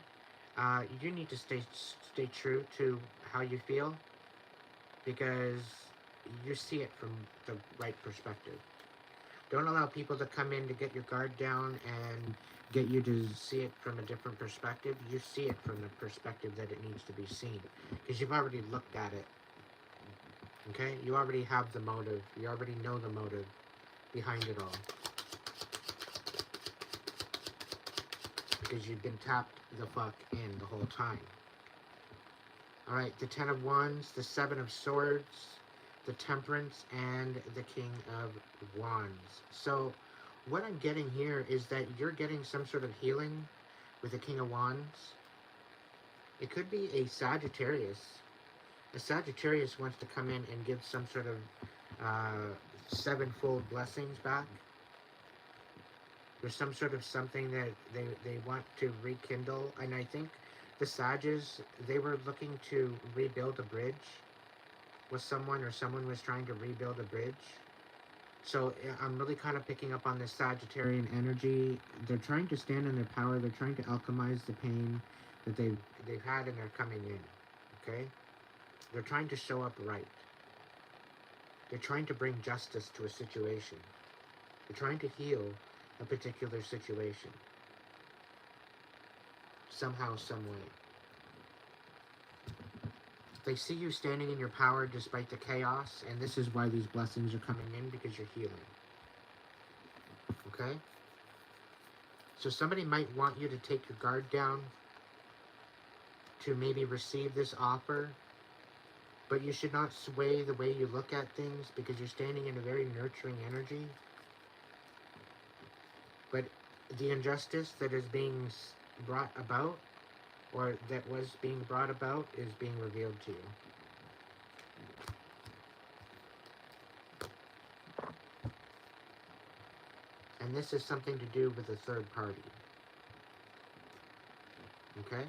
You need to stay true to how you feel, because you see it from the right perspective. Don't allow people to come in to get your guard down and get you to see it from a different perspective. You see it from the perspective that it needs to be seen, because you've already looked at it. Okay? You already have the motive. You already know the motive behind it all. Because you've been tapped the fuck in the whole time. Alright, the Ten of Wands, the Seven of Swords, the Temperance, and the King of Wands. So, what I'm getting here is that you're getting some sort of healing with the King of Wands. It could be a Sagittarius. A Sagittarius wants to come in and give some sort of sevenfold blessings back. There's some sort of something that they want to rekindle. And I think the Sages, they were looking to rebuild a bridge with someone, or someone was trying to rebuild a bridge. So I'm really kind of picking up on this Sagittarian energy. They're trying to stand in their power. They're trying to alchemize the pain that they've had, and they're coming in. Okay? They're trying to show up right. They're trying to bring justice to a situation. They're trying to heal a particular situation. Somehow, some way. They see you standing in your power despite the chaos, and this is why these blessings are coming in, because you're healing. Okay? So somebody might want you to take your guard down to maybe receive this offer, but you should not sway the way you look at things, because you're standing in a very nurturing energy. But the injustice that is being brought about, or that was being brought about, is being revealed to you. And this is something to do with a third party. Okay?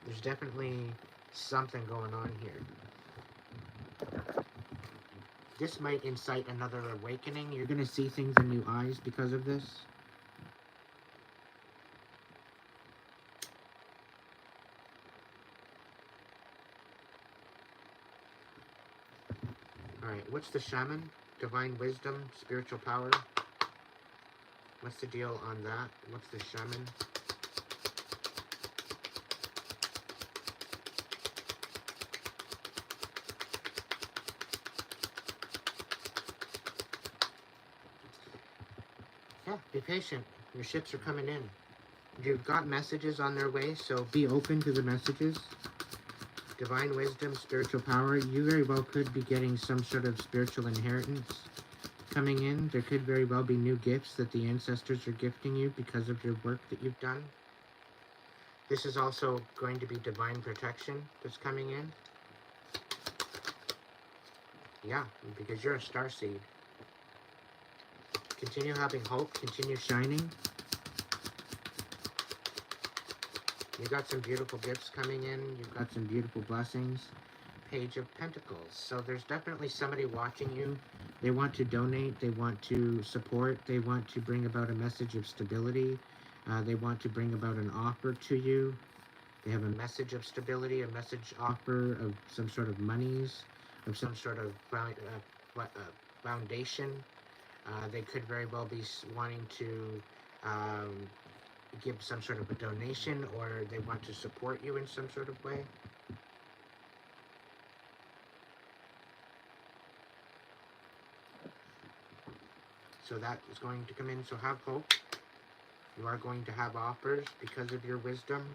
There's definitely something going on here. This might incite another awakening. You're going to see things in new eyes because of this. Alright, what's the shaman? Divine wisdom, spiritual power. What's the deal on that? What's the shaman? Yeah, be patient. Your ships are coming in. You've got messages on their way, so be open to the messages. Divine wisdom, spiritual power. You very well could be getting some sort of spiritual inheritance coming in. There could very well be new gifts that the ancestors are gifting you because of your work that you've done. This is also going to be divine protection that's coming in. Yeah, because you're a starseed. Continue having hope, continue shining. You got some beautiful gifts coming in. You've got some beautiful blessings. Page of Pentacles. So there's definitely somebody watching you. They want to donate. They want to support. They want to bring about a message of stability. They want to bring about an offer to you. They have a message of stability, a message offer of some sort of monies, of some sort of foundation. They could very well be wanting to give some sort of a donation, or they want to support you in some sort of way. So that is going to come in. So have hope. You are going to have offers because of your wisdom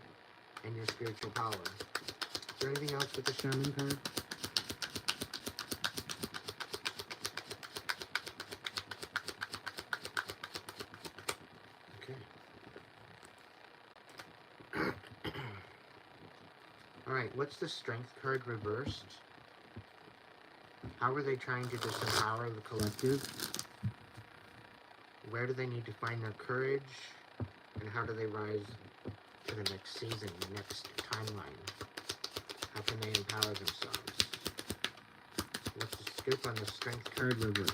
and your spiritual power. Is there anything else with the shaman card? Alright, what's the strength card reversed? How are they trying to disempower the collective? Where do they need to find their courage? And how do they rise to the next season, the next timeline? How can they empower themselves? What's the scoop on the strength card reverse?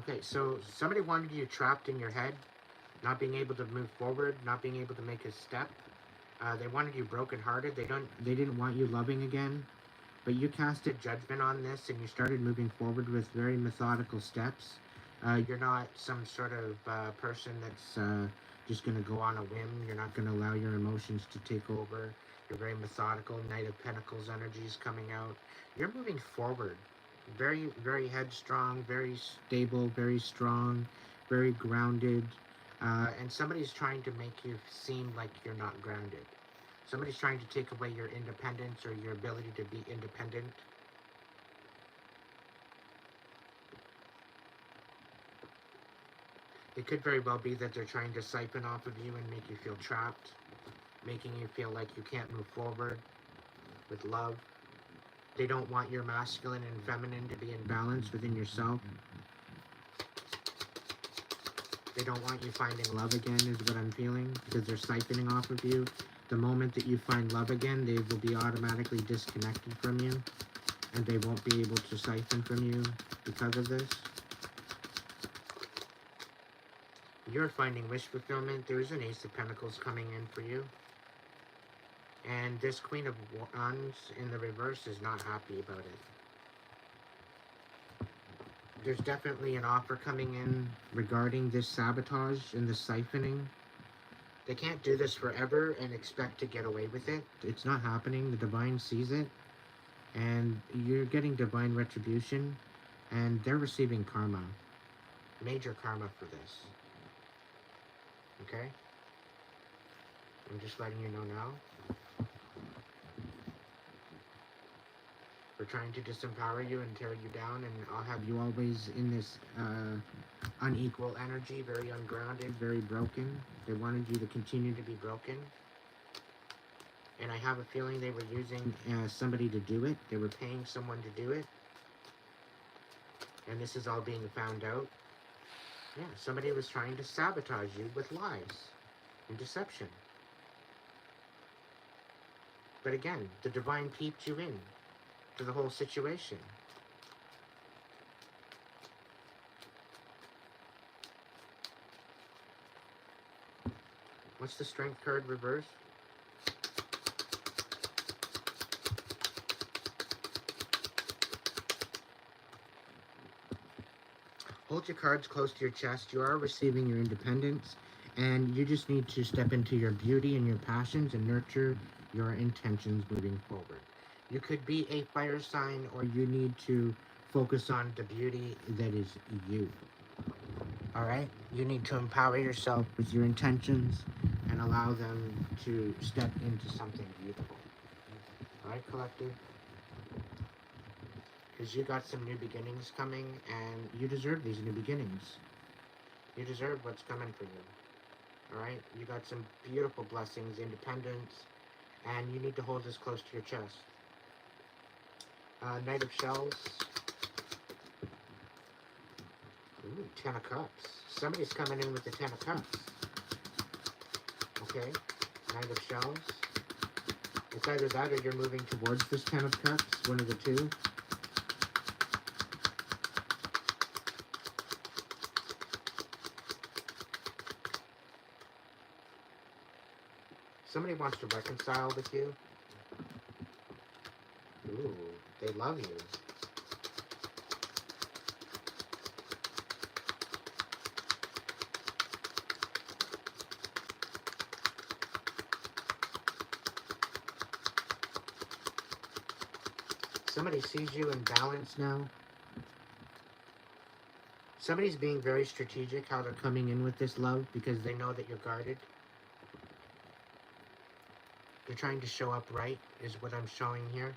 Okay, so somebody wanted you trapped in your head, not being able to move forward, not being able to make a step. They wanted you brokenhearted. They didn't want you loving again. But you casted judgment on this, and you started moving forward with very methodical steps. You're not some sort of person that's just going to go on a whim. You're not going to allow your emotions to take over. You're very methodical. Knight of Pentacles energies coming out. You're moving forward. Very, very headstrong, very stable, very strong, very grounded. And somebody's trying to make you seem like you're not grounded. Somebody's trying to take away your independence or your ability to be independent. It could very well be that they're trying to siphon off of you and make you feel trapped, making you feel like you can't move forward with love. They don't want your masculine and feminine to be in balance within yourself. They don't want you finding love again, is what I'm feeling, because they're siphoning off of you. The moment that you find love again, they will be automatically disconnected from you, and they won't be able to siphon from you because of this. You're finding wish fulfillment. There's an Ace of Pentacles coming in for you. And this Queen of Wands in the reverse is not happy about it. There's definitely an offer coming in regarding this sabotage and this siphoning. They can't do this forever and expect to get away with it. It's not happening. The divine sees it. And you're getting divine retribution. And they're receiving karma. Major karma for this. Okay? I'm just letting you know now. We're trying to disempower you and tear you down, and I'll have you always in this unequal energy, very ungrounded, very broken. They wanted you to continue to be broken. And I have a feeling they were using somebody to do it. They were paying someone to do it. And this is all being found out. Yeah, somebody was trying to sabotage you with lies and deception. But again, the divine peeped you in to the whole situation. What's the strength card reverse? Hold your cards close to your chest. You are receiving your independence, and you just need to step into your beauty and your passions and nurture your intentions moving forward. You could be a fire sign, or you need to focus on the beauty that is you. All right? You need to empower yourself with your intentions and allow them to step into something beautiful. All right, collective? Because you got some new beginnings coming, and you deserve these new beginnings. You deserve what's coming for you. Alright? You got some beautiful blessings, independence, and you need to hold this close to your chest. Knight of Shells. Ooh, Ten of Cups. Somebody's coming in with the Ten of Cups. Okay? Knight of Shells. It's either that or you're moving towards this Ten of Cups. One of the two. Somebody wants to reconcile with you. Ooh, they love you. Somebody sees you in balance now. Somebody's being very strategic how they're coming in with this love because they know that you're guarded. They're trying to show up right, is what I'm showing here.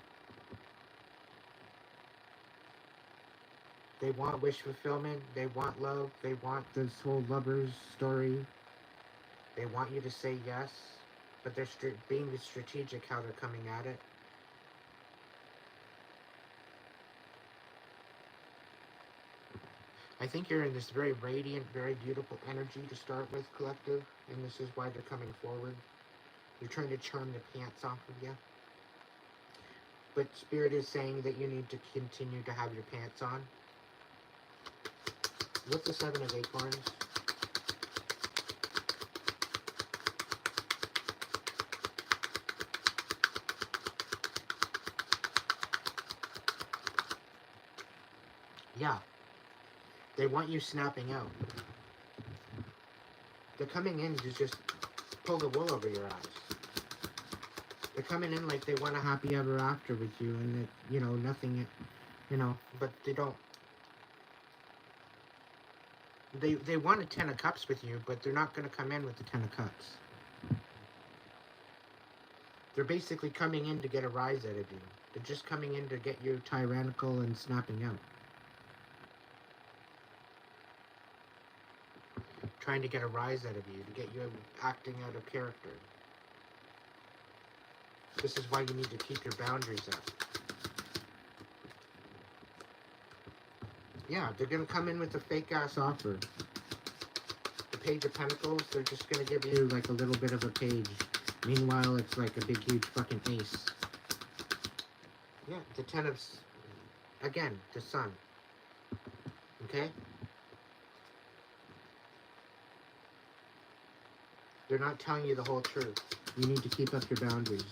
They want wish fulfillment. They want love. They want this whole lover's story. They want you to say yes, but they're being strategic how they're coming at it. I think you're in this very radiant, very beautiful energy to start with, collective, and this is why they're coming forward. You're trying to charm the pants off of you. But Spirit is saying that you need to continue to have your pants on. What's the Seven of Acorns? Yeah. They want you snapping out. They're coming in to just pull the wool over your eyes. They're coming in like they want a happy ever after with you and that, you know, nothing, you know, but they don't. They want a Ten of Cups with you, but they're not going to come in with the Ten of Cups. They're basically coming in to get a rise out of you. They're just coming in to get you tyrannical and snapping out. Trying to get a rise out of you, to get you acting out of character. This is why you need to keep your boundaries up. Yeah, they're going to come in with a fake-ass offer. The Page of Pentacles, they're just going to give you, like, a little bit of a page. Meanwhile, it's like a big, huge fucking ace. Yeah, the Ten of... Again, the Sun. Okay? They're not telling you the whole truth. You need to keep up your boundaries.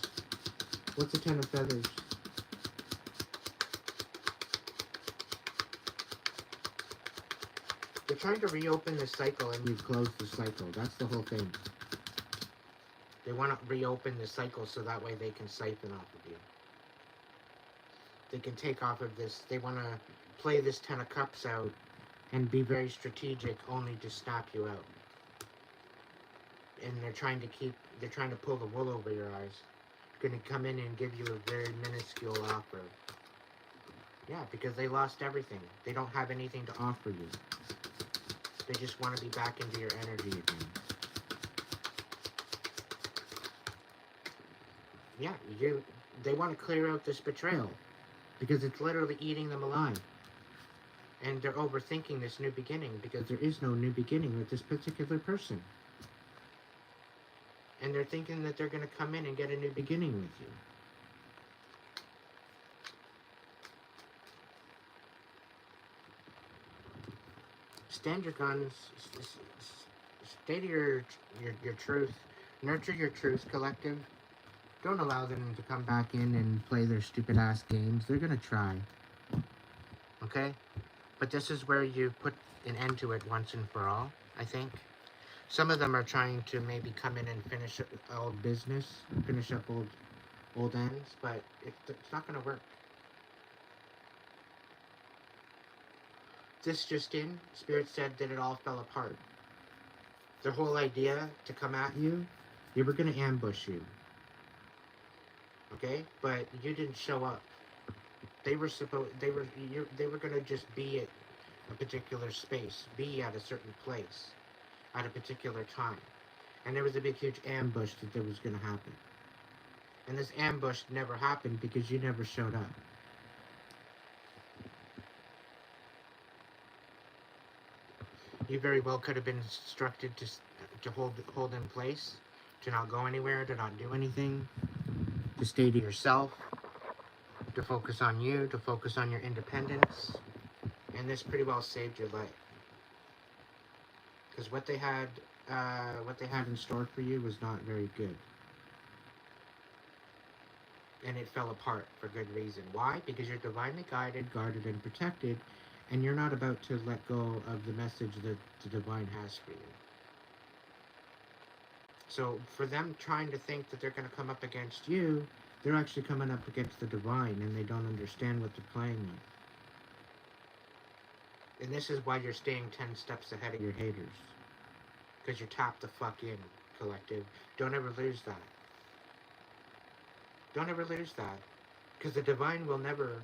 What's the Ten of Feathers? They're trying to reopen the cycle and you've closed the cycle. That's the whole thing. They want to reopen the cycle so that way they can siphon off of you. They can take off of this. They want to play this Ten of Cups out and be very strategic only to snap you out. And they're trying to pull the wool over your eyes. They're going to come in and give you a very minuscule offer. Yeah, because they lost everything. They don't have anything to offer you. They just want to be back into your energy again. Yeah, they want to clear out this betrayal. Because it's literally eating them alive. And they're overthinking this new beginning because there is no new beginning with this particular person. And they're thinking that they're going to come in and get a new beginning with you. Stand your guns. Stay to your truth. Nurture your truth, collective. Don't allow them to come back in and play their stupid ass games. They're going to try. Okay? But this is where you put an end to it once and for all, I think. Some of them are trying to maybe come in and finish old business, finish up old ends, but it's not going to work. This just in, Spirit said that it all fell apart. Their whole idea to come at you, they were going to ambush you. Okay? But you didn't show up. They were going to just be at a particular space, be at a certain place at a particular time. And there was a big huge ambush that was going to happen. And this ambush never happened because you never showed up. You very well could have been instructed to hold in place, to not go anywhere, to not do anything, to stay to yourself, to focus on you, to focus on your independence. And this pretty well saved your life. Because what they had in store for you was not very good. And it fell apart for good reason. Why? Because you're divinely guided, guarded, and protected, and you're not about to let go of the message that the divine has for you. So for them trying to think that they're going to come up against you, they're actually coming up against the divine, and they don't understand what they're playing with. And this is why you're staying 10 steps ahead of your haters. Because you're tapped the fuck in, collective. Don't ever lose that. Don't ever lose that. Because the divine will never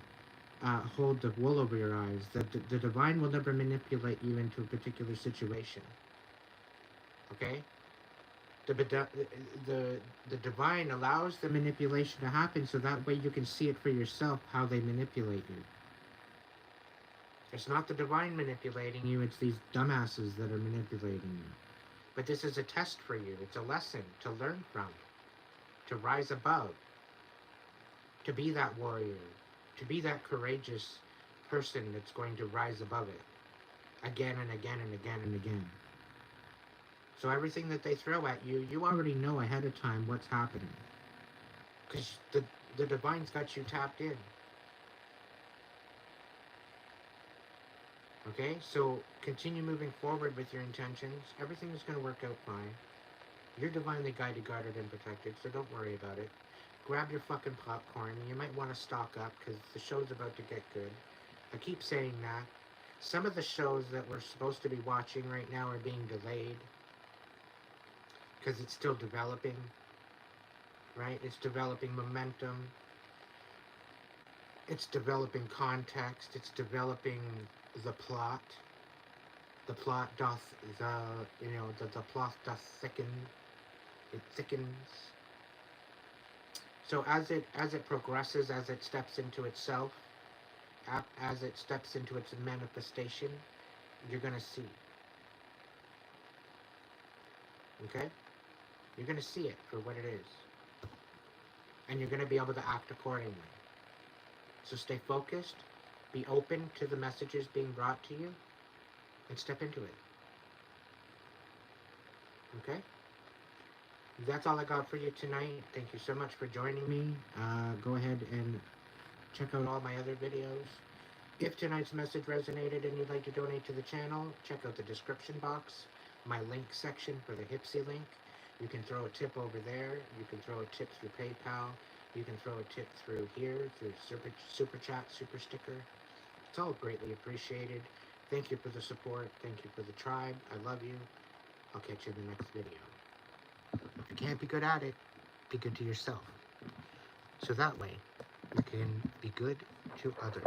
hold the wool over your eyes. The divine will never manipulate you into a particular situation. Okay? The divine allows the manipulation to happen so that way you can see it for yourself how they manipulate you. It's not the divine manipulating you, it's these dumbasses that are manipulating you. But this is a test for you. It's a lesson to learn from, to rise above, to be that warrior, to be that courageous person that's going to rise above it again and again and again and again. So everything that they throw at you, you already know ahead of time what's happening. Because the divine's got you tapped in. Okay, so continue moving forward with your intentions. Everything is going to work out fine. You're divinely guided, guarded, and protected, so don't worry about it. Grab your fucking popcorn. You might want to stock up because the show's about to get good. I keep saying that. Some of the shows that we're supposed to be watching right now are being delayed because it's still developing, right? It's developing momentum. It's developing context. It's developing the plot. The plot doth the plot doth thicken. It thickens. So as it progresses, as it steps into itself, as it steps into its manifestation, you're gonna see. Okay? You're gonna see it for what it is. And you're gonna be able to act accordingly. So stay focused, be open to the messages being brought to you, and step into it. Okay? That's all I got for you tonight. Thank you so much for joining me. Go ahead and check out all my other videos. If tonight's message resonated and you'd like to donate to the channel, check out the description box, my link section for the Hipsy link. You can throw a tip over there. You can throw a tip through PayPal. You can throw a tip through here, through Super Chat, Super Sticker. It's all greatly appreciated. Thank you for the support. Thank you for the tribe. I love you. I'll catch you in the next video. If you can't be good at it, be good to yourself. So that way, you can be good to others.